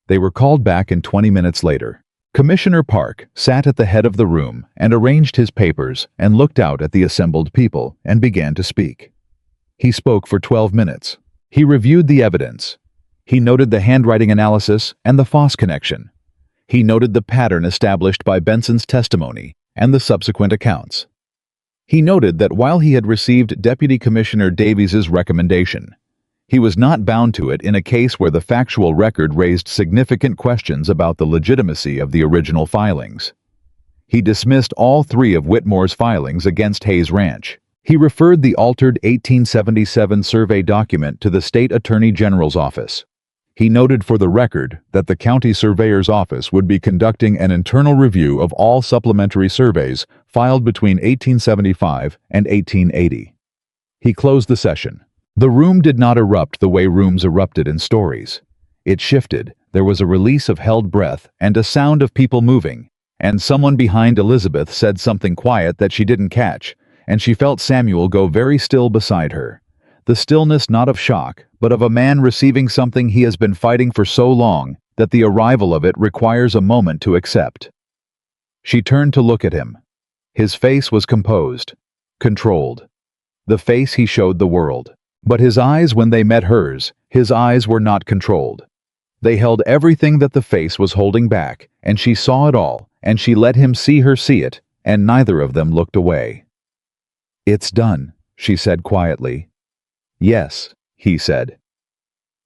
They were called back in 20 minutes later. Commissioner Park sat at the head of the room and arranged his papers and looked out at the assembled people and began to speak. He spoke for 12 minutes. He reviewed the evidence. He noted the handwriting analysis and the Foss connection. He noted the pattern established by Benson's testimony and the subsequent accounts. He noted that while he had received Deputy Commissioner Davies's recommendation, he was not bound to it in a case where the factual record raised significant questions about the legitimacy of the original filings. He dismissed all 3 of Whitmore's filings against Hayes Ranch. He referred the altered 1877 survey document to the State Attorney General's office. He noted for the record that the county surveyor's office would be conducting an internal review of all supplementary surveys filed between 1875 and 1880. He closed the session. The room did not erupt the way rooms erupted in stories. It shifted, there was a release of held breath and a sound of people moving, and someone behind Elizabeth said something quiet that she didn't catch, and she felt Samuel go very still beside her. The stillness not of shock, but of a man receiving something he has been fighting for so long that the arrival of it requires a moment to accept. She turned to look at him. His face was composed, controlled. The face he showed the world. But his eyes, when they met hers, his eyes were not controlled. They held everything that the face was holding back, and she saw it all, and she let him see her see it, and neither of them looked away. It's done, she said quietly. Yes, he said.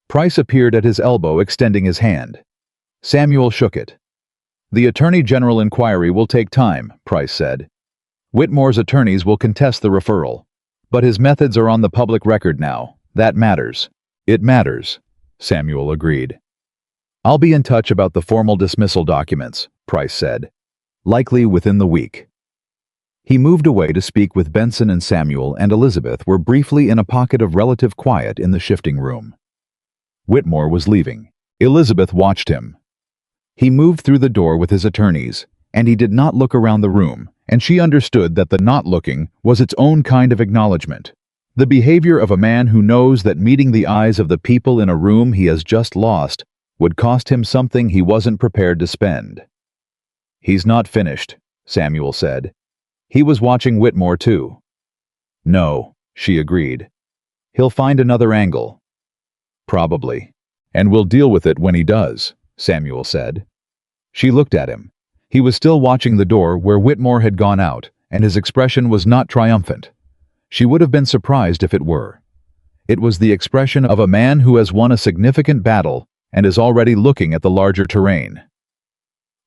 Price appeared at his elbow, extending his hand. Samuel shook it. The Attorney General inquiry will take time, Price said. Whitmore's attorneys will contest the referral. But his methods are on the public record now. That matters. It matters, Samuel agreed. I'll be in touch about the formal dismissal documents, Price said. Likely within the week. He moved away to speak with Benson, and Samuel and Elizabeth were briefly in a pocket of relative quiet in the shifting room. Whitmore was leaving. Elizabeth watched him. He moved through the door with his attorneys, and he did not look around the room, and she understood that the not looking was its own kind of acknowledgement. The behavior of a man who knows that meeting the eyes of the people in a room he has just lost would cost him something he wasn't prepared to spend. He's not finished, Samuel said. He was watching Whitmore too. No, she agreed. He'll find another angle. Probably. And we'll deal with it when he does, Samuel said. She looked at him. He was still watching the door where Whitmore had gone out, and his expression was not triumphant. She would have been surprised if it were. It was the expression of a man who has won a significant battle and is already looking at the larger terrain.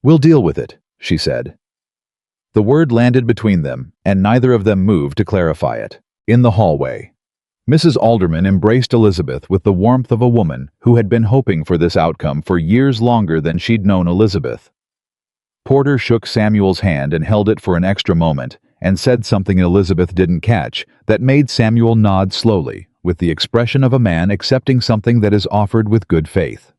We'll deal with it, she said. The word landed between them, and neither of them moved to clarify it. In the hallway, Mrs. Alderman embraced Elizabeth with the warmth of a woman who had been hoping for this outcome for years longer than she'd known Elizabeth. Porter shook Samuel's hand and held it for an extra moment, and said something Elizabeth didn't catch that made Samuel nod slowly, with the expression of a man accepting something that is offered with good faith.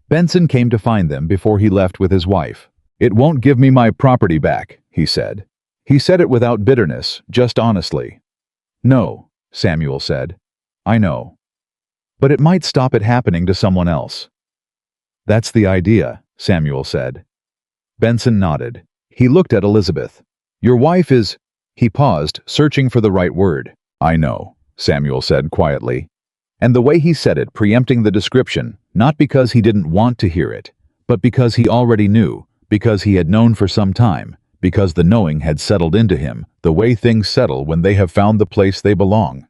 Benson came to find them before he left with his wife. "It won't give me my property back," he said. He said it without bitterness, just honestly. "No," Samuel said. "I know. But it might stop it happening to someone else." "That's the idea," Samuel said. Benson nodded. He looked at Elizabeth. "Your wife is—" He paused, searching for the right word. "I know," Samuel said quietly. And the way he said it, preempting the description, not because he didn't want to hear it, but because he already knew, because he had known for some time, because the knowing had settled into him, the way things settle when they have found the place they belong,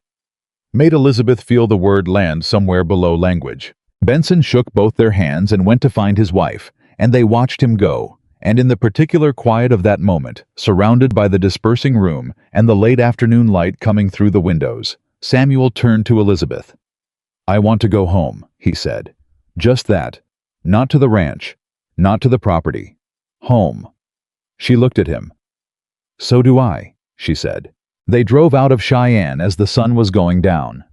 made Elizabeth feel the word land somewhere below language. Benson shook both their hands and went to find his wife, and they watched him go. And in the particular quiet of that moment, surrounded by the dispersing room and the late afternoon light coming through the windows, Samuel turned to Elizabeth. "I want to go home," he said. "Just that. Not to the ranch. Not to the property. Home." She looked at him. "So do I," she said. They drove out of Cheyenne as the sun was going down.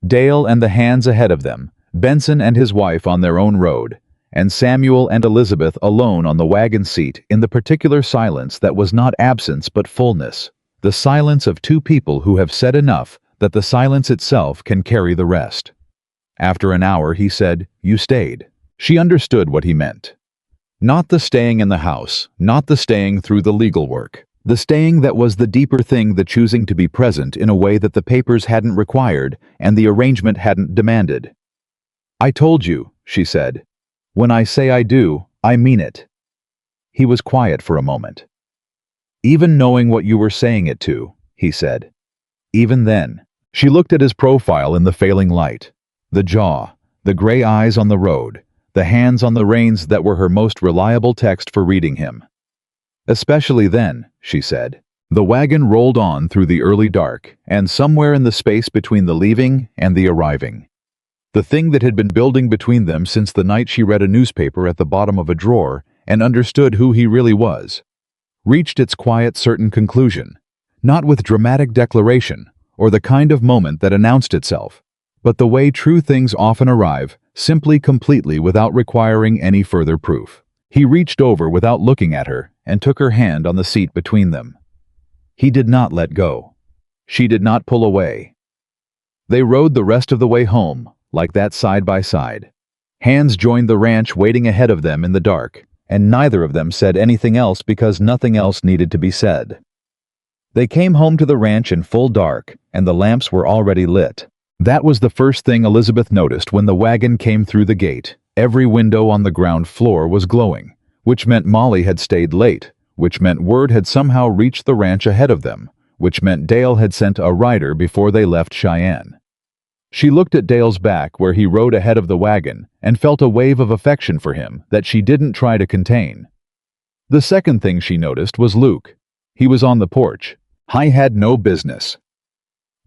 Dale and the hands ahead of them, Benson and his wife on their own road, and Samuel and Elizabeth alone on the wagon seat in the particular silence that was not absence but fullness, the silence of two people who have said enough that the silence itself can carry the rest. After an hour he said, "You stayed." She understood what he meant. Not the staying in the house, not the staying through the legal work. The staying that was the deeper thing, the choosing to be present in a way that the papers hadn't required and the arrangement hadn't demanded. "I told you," she said. "When I say I do, I mean it." He was quiet for a moment. "Even knowing what you were saying it to," he said. "Even then." She looked at his profile in the failing light. The jaw, the gray eyes on the road, the hands on the reins that were her most reliable text for reading him. "Especially then," she said. The wagon rolled on through the early dark, and somewhere in the space between the leaving and the arriving, the thing that had been building between them since the night she read a newspaper at the bottom of a drawer and understood who he really was, reached its quiet, certain conclusion, not with dramatic declaration or the kind of moment that announced itself, but the way true things often arrive, simply, completely, without requiring any further proof. He reached over without looking at her and took her hand on the seat between them. He did not let go. She did not pull away. They rode the rest of the way home, like that, side by side. Hands joined the ranch waiting ahead of them in the dark, and neither of them said anything else because nothing else needed to be said. They came home to the ranch in full dark, and the lamps were already lit. That was the first thing Elizabeth noticed when the wagon came through the gate. Every window on the ground floor was glowing, which meant Molly had stayed late, which meant word had somehow reached the ranch ahead of them, which meant Dale had sent a rider before they left Cheyenne. She looked at Dale's back where he rode ahead of the wagon and felt a wave of affection for him that she didn't try to contain. The second thing she noticed was Luke. He was on the porch. I had no business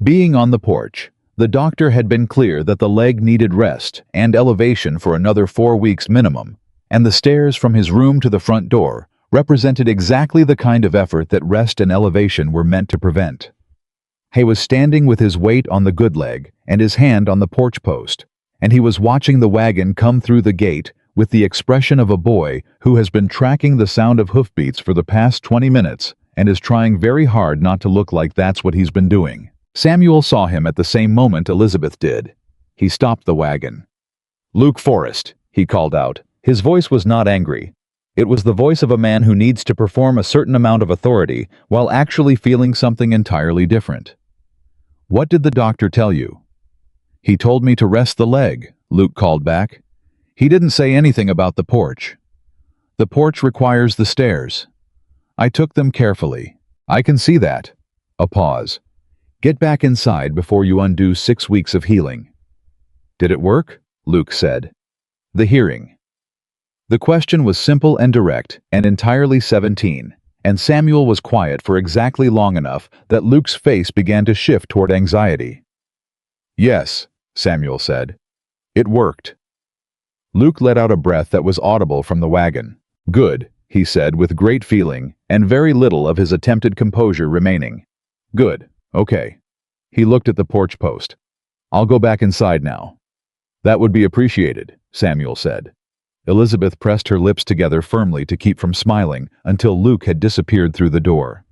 being on the porch. The doctor had been clear that the leg needed rest and elevation for another 4 weeks minimum, and the stairs from his room to the front door represented exactly the kind of effort that rest and elevation were meant to prevent. He was standing with his weight on the good leg and his hand on the porch post, and he was watching the wagon come through the gate with the expression of a boy who has been tracking the sound of hoofbeats for the past 20 minutes and is trying very hard not to look like that's what he's been doing. Samuel saw him at the same moment Elizabeth did. He stopped the wagon. "Luke Forrest," he called out. His voice was not angry. It was the voice of a man who needs to perform a certain amount of authority while actually feeling something entirely different. "What did the doctor tell you?" "He told me to rest the leg," Luke called back. "He didn't say anything about the porch. The porch requires the stairs. I took them carefully. I can see that." A pause. "Get back inside before you undo 6 weeks of healing." "Did it work?" Luke said. The hearing. The question was simple and direct and entirely 17, and Samuel was quiet for exactly long enough that Luke's face began to shift toward anxiety. "Yes," Samuel said. "It worked." Luke let out a breath that was audible from the wagon. "Good," he said with great feeling, and very little of his attempted composure remaining. "Good, okay." He looked at the porch post. "I'll go back inside now." "That would be appreciated," Samuel said. Elizabeth pressed her lips together firmly to keep from smiling until Luke had disappeared through the door.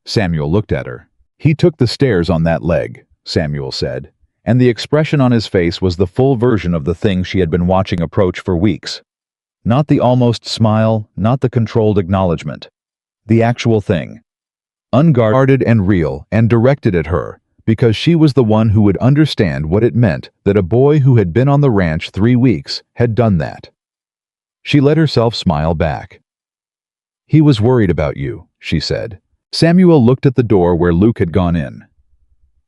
Samuel looked at her. "He took the stairs on that leg," Samuel said, and the expression on his face was the full version of the thing she had been watching approach for weeks. Not the almost smile, not the controlled acknowledgement. The actual thing. Unguarded and real and directed at her, because she was the one who would understand what it meant that a boy who had been on the ranch 3 weeks had done that. She let herself smile back. "He was worried about you," she said. Samuel looked at the door where Luke had gone in.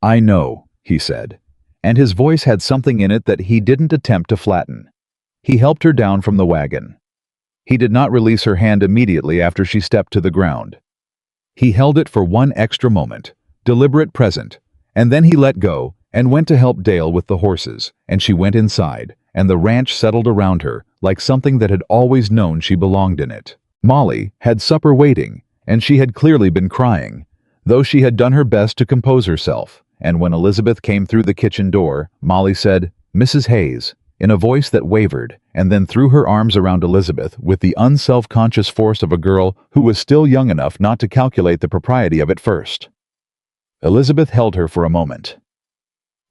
"I know," he said, and his voice had something in it that he didn't attempt to flatten. He helped her down from the wagon. He did not release her hand immediately after she stepped to the ground. He held it for one extra moment, deliberate present, and then he let go and went to help Dale with the horses, and she went inside, and the ranch settled around her like something that had always known she belonged in it. Molly had supper waiting, and she had clearly been crying, though she had done her best to compose herself, and when Elizabeth came through the kitchen door, Molly said, "Mrs. Hayes," in a voice that wavered, and then threw her arms around Elizabeth with the unself-conscious force of a girl who was still young enough not to calculate the propriety of it first. Elizabeth held her for a moment.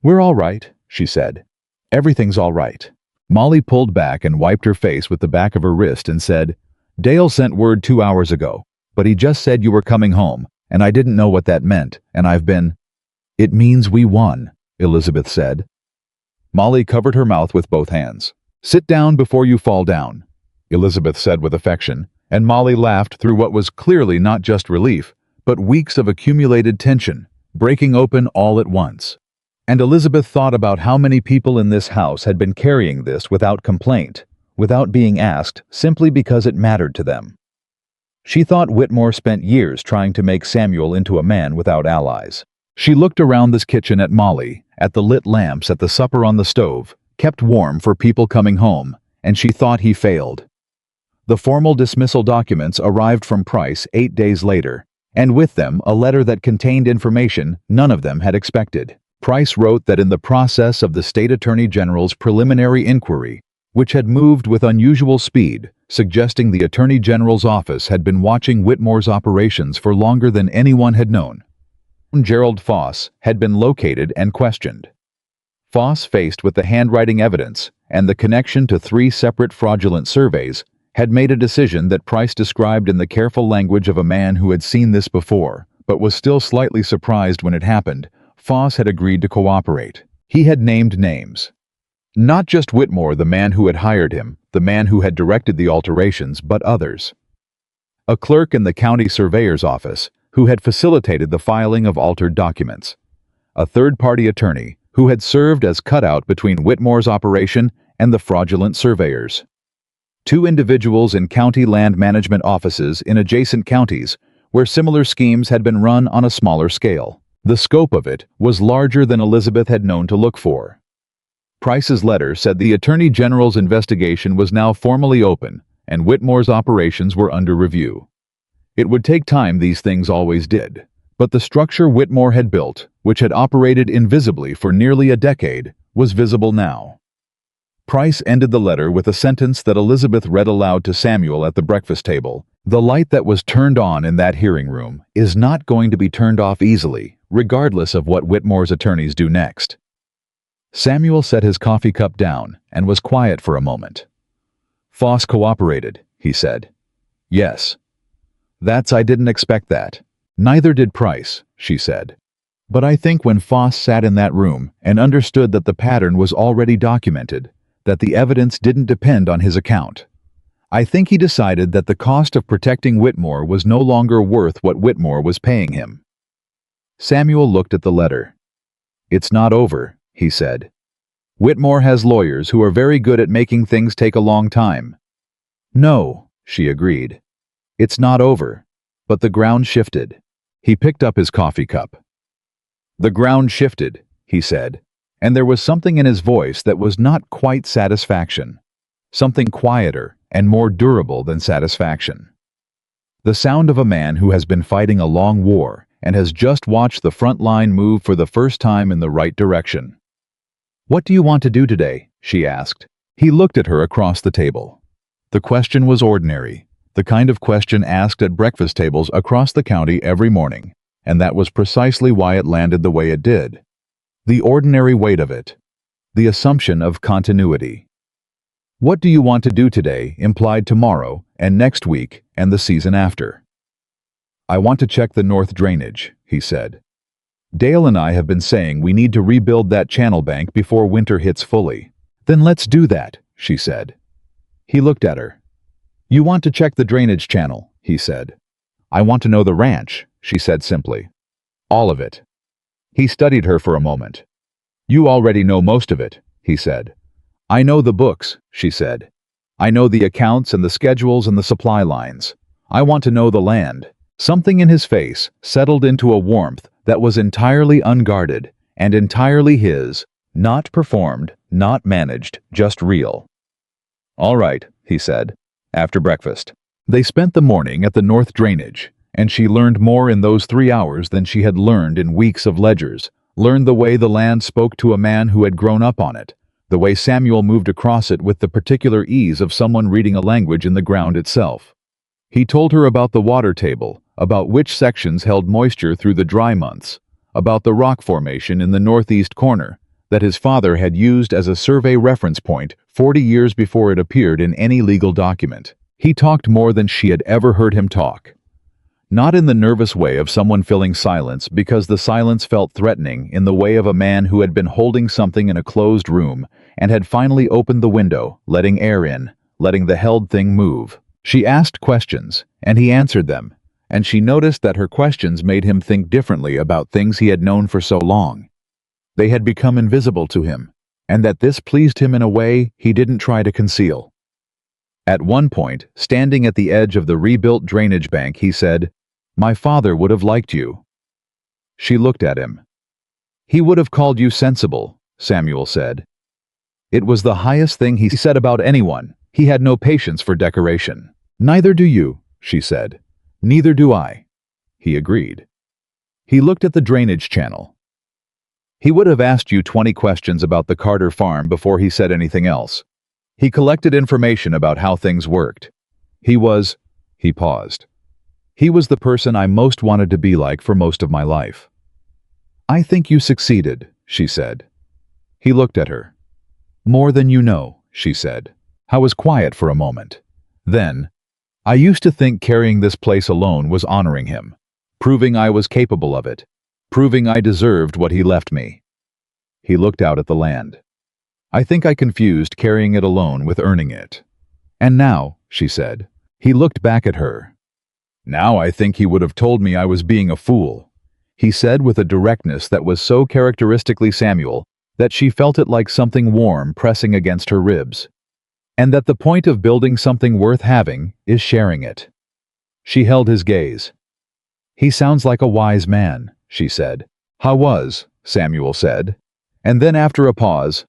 "We're all right," she said. "Everything's all right." Molly pulled back and wiped her face with the back of her wrist and said, "Dale sent word 2 hours ago, but he just said you were coming home, and I didn't know what that meant, and I've been—" "It means we won," Elizabeth said. Molly covered her mouth with both hands. "Sit down before you fall down," Elizabeth said with affection, and Molly laughed through what was clearly not just relief, but weeks of accumulated tension, breaking open all at once. And Elizabeth thought about how many people in this house had been carrying this without complaint, without being asked, simply because it mattered to them. She thought Whitmore spent years trying to make Samuel into a man without allies. She looked around this kitchen at Molly, at the lit lamps at the supper on the stove, kept warm for people coming home, and she thought he failed. The formal dismissal documents arrived from Price 8 days later, and with them a letter that contained information none of them had expected. Price wrote that in the process of the State Attorney General's preliminary inquiry, which had moved with unusual speed, suggesting the Attorney General's office had been watching Whitmore's operations for longer than anyone had known, Gerald Foss had been located and questioned. Foss, faced with the handwriting evidence and the connection to 3 separate fraudulent surveys, had made a decision that Price described in the careful language of a man who had seen this before, but was still slightly surprised when it happened. Foss had agreed to cooperate. He had named names. Not just Whitmore, the man who had hired him, the man who had directed the alterations, but others. A clerk in the county surveyor's office, who had facilitated the filing of altered documents. A third-party attorney, who had served as cutout between Whitmore's operation and the fraudulent surveyors. 2 individuals in county land management offices in adjacent counties, where similar schemes had been run on a smaller scale. The scope of it was larger than Elizabeth had known to look for. Price's letter said the Attorney General's investigation was now formally open, and Whitmore's operations were under review. It would take time, these things always did, but the structure Whitmore had built, which had operated invisibly for nearly a decade, was visible now. Price ended the letter with a sentence that Elizabeth read aloud to Samuel at the breakfast table. "The light that was turned on in that hearing room is not going to be turned off easily, regardless of what Whitmore's attorneys do next." Samuel set his coffee cup down and was quiet for a moment. "Foss cooperated," he said. "Yes." "I didn't expect that." "Neither did Price," she said. "But I think when Foss sat in that room and understood that the pattern was already documented, that the evidence didn't depend on his account, I think he decided that the cost of protecting Whitmore was no longer worth what Whitmore was paying him." Samuel looked at the letter. "It's not over," he said. "Whitmore has lawyers who are very good at making things take a long time." "No," she agreed. "It's not over. but the ground shifted. He picked up his coffee cup. "The ground shifted," he said, and there was something in his voice that was not quite satisfaction. Something quieter and more durable than satisfaction. The sound of a man who has been fighting a long war and has just watched the front line move for the first time in the right direction. "What do you want to do today?" she asked. He looked at her across the table. The question was ordinary, the kind of question asked at breakfast tables across the county every morning, and that was precisely why it landed the way it did. The ordinary weight of it. The assumption of continuity. What do you want to do today implied tomorrow and next week and the season after. "I want to check the north drainage," he said. "Dale and I have been saying we need to rebuild that channel bank before winter hits fully." "Then let's do that," she said. He looked at her. "You want to check the drainage channel," he said. "I want to know the ranch," she said simply. "All of it." He studied her for a moment. "You already know most of it," he said. "I know the books," she said. "I know the accounts and the schedules and the supply lines. I want to know the land." Something in his face settled into a warmth that was entirely unguarded and entirely his, not performed, not managed, just real. "All right," he said, after breakfast. They spent the morning at the north drainage, and she learned more in those 3 hours than she had learned in weeks of ledgers, learned the way the land spoke to a man who had grown up on it, the way Samuel moved across it with the particular ease of someone reading a language in the ground itself. He told her about the water table, about which sections held moisture through the dry months, about the rock formation in the northeast corner that his father had used as a survey reference point 40 years before it appeared in any legal document. He talked more than she had ever heard him talk. Not in the nervous way of someone filling silence because the silence felt threatening, in the way of a man who had been holding something in a closed room and had finally opened the window, letting air in, letting the held thing move. She asked questions, and he answered them, and she noticed that her questions made him think differently about things he had known for so long. They had become invisible to him, and that this pleased him in a way he didn't try to conceal. At one point, standing at the edge of the rebuilt drainage bank, he said, "My father would have liked you." She looked at him. "He would have called you sensible," Samuel said. It was the highest thing he said about anyone. He had no patience for decoration. "Neither do you," she said. "Neither do I." He agreed. He looked at the drainage channel. He would have asked you 20 questions about the Carter farm before he said anything else. He collected information about how things worked. He paused. "He was the person I most wanted to be like for most of my life." "I think you succeeded," she said. He looked at her. "More than you know," she said. I was quiet for a moment. Then, "I used to think carrying this place alone was honoring him, proving I was capable of it, proving I deserved what he left me." He looked out at the land. "I think I confused carrying it alone with earning it." "And now," she said. He looked back at her. "Now I think he would have told me I was being a fool," he said with a directness that was so characteristically Samuel that she felt it like something warm pressing against her ribs. "And that the point of building something worth having is sharing it." She held his gaze. "He sounds like a wise man," she said. "How was?" Samuel said. And then after a pause,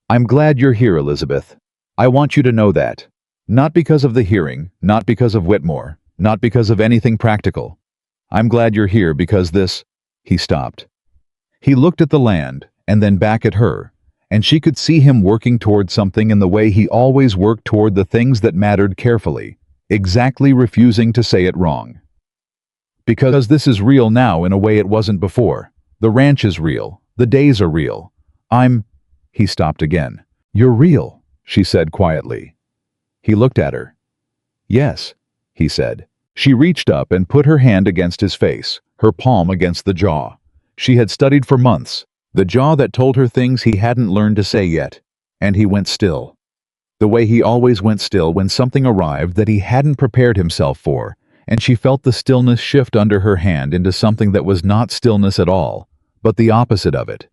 "I'm glad you're here, Elizabeth. I want you to know that. Not because of the hearing, not because of Whitmore, not because of anything practical. I'm glad you're here because this—" He stopped. He looked at the land and then back at her, and she could see him working toward something in the way he always worked toward the things that mattered carefully, exactly refusing to say it wrong. "Because this is real now in a way it wasn't before. The ranch is real. The days are real. He stopped again. "You're real," she said quietly. He looked at her. "Yes," he said. She reached up and put her hand against his face, her palm against the jaw. She had studied for months, the jaw that told her things he hadn't learned to say yet, and he went still. The way he always went still when something arrived that he hadn't prepared himself for, and she felt the stillness shift under her hand into something that was not stillness at all, but the opposite of it.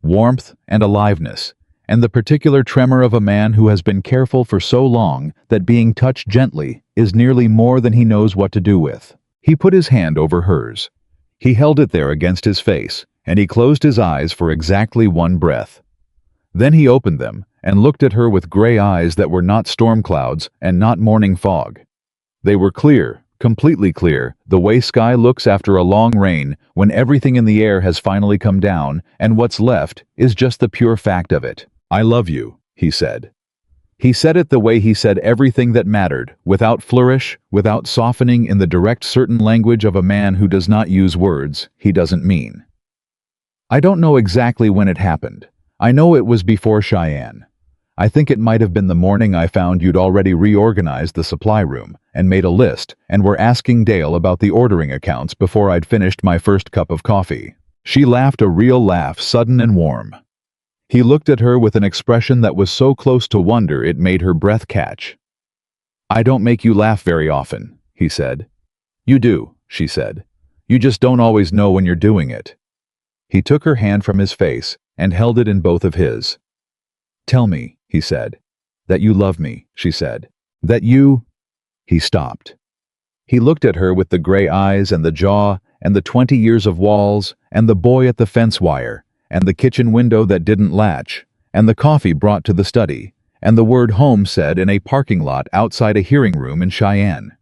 Warmth and aliveness, and the particular tremor of a man who has been careful for so long that being touched gently is nearly more than he knows what to do with. He put his hand over hers. He held it there against his face, and he closed his eyes for exactly one breath. Then he opened them and looked at her with gray eyes that were not storm clouds and not morning fog. They were clear, completely clear, the way sky looks after a long rain when everything in the air has finally come down and what's left is just the pure fact of it. "I love you," he said. He said it the way he said everything that mattered, without flourish, without softening in the direct certain language of a man who does not use words he doesn't mean. I don't know exactly when it happened. I know it was before Cheyenne. I think it might have been the morning I found you'd already reorganized the supply room and made a list and were asking Dale about the ordering accounts before I'd finished my first cup of coffee. She laughed a real laugh, sudden and warm. He looked at her with an expression that was so close to wonder it made her breath catch. "I don't make you laugh very often," he said. "You do," she said. "You just don't always know when you're doing it." He took her hand from his face and held it in both of his. "Tell me," he said. "That you love me," she said. "That you—" He stopped. He looked at her with the gray eyes and the jaw and the 20 years of walls and the boy at the fence wire and the kitchen window that didn't latch and the coffee brought to the study and the word home said in a parking lot outside a hearing room in Cheyenne.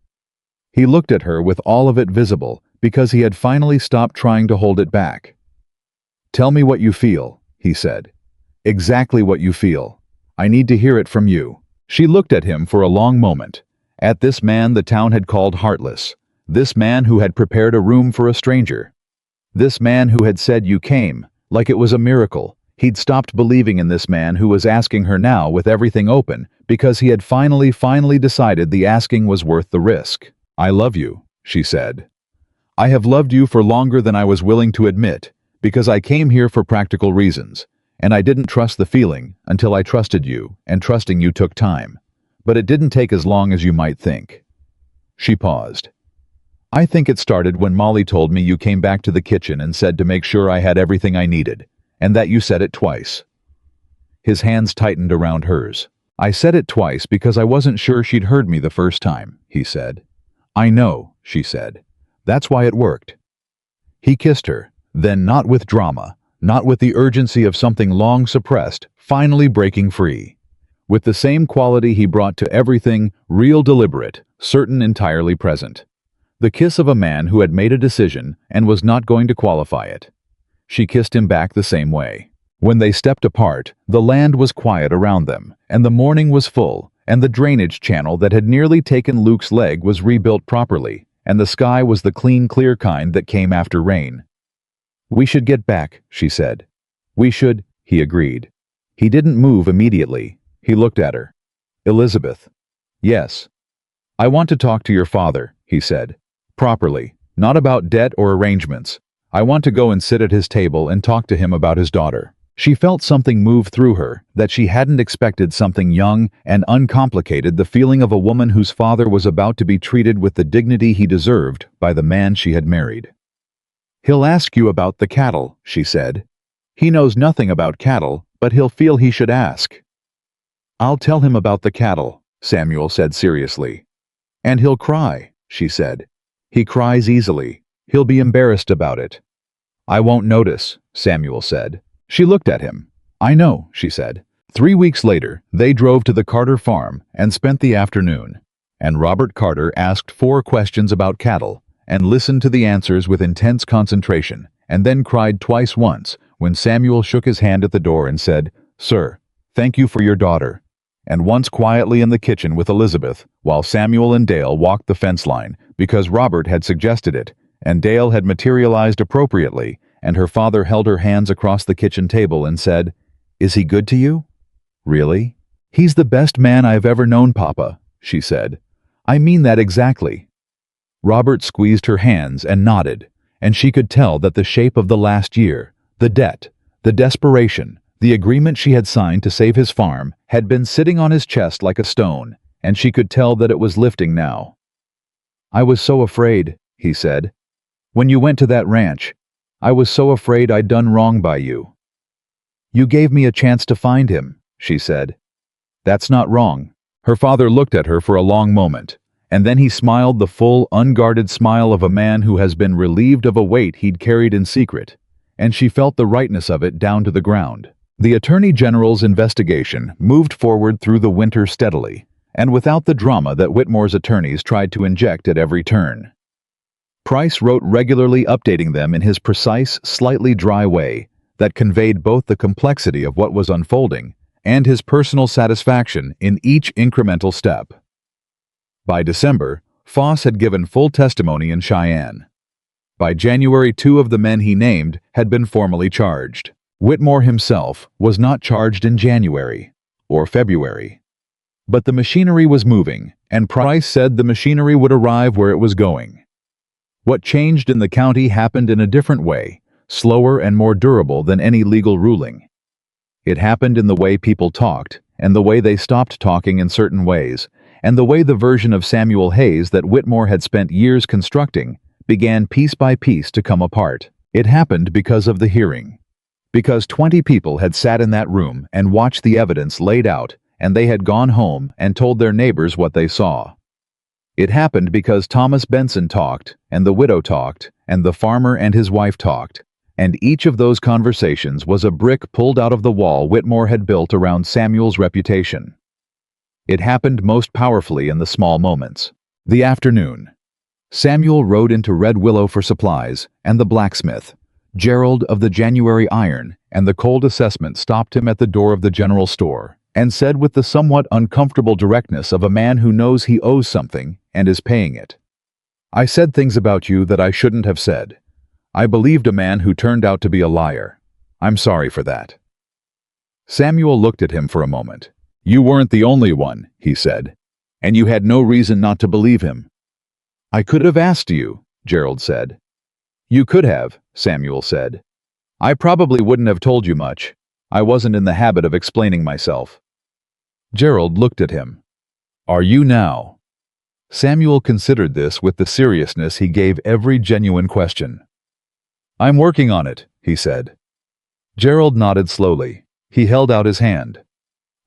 He looked at her with all of it visible because he had finally stopped trying to hold it back. "Tell me what you feel," he said. "Exactly what you feel. I need to hear it from you." She looked at him for a long moment, at this man the town had called heartless, this man who had prepared a room for a stranger, this man who had said you came, like it was a miracle. He'd stopped believing in this man who was asking her now with everything open because he had finally decided the asking was worth the risk. "I love you," she said. "I have loved you for longer than I was willing to admit, because I came here for practical reasons, and I didn't trust the feeling until I trusted you, and trusting you took time. But it didn't take as long as you might think." She paused. "I think it started when Molly told me you came back to the kitchen and said to make sure I had everything I needed, and that you said it twice." His hands tightened around hers. "I said it twice because I wasn't sure she'd heard me the first time," he said. "I know," she said. "That's why it worked." He kissed her, then not with drama, not with the urgency of something long suppressed, finally breaking free. With the same quality he brought to everything, real, deliberate, certain, entirely present. The kiss of a man who had made a decision and was not going to qualify it. She kissed him back the same way. When they stepped apart, the land was quiet around them, and the morning was full, and the drainage channel that had nearly taken Luke's leg was rebuilt properly, and the sky was the clean, clear kind that came after rain. "We should get back," she said. "We should," he agreed. He didn't move immediately. He looked at her. "Elizabeth." "Yes." "I want to talk to your father," he said. "Properly, not about debt or arrangements. I want to go and sit at his table and talk to him about his daughter." She felt something move through her that she hadn't expected, something young and uncomplicated, the feeling of a woman whose father was about to be treated with the dignity he deserved by the man she had married. "He'll ask you about the cattle," she said. "He knows nothing about cattle, but he'll feel he should ask." "I'll tell him about the cattle," Samuel said seriously. "And he'll cry," she said. "He cries easily. He'll be embarrassed about it." "I won't notice," Samuel said. She looked at him. "I know," she said. 3 weeks later, they drove to the Carter farm and spent the afternoon. And Robert Carter asked 4 questions about cattle and listened to the answers with intense concentration, and then cried twice, once when Samuel shook his hand at the door and said, "Sir, thank you for your daughter," and once quietly in the kitchen with Elizabeth while Samuel and Dale walked the fence line because Robert had suggested it, and Dale had materialized appropriately, and her father held her hands across the kitchen table and said, "Is he good to you?" "Really?" "He's the best man I've ever known, Papa," she said. "I mean that exactly." Robert squeezed her hands and nodded, and she could tell that the shape of the last year, the debt, the desperation, the agreement she had signed to save his farm, had been sitting on his chest like a stone, and she could tell that it was lifting now. "I was so afraid," he said. "When you went to that ranch, I was so afraid I'd done wrong by you." "You gave me a chance to find him," she said. "That's not wrong." Her father looked at her for a long moment, And then he smiled the full, unguarded smile of a man who has been relieved of a weight he'd carried in secret, and she felt the rightness of it down to the ground. The Attorney General's investigation moved forward through the winter steadily, and without the drama that Whitmore's attorneys tried to inject at every turn. Price wrote regularly, updating them in his precise, slightly dry way that conveyed both the complexity of what was unfolding and his personal satisfaction in each incremental step. By December, Foss had given full testimony in Cheyenne. By January, 2 of the men he named had been formally charged. Whitmore himself was not charged in January or February. But the machinery was moving, and Price said the machinery would arrive where it was going. What changed in the county happened in a different way, slower and more durable than any legal ruling. It happened in the way people talked, and the way they stopped talking in certain ways, and the way the version of Samuel Hayes that Whitmore had spent years constructing began piece by piece to come apart. It happened because of the hearing. Because 20 people had sat in that room and watched the evidence laid out, and they had gone home and told their neighbors what they saw. It happened because Thomas Benson talked, and the widow talked, and the farmer and his wife talked, and each of those conversations was a brick pulled out of the wall Whitmore had built around Samuel's reputation. It happened most powerfully in the small moments. The afternoon. Samuel rode into Red Willow for supplies, and the blacksmith, Gerald of the January Iron, and the cold assessment stopped him at the door of the general store and said with the somewhat uncomfortable directness of a man who knows he owes something and is paying it, "I said things about you that I shouldn't have said. I believed a man who turned out to be a liar. I'm sorry for that." Samuel looked at him for a moment. "You weren't the only one," he said, "and you had no reason not to believe him." "I could have asked you," Gerald said. "You could have," Samuel said. "I probably wouldn't have told you much. I wasn't in the habit of explaining myself." Gerald looked at him. "Are you now?" Samuel considered this with the seriousness he gave every genuine question. "I'm working on it," he said. Gerald nodded slowly. He held out his hand.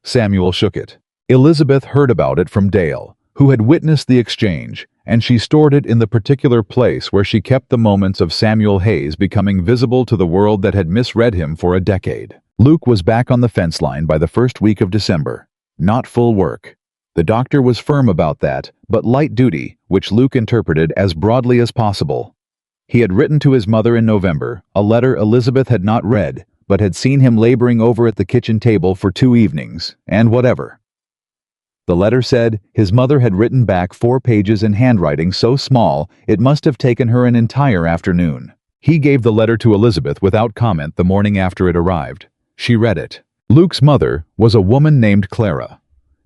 Samuel shook it. Elizabeth heard about it from Dale, who had witnessed the exchange, and she stored it in the particular place where she kept the moments of Samuel Hayes becoming visible to the world that had misread him for a decade. Luke was back on the fence line by the first week of December. Not full work. The doctor was firm about that, but light duty, which Luke interpreted as broadly as possible. He had written to his mother in November, a letter Elizabeth had not read, but had seen him laboring over at the kitchen table for 2 evenings, and whatever. The letter said his mother had written back 4 pages in handwriting so small it must have taken her an entire afternoon. He gave the letter to Elizabeth without comment the morning after it arrived. She read it. Luke's mother was a woman named Clara,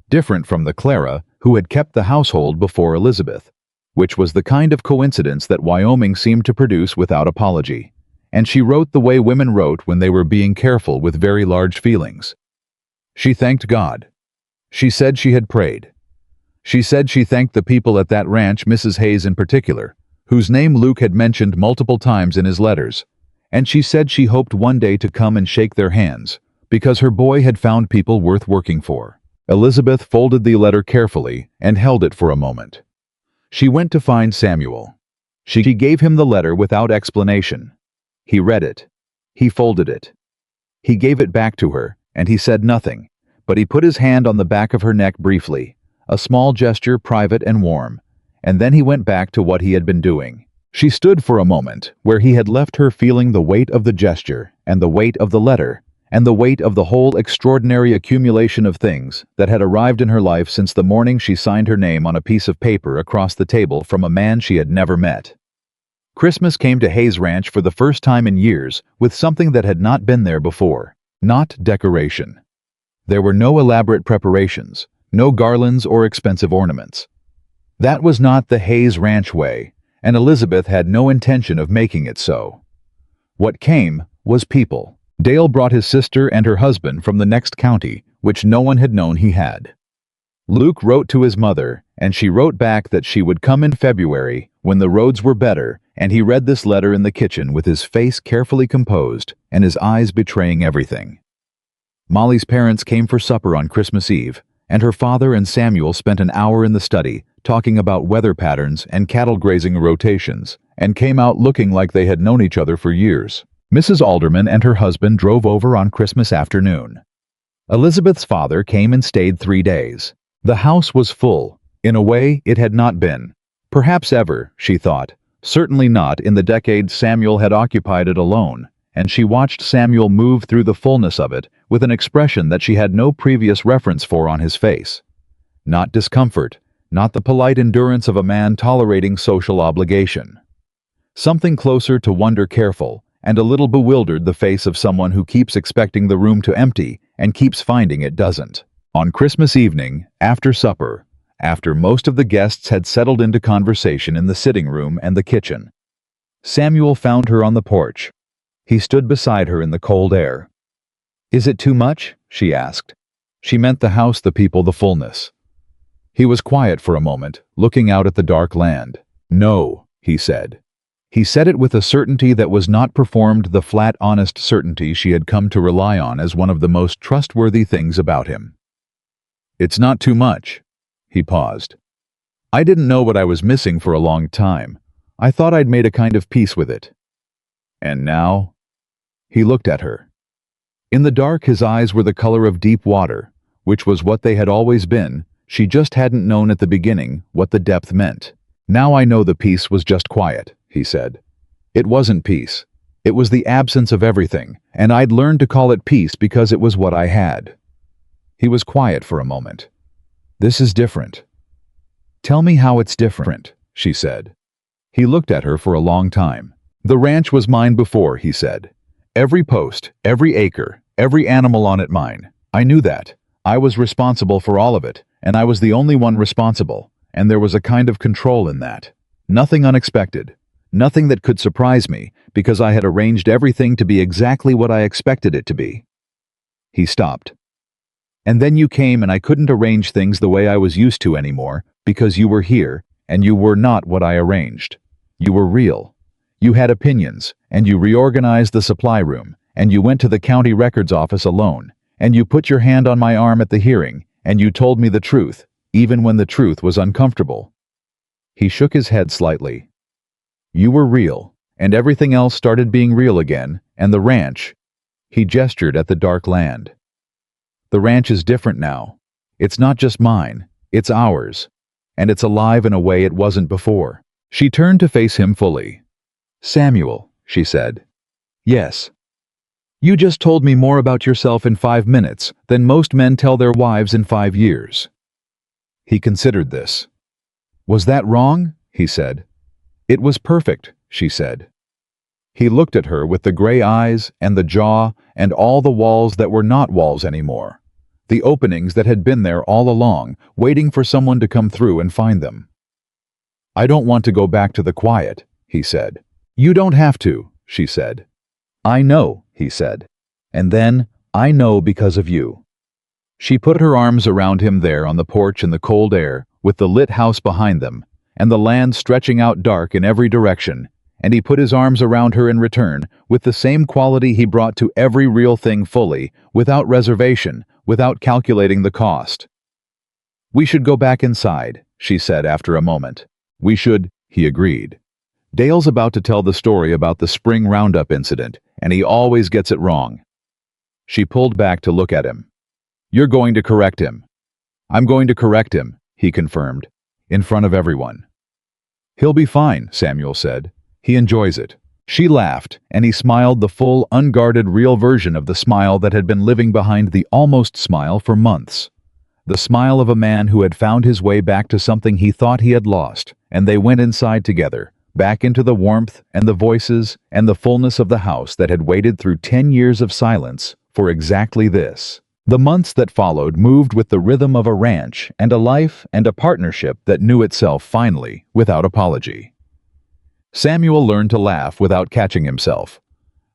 different from the Clara who had kept the household before Elizabeth, which was the kind of coincidence that Wyoming seemed to produce without apology. And she wrote the way women wrote when they were being careful with very large feelings. She thanked God. She said she had prayed. She said she thanked the people at that ranch, Mrs. Hayes in particular, whose name Luke had mentioned multiple times in his letters, and she said she hoped one day to come and shake their hands, because her boy had found people worth working for. Elizabeth folded the letter carefully and held it for a moment. She went to find Samuel. She gave him the letter without explanation. He read it. He folded it. He gave it back to her, and he said nothing, but he put his hand on the back of her neck briefly, a small gesture private and warm, and then he went back to what he had been doing. She stood for a moment where he had left her, feeling the weight of the gesture, and the weight of the letter, and the weight of the whole extraordinary accumulation of things that had arrived in her life since the morning she signed her name on a piece of paper across the table from a man she had never met. Christmas came to Hayes Ranch for the first time in years with something that had not been there before, not decoration. There were no elaborate preparations, no garlands or expensive ornaments. That was not the Hayes Ranch way, and Elizabeth had no intention of making it so. What came was people. Dale brought his sister and her husband from the next county, which no one had known he had. Luke wrote to his mother, and she wrote back that she would come in February when the roads were better, and he read this letter in the kitchen with his face carefully composed and his eyes betraying everything. Molly's parents came for supper on Christmas Eve, and her father and Samuel spent an hour in the study, talking about weather patterns and cattle grazing rotations, and came out looking like they had known each other for years. Mrs. Alderman and her husband drove over on Christmas afternoon. Elizabeth's father came and stayed 3 days. The house was full. In a way, it had not been. Perhaps ever, she thought. Certainly not in the decades Samuel had occupied it alone, and she watched Samuel move through the fullness of it with an expression that she had no previous reference for on his face. Not discomfort, not the polite endurance of a man tolerating social obligation. Something closer to wonder, careful, and a little bewildered, the face of someone who keeps expecting the room to empty and keeps finding it doesn't. On Christmas evening, after supper, after most of the guests had settled into conversation in the sitting room and the kitchen, Samuel found her on the porch. He stood beside her in the cold air. "Is it too much?" she asked. She meant the house, the people, the fullness. He was quiet for a moment, looking out at the dark land. "No," he said. He said it with a certainty that was not performed, the flat, honest certainty she had come to rely on as one of the most trustworthy things about him. "It's not too much." He paused. "I didn't know what I was missing for a long time. I thought I'd made a kind of peace with it. And now?" He looked at her. In the dark, his eyes were the color of deep water, which was what they had always been. She just hadn't known at the beginning what the depth meant. "Now I know the peace was just quiet," he said. "It wasn't peace. It was the absence of everything, and I'd learned to call it peace because it was what I had." He was quiet for a moment. "This is different." "Tell me how it's different," she said. He looked at her for a long time. "The ranch was mine before," he said. "Every post, every acre, every animal on it mine. I knew that. I was responsible for all of it, and I was the only one responsible, and there was a kind of control in that. Nothing unexpected. Nothing that could surprise me, because I had arranged everything to be exactly what I expected it to be." He stopped. "And then you came, and I couldn't arrange things the way I was used to anymore, because you were here, and you were not what I arranged. You were real. You had opinions, and you reorganized the supply room, and you went to the county records office alone, and you put your hand on my arm at the hearing, and you told me the truth, even when the truth was uncomfortable." He shook his head slightly. "You were real, and everything else started being real again, and the ranch." He gestured at the dark land. "The ranch is different now. It's not just mine, it's ours, and it's alive in a way it wasn't before." She turned to face him fully. "Samuel," she said. "Yes. You just told me more about yourself in 5 minutes than most men tell their wives in 5 years. He considered this. "Was that wrong?" he said. "It was perfect," she said. He looked at her with the gray eyes and the jaw and all the walls that were not walls anymore, the openings that had been there all along, waiting for someone to come through and find them. "I don't want to go back to the quiet," he said. "You don't have to," she said. "I know," he said. "And then, I know because of you." She put her arms around him there on the porch in the cold air, with the lit house behind them, and the land stretching out dark in every direction, and he put his arms around her in return, with the same quality he brought to every real thing, fully, without reservation, without calculating the cost. "We should go back inside," she said after a moment. "We should," he agreed. "Dale's about to tell the story about the spring roundup incident, and he always gets it wrong." She pulled back to look at him. "You're going to correct him." "I'm going to correct him," he confirmed, in front of everyone. "He'll be fine," Samuel said. "He enjoys it." She laughed, and he smiled, the full, unguarded, real version of the smile that had been living behind the almost smile for months. The smile of a man who had found his way back to something he thought he had lost, and they went inside together, back into the warmth and the voices and the fullness of the house that had waited through 10 years of silence for exactly this. The months that followed moved with the rhythm of a ranch and a life and a partnership that knew itself finally, without apology. Samuel learned to laugh without catching himself.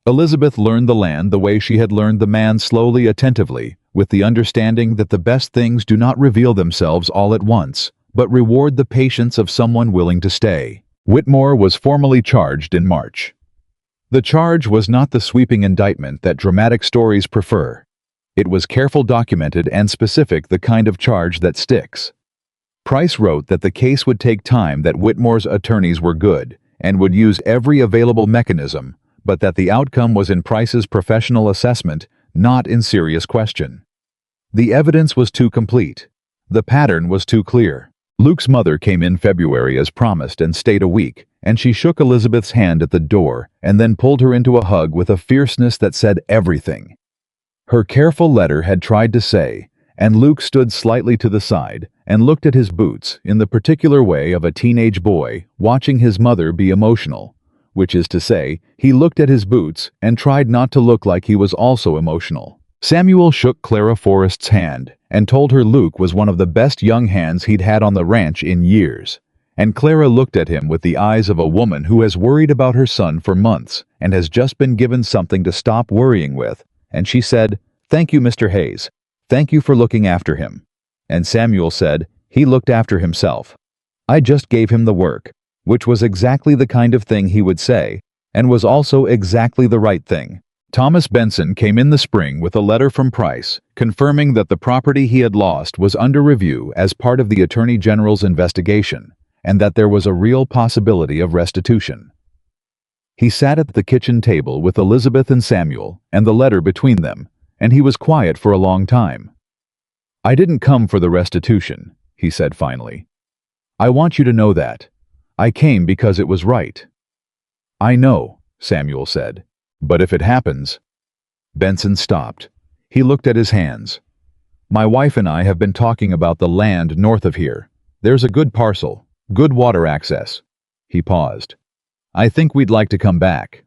Elizabeth learned the land the way she had learned the man, slowly, attentively, with the understanding that the best things do not reveal themselves all at once, but reward the patience of someone willing to stay. Whitmore was formally charged in March. The charge was not the sweeping indictment that dramatic stories prefer. It was careful, documented, and specific, the kind of charge that sticks. Price wrote that the case would take time, that Whitmore's attorneys were good and would use every available mechanism, but that the outcome was in Price's professional assessment, not in serious question. The evidence was too complete. The pattern was too clear. Luke's mother came in February as promised and stayed a week, and she shook Elizabeth's hand at the door and then pulled her into a hug with a fierceness that said everything. Her careful letter had tried to say, and Luke stood slightly to the side and looked at his boots in the particular way of a teenage boy watching his mother be emotional, which is to say, he looked at his boots and tried not to look like he was also emotional. Samuel shook Clara Forrest's hand and told her Luke was one of the best young hands he'd had on the ranch in years. And Clara looked at him with the eyes of a woman who has worried about her son for months and has just been given something to stop worrying with, and she said, "Thank you, Mr. Hayes. Thank you for looking after him." And Samuel said, "He looked after himself. I just gave him the work," which was exactly the kind of thing he would say, and was also exactly the right thing. Thomas Benson came in the spring with a letter from Price confirming that the property he had lost was under review as part of the Attorney General's investigation, and that there was a real possibility of restitution. He sat at the kitchen table with Elizabeth and Samuel and the letter between them, and he was quiet for a long time. "I didn't come for the restitution," he said finally. "I want you to know that. I came because it was right." "I know," Samuel said. "But if it happens—" Benson stopped. He looked at his hands. "My wife and I have been talking about the land north of here. There's a good parcel, good water access." He paused. "I think we'd like to come back."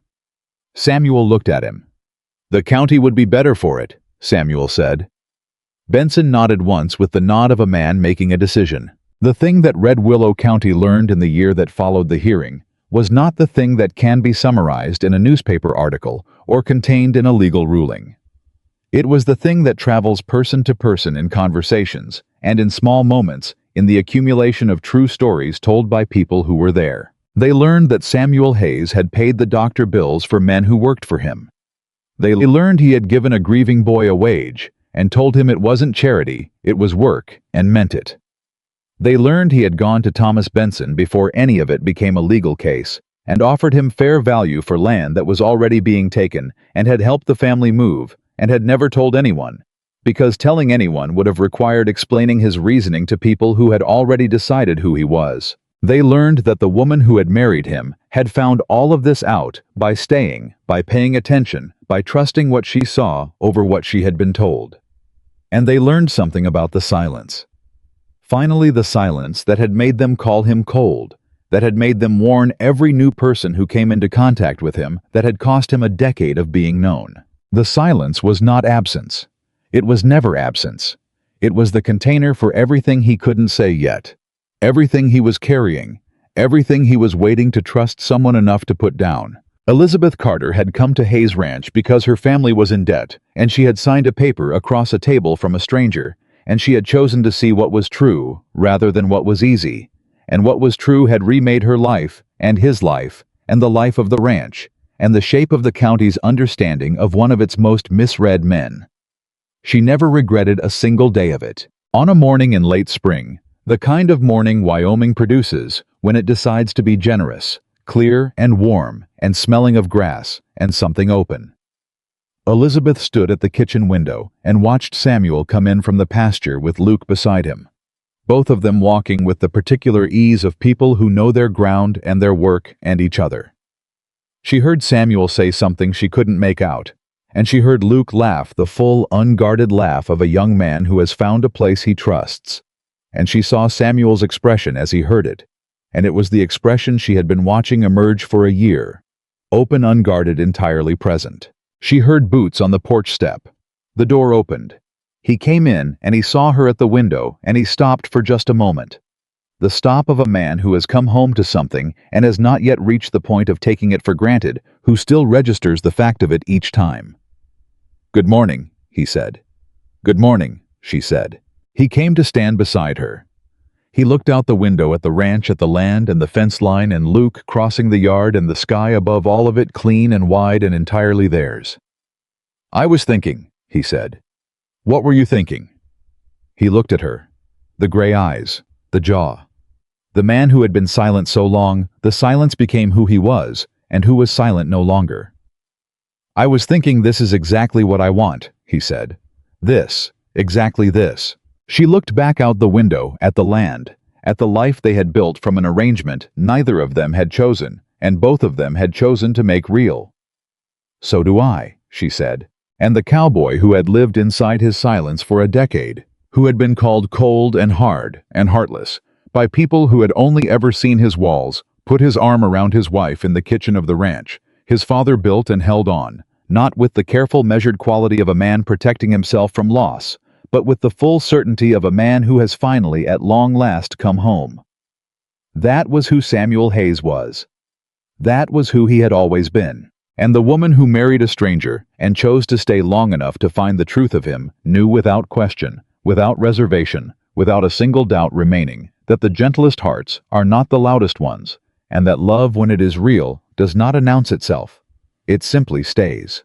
Samuel looked at him. "The county would be better for it," Samuel said. Benson nodded once with the nod of a man making a decision. The thing that Red Willow County learned in the year that followed the hearing was not the thing that can be summarized in a newspaper article or contained in a legal ruling. It was the thing that travels person to person in conversations and in small moments in the accumulation of true stories told by people who were there. They learned that Samuel Hayes had paid the doctor bills for men who worked for him. They learned he had given a grieving boy a wage and told him it wasn't charity, it was work, and meant it. They learned he had gone to Thomas Benson before any of it became a legal case and offered him fair value for land that was already being taken and had helped the family move and had never told anyone, because telling anyone would have required explaining his reasoning to people who had already decided who he was. They learned that the woman who had married him had found all of this out by staying, by paying attention, by trusting what she saw over what she had been told. And they learned something about the silence. Finally, the silence that had made them call him cold, that had made them warn every new person who came into contact with him, that had cost him a decade of being known. The silence was not absence. It was never absence. It was the container for everything he couldn't say yet, everything he was carrying, everything he was waiting to trust someone enough to put down. Elizabeth Carter had come to Hayes Ranch because her family was in debt, and she had signed a paper across a table from a stranger, and she had chosen to see what was true rather than what was easy, and what was true had remade her life, and his life, and the life of the ranch, and the shape of the county's understanding of one of its most misread men. She never regretted a single day of it. On a morning in late spring, the kind of morning Wyoming produces when it decides to be generous, clear and warm, and smelling of grass and something open. Elizabeth stood at the kitchen window and watched Samuel come in from the pasture with Luke beside him, both of them walking with the particular ease of people who know their ground and their work and each other. She heard Samuel say something she couldn't make out, and she heard Luke laugh the full, unguarded laugh of a young man who has found a place he trusts, and she saw Samuel's expression as he heard it, and it was the expression she had been watching emerge for a year, open, unguarded, entirely present. She heard boots on the porch step. The door opened. He came in and he saw her at the window and he stopped for just a moment. The stop of a man who has come home to something and has not yet reached the point of taking it for granted, who still registers the fact of it each time. "Good morning," he said. "Good morning," she said. He came to stand beside her. He looked out the window at the ranch, at the land and the fence line and Luke crossing the yard and the sky above all of it, clean and wide and entirely theirs. "I was thinking," he said. What were you thinking? He looked at her. The gray eyes, the jaw. The man who had been silent so long, the silence became who he was, and who was silent no longer. I was thinking this is exactly what I want, he said. This, exactly this. She looked back out the window at the land, at the life they had built from an arrangement neither of them had chosen, and both of them had chosen to make real. So do I, she said. And the cowboy who had lived inside his silence for a decade, who had been called cold and hard and heartless, by people who had only ever seen his walls, put his arm around his wife in the kitchen of the ranch. His father built and held on, not with the careful measured quality of a man protecting himself from loss, but with the full certainty of a man who has finally at long last come home. That was who Samuel Hayes was. That was who he had always been. And the woman who married a stranger and chose to stay long enough to find the truth of him knew without question, without reservation, without a single doubt remaining, that the gentlest hearts are not the loudest ones, and that love, when it is real, does not announce itself. It simply stays.